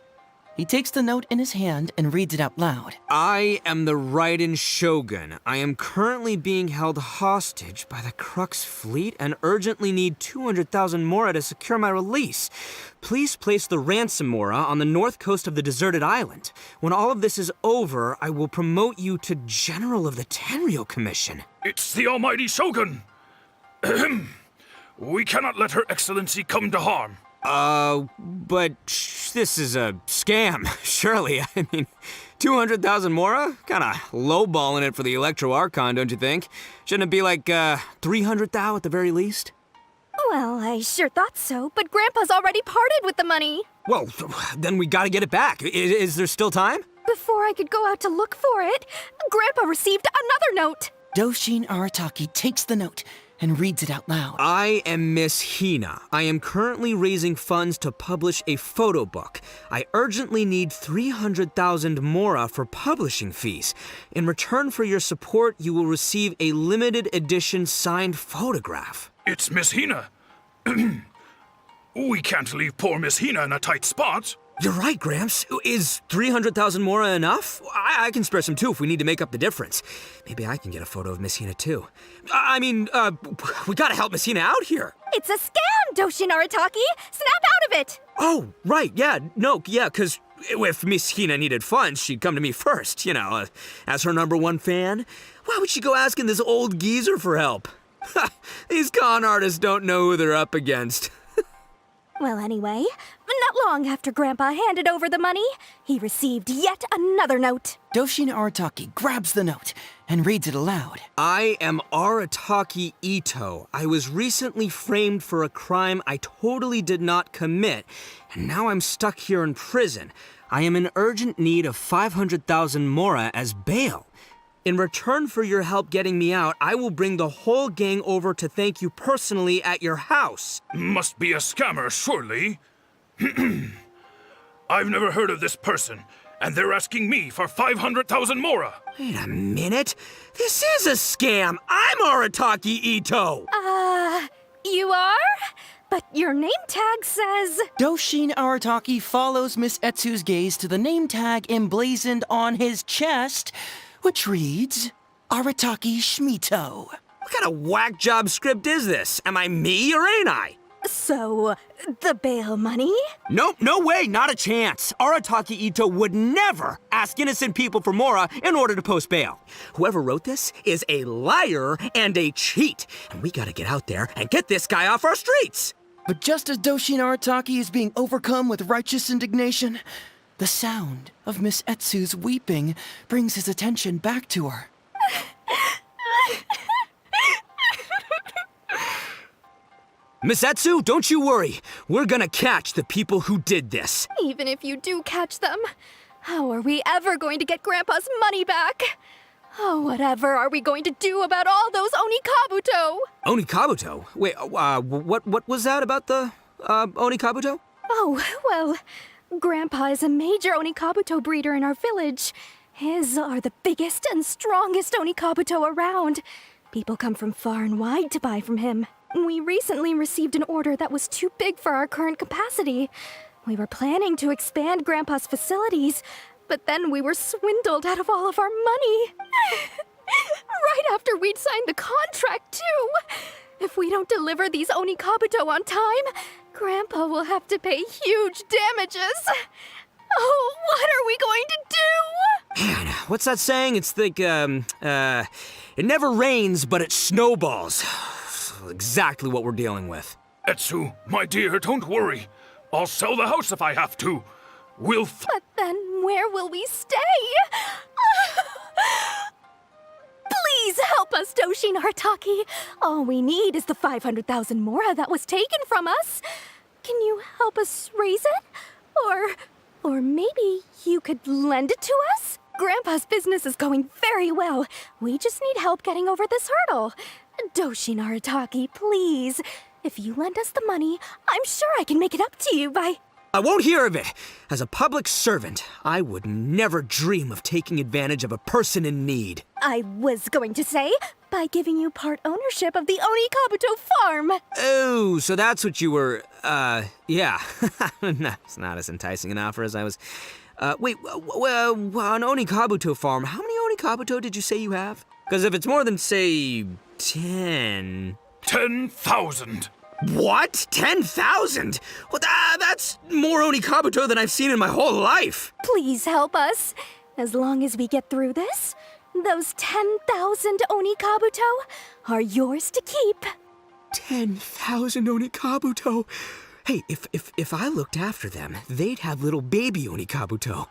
He takes the note in his hand and reads it out loud. I am the Raiden Shogun. I am currently being held hostage by the Crux fleet and urgently need 200,000 mora to secure my release. Please place the ransom mora on the north coast of the deserted island. When all of this is over, I will promote you to General of the Tenryo Commission. It's the almighty Shogun. We cannot let Her Excellency come to harm. But this is a scam, surely. I mean, 200,000 mora? Kinda lowballing it for the Electro Archon, don't you think? Shouldn't it be like, 300,000 at the very least? Well, I sure thought so, but Grandpa's already parted with the money. Well, then we gotta get it back. Is there still time? Before I could go out to look for it, Grandpa received another note. Doshin Arataki takes the note and reads it out loud. I am Miss Hina. I am currently raising funds to publish a photo book. I urgently need 300,000 mora for publishing fees. In return for your support, you will receive a limited edition signed photograph. It's Miss Hina. We can't leave poor Miss Hina in a tight spot. You're right, Gramps. Is 300,000 mora enough? I can spare some too if we need to make up the difference. Maybe I can get a photo of Miss Hina too. We gotta help Miss Hina out here. It's a scam, Doshin Arataki! Snap out of it! Oh, right, yeah, because if Miss Hina needed funds, she'd come to me first, as her #1 fan. Why would she go asking this old geezer for help? These con artists don't know who they're up against. Well, anyway, not long after Grandpa handed over the money, he received yet another note. Doshin Arataki grabs the note and reads it aloud. I am Arataki Ito. I was recently framed for a crime I totally did not commit, and now I'm stuck here in prison. I am in urgent need of 500,000 mora as bail. In return for your help getting me out, I will bring the whole gang over to thank you personally at your house. Must be a scammer, surely. I've never heard of this person, and they're asking me for 500,000 mora. Wait a minute. This is a scam. I'm Arataki Ito. You are? But your name tag says... Doshin Arataki follows Miss Etsu's gaze to the name tag emblazoned on his chest, which reads, Arataki Shmito. What kind of whack job script is this? Am I me or ain't I? So, the bail money? Nope, no way, not a chance. Arataki Ito would never ask innocent people for mora in order to post bail. Whoever wrote this is a liar and a cheat, and we gotta get out there and get this guy off our streets. But just as Doshin Arataki is being overcome with righteous indignation, the sound of Miss Etsu's weeping brings his attention back to her. Miss Etsu, don't you worry. We're gonna catch the people who did this. Even if you do catch them, how are we ever going to get Grandpa's money back? Oh, whatever are we going to do about all those Onikabuto? Onikabuto? Wait, what was that about the, Onikabuto? Oh, well, Grandpa is a major Onikabuto breeder in our village. His are the biggest and strongest Onikabuto around. People come from far and wide to buy from him. We recently received an order that was too big for our current capacity. We were planning to expand Grandpa's facilities, but then we were swindled out of all of our money. Right after we'd signed the contract, too. If we don't deliver these Onikabuto on time, Grandpa will have to pay huge damages. Oh, what are we going to do? Man, what's that saying? It's like, it never rains, but it snowballs. Exactly what we're dealing with. Etsu, my dear, don't worry. I'll sell the house if I have to. But then where will we stay? Please help us, Doshin Arataki. All we need is the 500,000 mora that was taken from us. Can you help us raise it? Or maybe you could lend it to us? Grandpa's business is going very well. We just need help getting over this hurdle. Doshin Arataki, please. If you lend us the money, I'm sure I can make it up to you by... I won't hear of it. As a public servant, I would never dream of taking advantage of a person in need. I was going to say, by giving you part ownership of the Onikabuto farm. Oh, so that's what you were, yeah. No, it's not as enticing an offer as I was... wait, on Onikabuto farm, how many Onikabuto did you say you have? Because if it's more than, say, 10... 10,000. What? 10,000? Well, that's more Onikabuto than I've seen in my whole life. Please help us. As long as we get through this, those 10,000 Onikabuto are yours to keep. 10,000 Onikabuto? Hey, if I looked after them, they'd have little baby Onikabuto.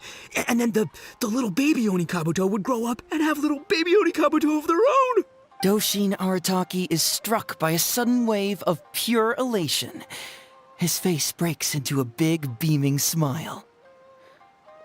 And then the little baby Onikabuto would grow up and have little baby Onikabuto of their own. Doshin Arataki is struck by a sudden wave of pure elation. His face breaks into a big, beaming smile.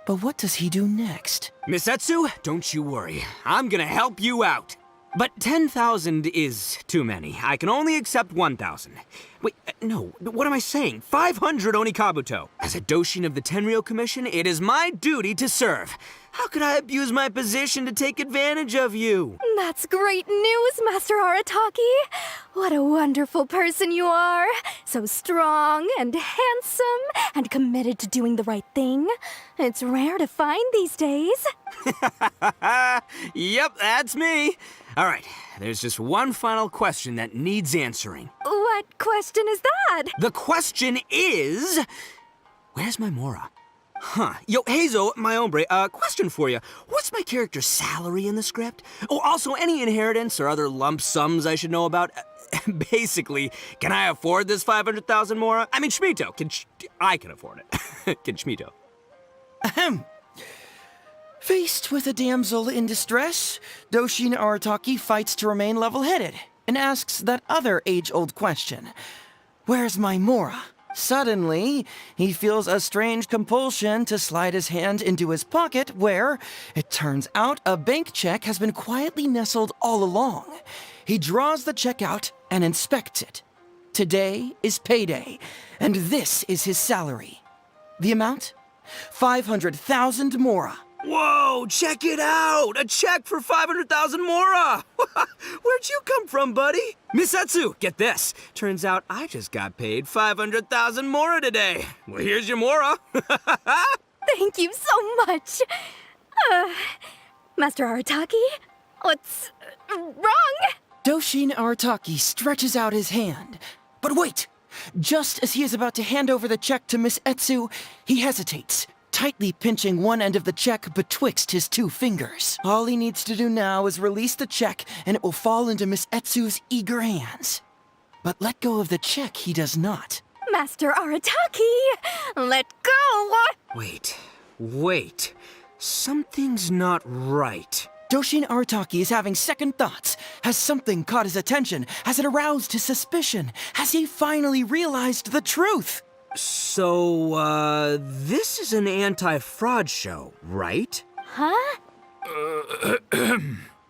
But what does he do next? Miss Etsu, don't you worry. I'm gonna help you out. But 10,000 is too many. I can only accept 1,000. Wait, no, what am I saying? 500 Onikabuto. As a Doshin of the Tenryou Commission, it is my duty to serve. How could I abuse my position to take advantage of you? That's great news, Master Arataki. What a wonderful person you are. So strong and handsome and committed to doing the right thing. It's rare to find these days. Yep, that's me. All right, there's just one final question that needs answering. What question is that? The question is... Where's my Mora? Huh. Yo, Heizou, my hombre, question for you. What's my character's salary in the script? Oh, also, any inheritance or other lump sums I should know about? Basically, can I afford this 500,000 Mora? I mean, Shmito, I can afford it. Can Shmito? Ahem. Faced with a damsel in distress, Doshin Arataki fights to remain level-headed and asks that other age-old question. Where's my Mora? Suddenly, he feels a strange compulsion to slide his hand into his pocket where, it turns out, a bank check has been quietly nestled all along. He draws the check out and inspects it. Today is payday, and this is his salary. The amount? 500,000 Mora. Whoa, check it out! A check for 500,000 Mora! Where'd you come from, buddy? Miss Etsu, get this. Turns out I just got paid 500,000 Mora today. Well, here's your Mora. Thank you so much. Master Arataki, what's wrong? Doshin Arataki stretches out his hand. But wait! Just as he is about to hand over the check to Miss Etsu, he hesitates, tightly pinching one end of the check betwixt his two fingers. All he needs to do now is release the check, and it will fall into Miss Etsu's eager hands. But let go of the check he does not. Master Arataki, let go! Wait. Something's not right. Doshin Arataki is having second thoughts. Has something caught his attention? Has it aroused his suspicion? Has he finally realized the truth? So, this is an anti-fraud show, right? Huh?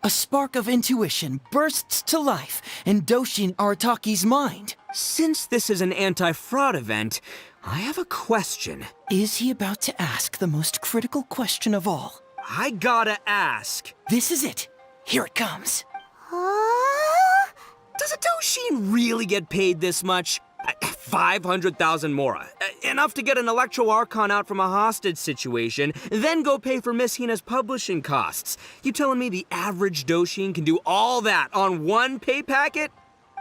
A spark of intuition bursts to life in Doshin Arataki's mind. Since this is an anti-fraud event, I have a question. Is he about to ask the most critical question of all? I gotta ask. This is it. Here it comes. Does a Doshin really get paid this much? 500,000 Mora. Enough to get an Electro Archon out from a hostage situation, then go pay for Miss Hina's publishing costs. You telling me the average Doshin can do all that on one pay packet?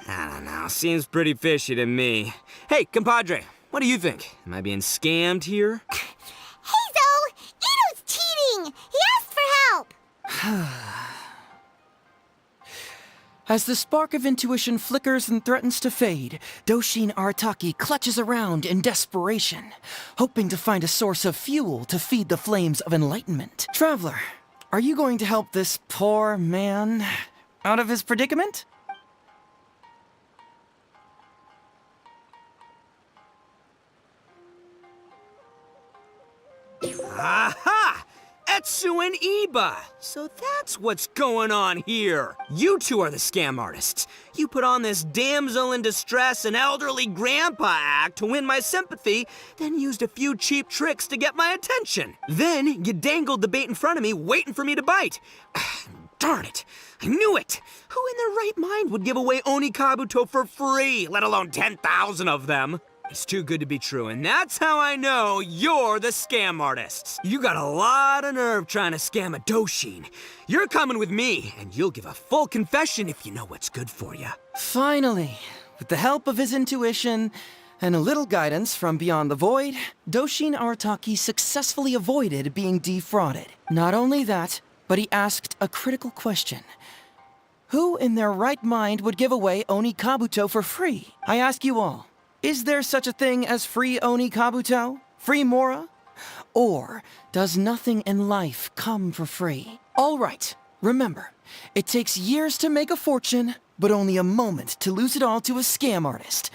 I don't know, seems pretty fishy to me. Hey, compadre, what do you think? Am I being scammed here? Heizou! Ito's cheating! He asked for help! As the spark of intuition flickers and threatens to fade, Doshin Arataki clutches around in desperation, hoping to find a source of fuel to feed the flames of enlightenment. Traveler, are you going to help this poor man out of his predicament? Aha! Etsu and Iba! So that's what's going on here. You two are the scam artists. You put on this damsel in distress and elderly grandpa act to win my sympathy, then used a few cheap tricks to get my attention. Then you dangled the bait in front of me, waiting for me to bite. Darn it! I knew it! Who in their right mind would give away Oni Kabuto for free, let alone 10,000 of them? It's too good to be true, and that's how I know you're the scam artists. You got a lot of nerve trying to scam a Doshin. You're coming with me, and you'll give a full confession if you know what's good for you. Finally, with the help of his intuition and a little guidance from beyond the void, Doshin Arataki successfully avoided being defrauded. Not only that, but he asked a critical question. Who in their right mind would give away Oni Kabuto for free? I ask you all. Is there such a thing as free Oni Kabuto? Free Mora? Or does nothing in life come for free? All right, remember, it takes years to make a fortune, but only a moment to lose it all to a scam artist.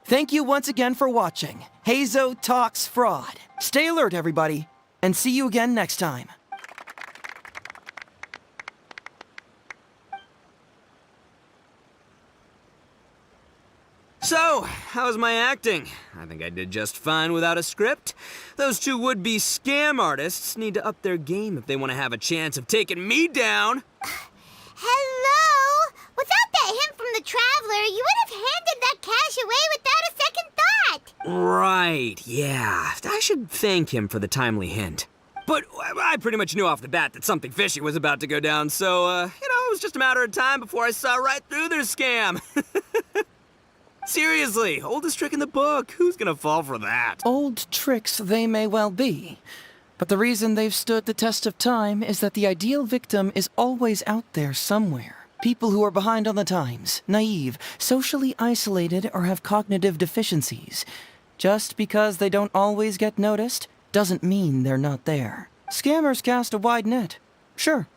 Thank you once again for watching Heizou Talks Fraud. Stay alert, everybody, and see you again next time. So, how's my acting? I think I did just fine without a script. Those two would-be scam artists need to up their game if they want to have a chance of taking me down. Hello? Without that hint from the Traveler, you would have handed that cash away without a second thought. Right, yeah. I should thank him for the timely hint. But I pretty much knew off the bat that something fishy was about to go down, so, it was just a matter of time before I saw right through their scam. Seriously, oldest trick in the book. Who's gonna fall for that? Old tricks they may well be, but the reason they've stood the test of time is that the ideal victim is always out there somewhere. People who are behind on the times, naive, socially isolated, or have cognitive deficiencies. Just because they don't always get noticed doesn't mean they're not there. Scammers cast a wide net. Sure,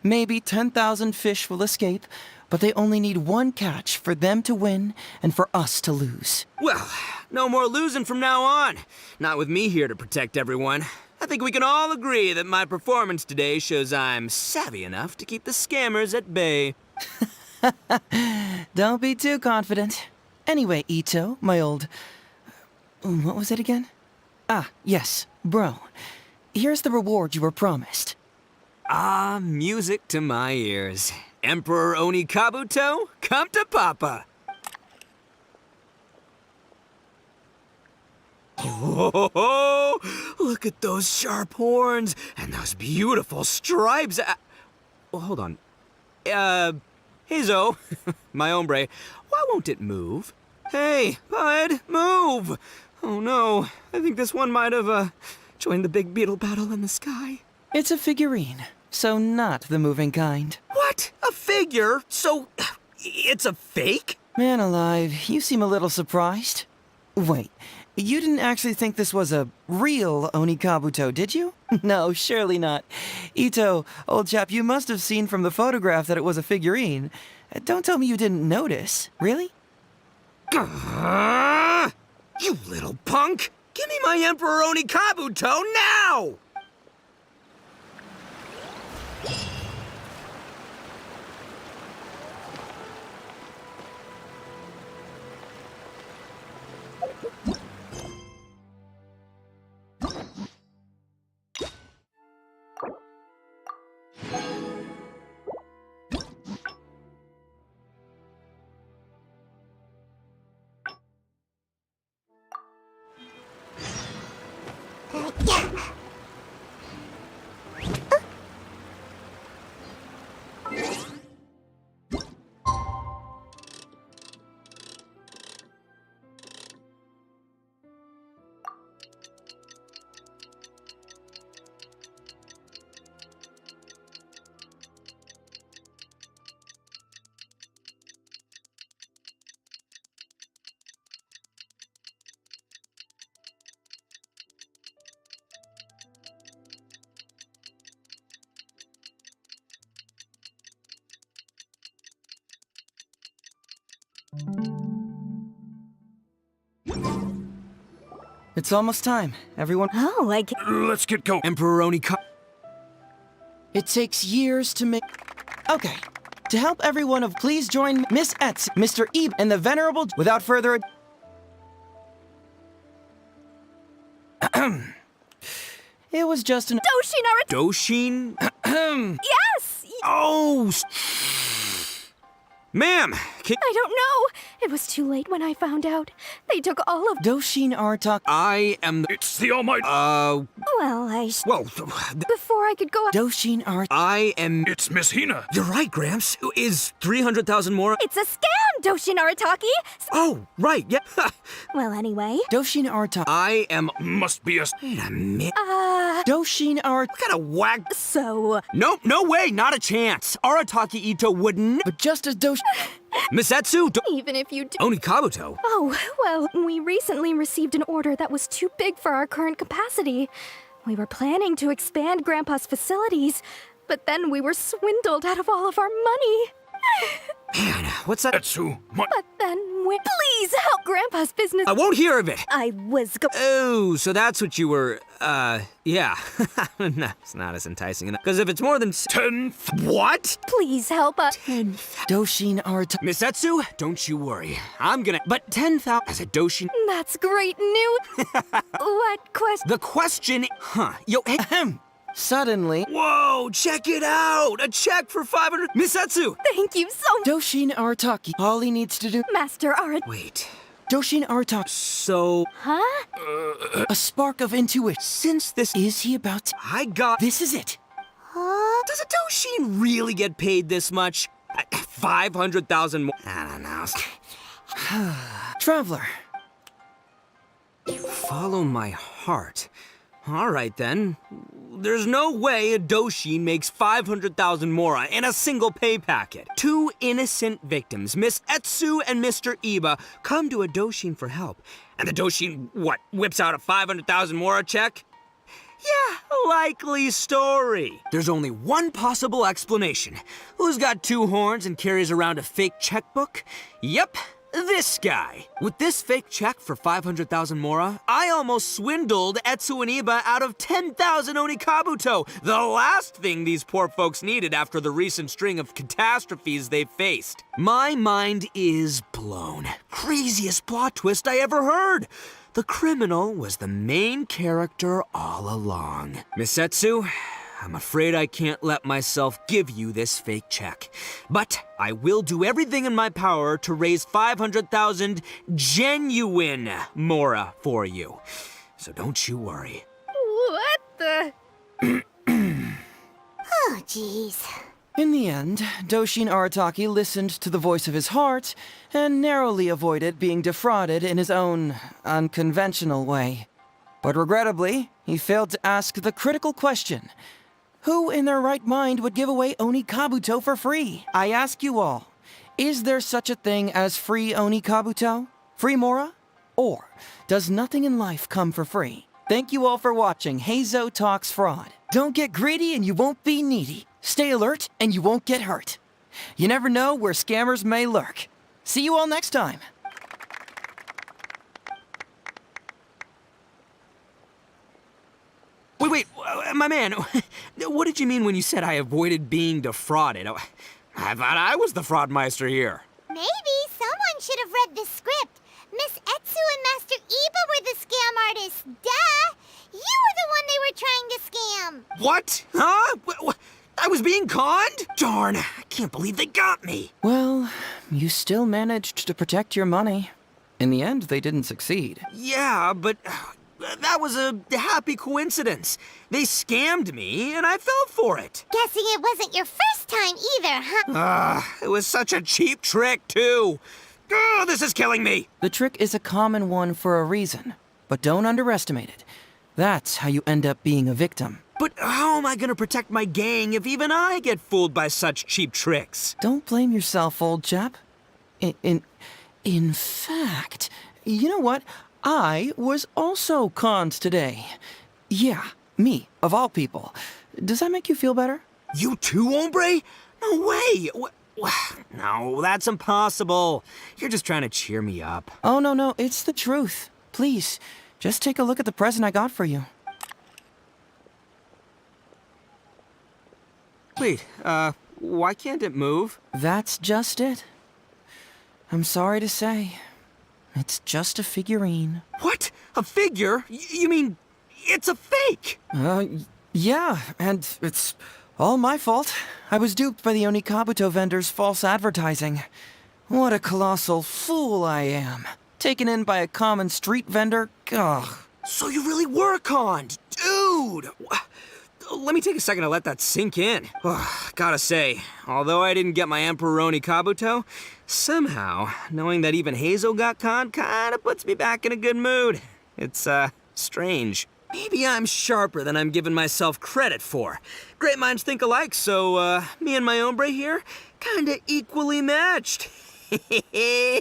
maybe 10,000 fish will escape, but they only need one catch for them to win and for us to lose. Well, no more losing from now on. Not with me here to protect everyone. I think we can all agree that my performance today shows I'm savvy enough to keep the scammers at bay. Don't be too confident. Anyway, Ito, my old... what was it again? Ah, yes, bro. Here's the reward you were promised. Ah, music to my ears. Emperor Oni Kabuto, come to Papa. Oh, look at those sharp horns and those beautiful stripes. Well, hold on. Heizou, my hombre, why won't it move? Hey, bud, move! Oh no, I think this one might have, joined the big beetle battle in the sky. It's a figurine, so not the moving kind. What? A figure? So, it's a fake? Man alive, you seem a little surprised. Wait, you didn't actually think this was a real Oni Kabuto, did you? No, surely not. Ito, old chap, you must have seen from the photograph that it was a figurine. Don't tell me you didn't notice. Really? You little punk! Give me my Emperor Oni Kabuto now! It's almost time. Everyone. Oh, I can... Let's get going. Emperor Onika. It takes years to make. Okay. To help everyone please join Miss Etsu, Mr. Ebe, and the Venerable. Without further ado. It was just an. Doshin Doshin? Yes! Oh! Ma'am! I don't know. It was too late when I found out. They took all of... Doshin Artak. I am... It's the Almighty... Well, I... Well... Before I could go... Doshin Art... I am... It's Miss Hina. You're right, Gramps. Is 300,000 more... It's a scam, Doshin Arataki! Oh, right, yeah. Well, anyway... Doshin Artak. I am... Must be a... Wait a minute. Doshin Art... What kind of whack... So... Nope, no way, not a chance. Arataki Ito wouldn't... But just as Doshin... Misetsu... Even if you do... Onikabuto. Oh, well, we recently received an order that was too big for our current capacity. We were planning to expand Grandpa's facilities, but then we were swindled out of all of our money. Man, what's that? Etsu, But then we... Please help Grandpa's business... I won't hear of it. I was Oh, so that's what you were, yeah. No, it's not as enticing enough. Because if it's more than 10... What? Please help us. Doshin Artak. Misetsu, don't you worry. I'm gonna... But 10,000 as a Doshin... That's great news. What question? The question... Huh. Yo, ahem. Suddenly... Whoa, check it out! A check for 500... Misetsu! Thank you so much. Doshin Artaki. All he needs to do... Master Arat... Wait. Doshin Artak. So... Huh? A spark of intuition. Since this... Is he about to... I got... This is it. Does a Doshin really get paid this much? 500,000 more... I don't know. Traveler. Follow my heart. All right, then. There's no way a Doshin makes 500,000 mora in a single pay packet. Two innocent victims, Miss Etsu and Mr. Iba, come to a Doshin for help. And the Doshin, what, whips out a 500,000 mora check? Yeah, likely story. There's only one possible explanation. Who's got two horns and carries around a fake checkbook? Yep. This guy. With this fake check for 500,000 mora, I almost swindled Etsu and Iba out of 10,000 Onikabuto, the last thing these poor folks needed after the recent string of catastrophes they faced. My mind is blown. Craziest plot twist I ever heard. The criminal was the main character all along. Miss Etsu, I'm afraid I can't let myself give you this fake check. But I will do everything in my power to raise 500,000 genuine mora for you. So don't you worry. What the... Oh, jeez. In the end, Doshin Arataki listened to the voice of his heart and narrowly avoided being defrauded in his own unconventional way. But regrettably, he failed to ask the critical question: who in their right mind would give away Onikabuto for free? I ask you all, is there such a thing as free Onikabuto? Free mora? Or does nothing in life come for free? Thank you all for watching Heizou Talks Fraud. Don't get greedy and you won't be needy. Stay alert and you won't get hurt. You never know where scammers may lurk. See you all next time. Wait, my man, what did you mean when you said I avoided being defrauded? I thought I was the fraudmeister here. Maybe someone should have read the script. Miss Etsu and Master Iba were the scam artists. Duh! You were the one they were trying to scam. What? Huh? I was being conned? Darn, I can't believe they got me. Well, you still managed to protect your money. In the end, they didn't succeed. Yeah, but that was a happy coincidence. They scammed me, and I fell for it. Guessing it wasn't your first time either, huh? It was such a cheap trick, too. Oh, this is killing me. The trick is a common one for a reason, but don't underestimate it. That's how you end up being a victim. But how am I gonna protect my gang if even I get fooled by such cheap tricks? Don't blame yourself, old chap. In fact, you know what? I was also conned today. Yeah, me, of all people. Does that make you feel better? You too, hombre? No way! No, that's impossible. You're just trying to cheer me up. Oh, no, it's the truth. Please, Just take a look at the present I got for you. Wait, why can't it move? That's just it. I'm sorry to say, it's just a figurine. What? A figure? You mean it's a fake? Yeah, and it's all my fault. I was duped by the Onikabuto vendor's false advertising. What a colossal fool I am. Taken in by a common street vendor? Ugh. So you really were conned, dude! Let me take a second to let that sink in. Gotta say, although I didn't get my Emperor Onikabuto, somehow, knowing that even Heizou got conned kinda puts me back in a good mood. It's, strange. Maybe I'm sharper than I'm giving myself credit for. Great minds think alike, so, me and my hombre here, kinda equally matched. Hey,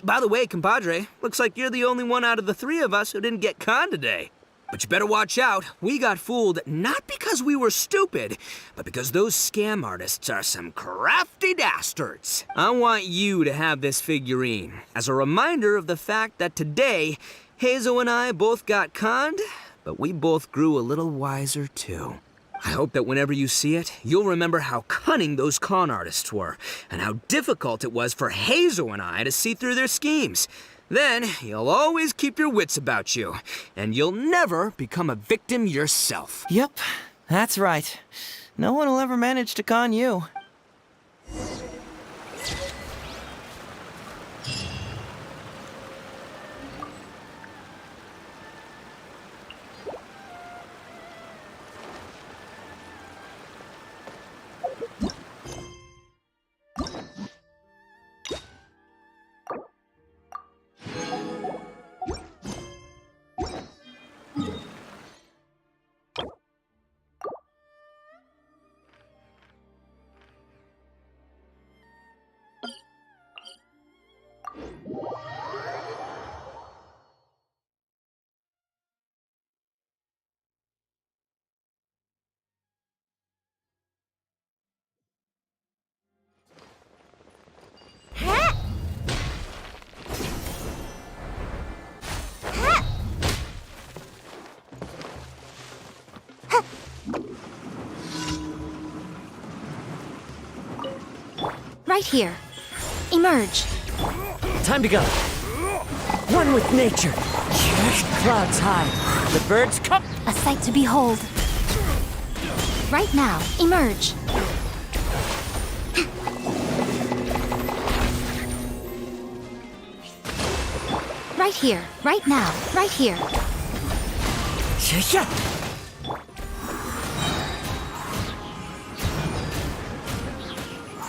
by the way, compadre, looks like you're the only one out of the three of us who didn't get conned today. But you better watch out. We got fooled not because we were stupid, but because those scam artists are some crafty dastards. I want you to have this figurine as a reminder of the fact that today, Heizou and I both got conned, but we both grew a little wiser too. I hope that whenever you see it, you'll remember how cunning those con artists were, and how difficult it was for Heizou and I to see through their schemes. Then, you'll always keep your wits about you, and you'll never become a victim yourself. Yep, that's right. No one will ever manage to con you. Right here. Emerge. Time to go. One with nature. Clouds high. The birds come. A sight to behold. Right now. Emerge. Right here. Right now. Right here.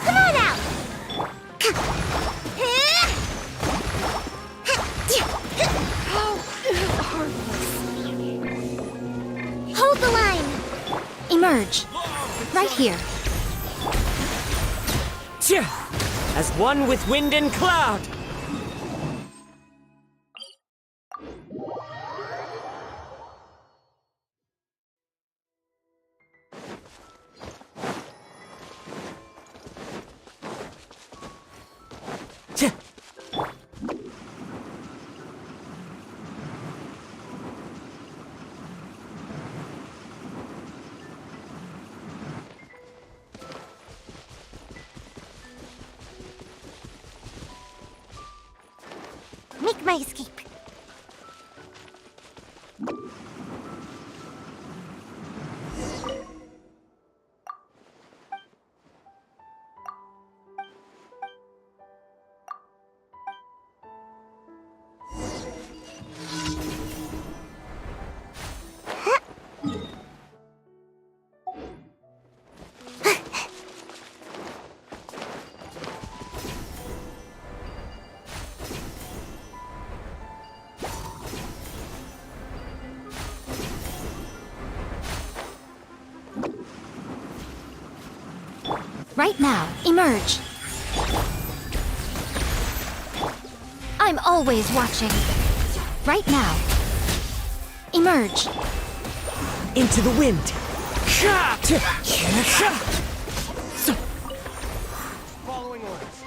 Come on out! Hold the line! Emerge. Right here. As one with wind and cloud. Make my escape. Right now. Emerge. I'm always watching. Right now. Emerge. Into the wind.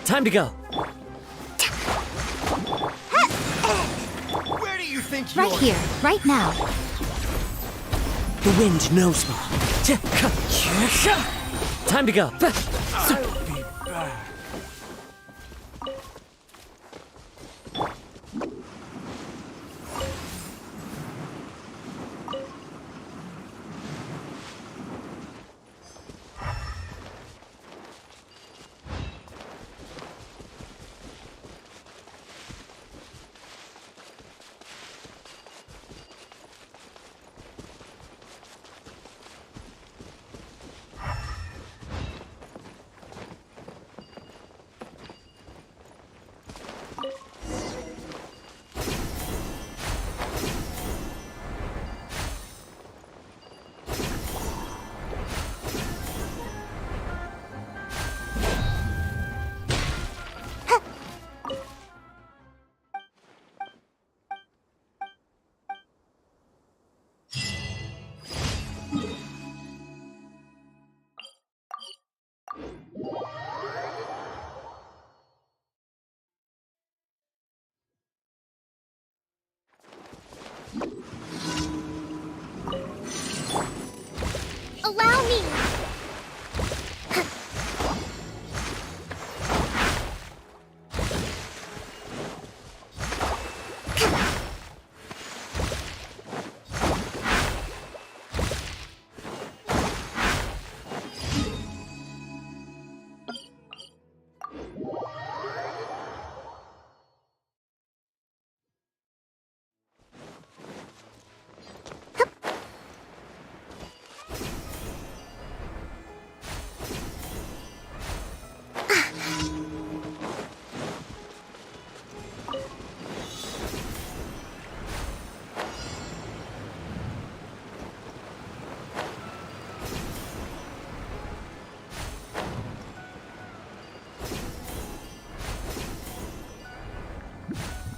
Time to go. think Right here, right now. The wind knows me. Time to go. I'll be back. Allow me!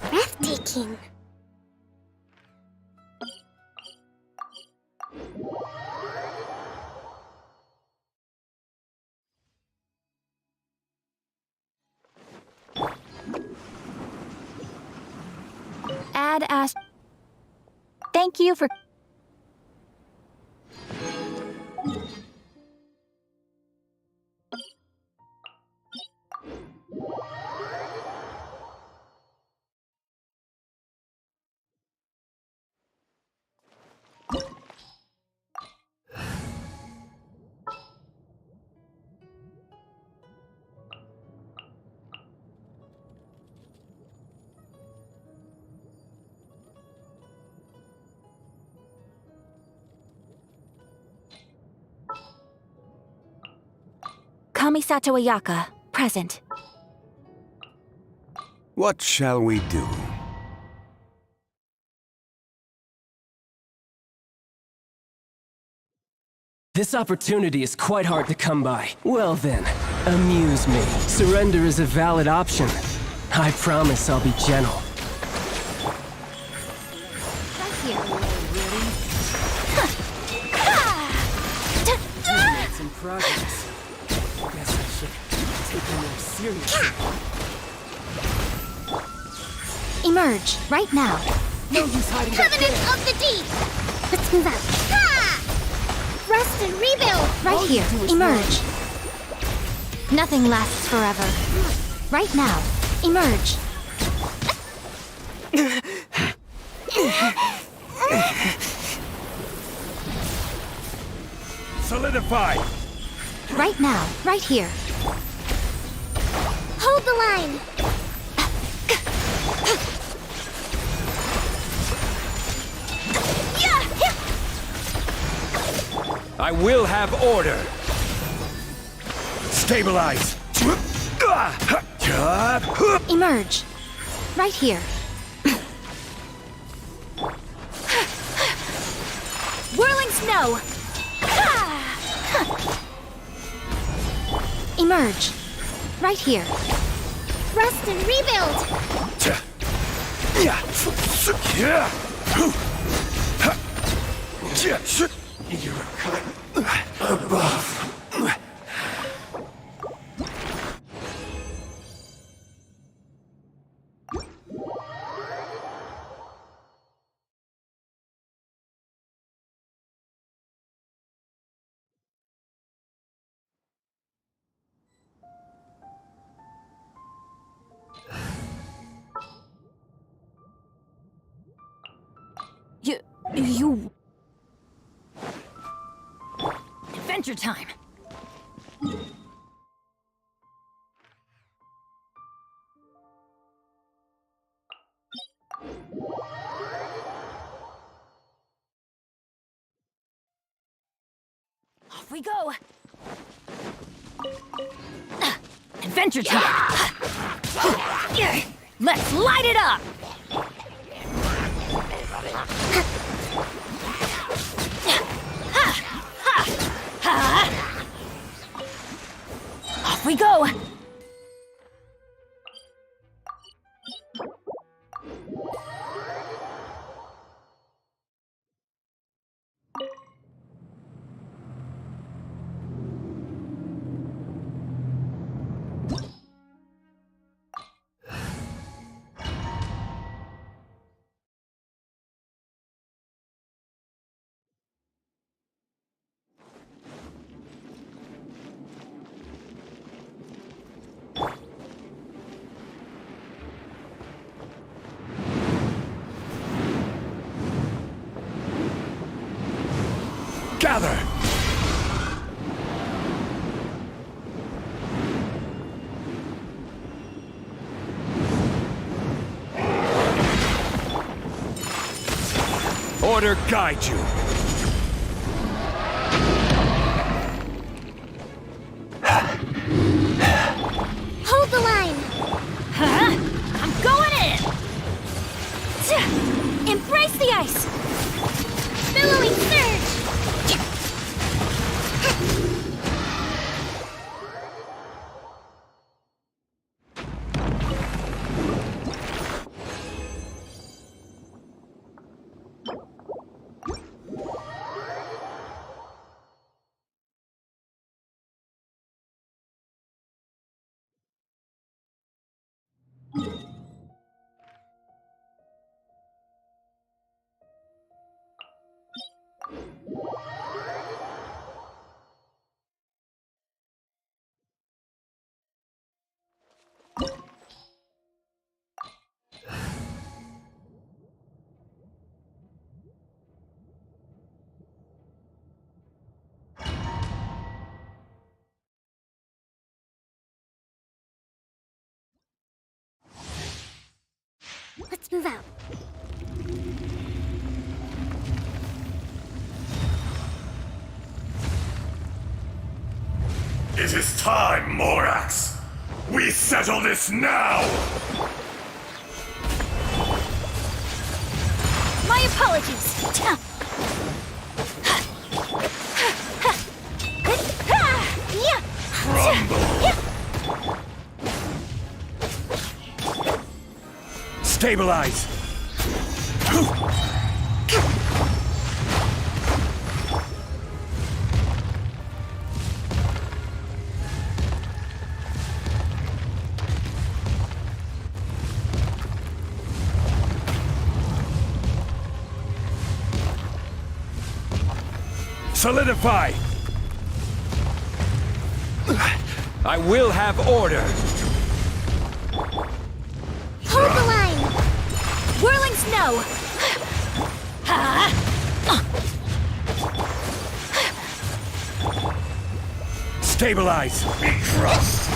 Breathtaking. Add as. Thank you for. Kamisato Ayaka, present. What shall we do? This opportunity is quite hard to come by. Well then, amuse me. Surrender is a valid option. I promise I'll be gentle. Right Some progress. Guess I should take it more seriously. Emerge, right now. No use hiding back Covenant there. of the Deep! Let's move out. Ha! Rest and rebuild! Right here, emerge. Nothing lasts forever. Right now, emerge. Solidify! Right now, right here. Hold the line! I will have order! Stabilize! Emerge. Right here. Whirling snow! Emerge. Right here. Rest and rebuild! You're cut above. You... Adventure time! Off we go! Adventure time! Let's light it up! Off we go! Gather! Order guide you. Hold the line! Huh? I'm going in! Embrace the ice! Billowing surge! Let's move out. It is time, Morax. We settle this now! My apologies! Stabilize! Solidify! I will have order! Hold the line! Whirling snow! Stabilize! Be crushed!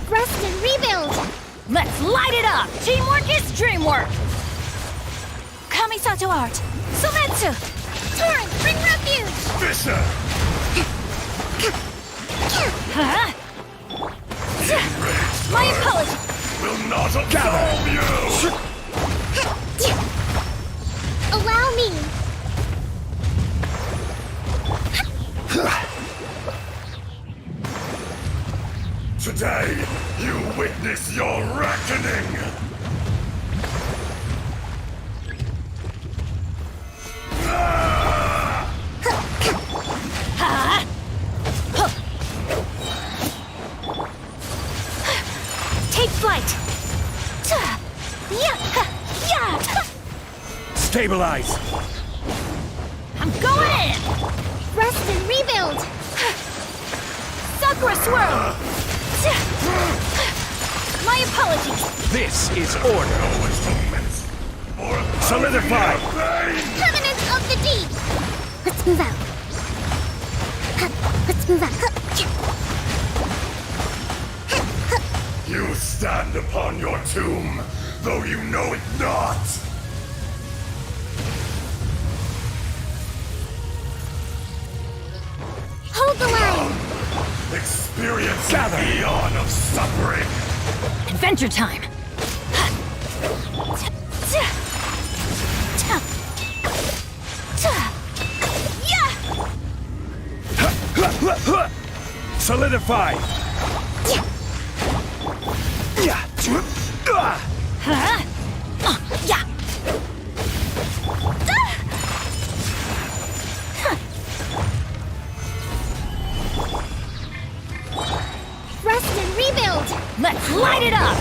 Rest and rebuild! Let's light it up! Teamwork is dreamwork! Kamisato art! Sometsu! Torrent, bring refuge! Fisher! My apologies! Will not absolve you! Allow me! Today, you witness your reckoning! Take flight! Stabilize! I'm going in! Rest and rebuild! Sakura swirl! My apologies! This is order. Solidify! Covenant of the Deep! Let's move out. Let's move out. You stand upon your tomb, though you know it not. Hold the line! Experience the eon of suffering. Adventure time! Solidify! Rest and rebuild! Let's light it up!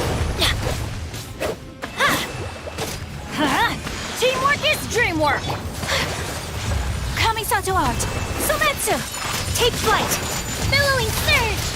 Teamwork is dreamwork! Kamisato art! Sometsu! Take flight! Billowing surge!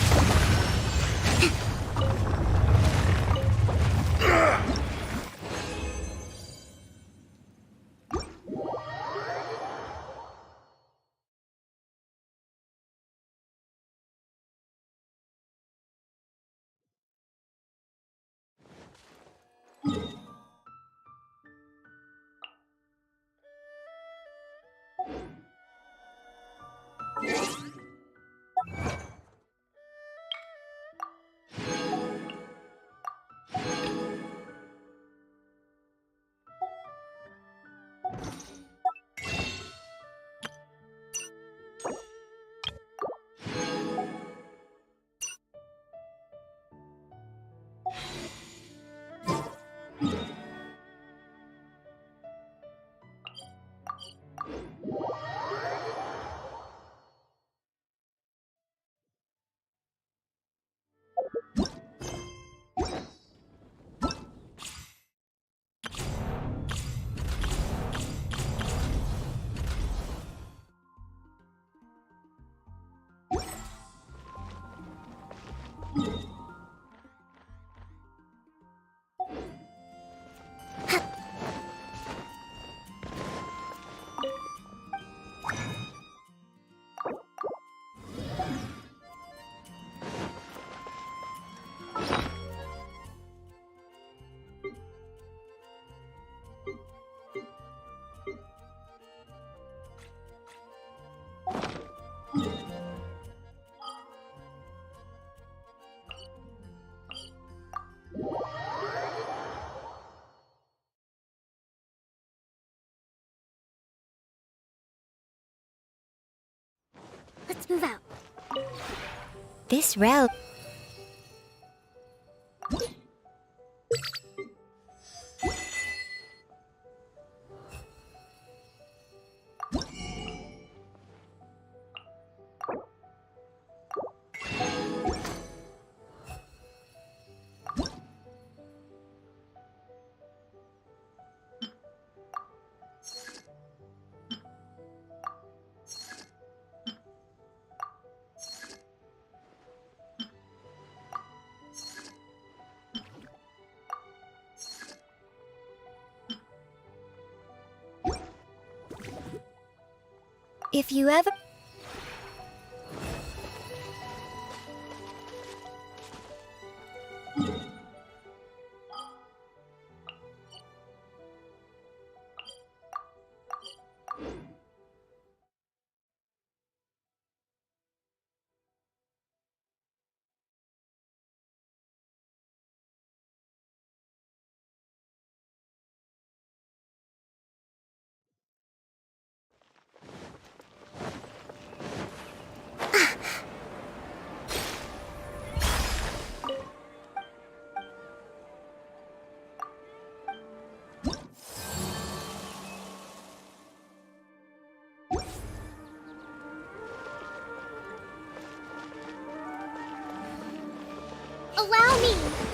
Let's move out. This route... If you ever... Allow me!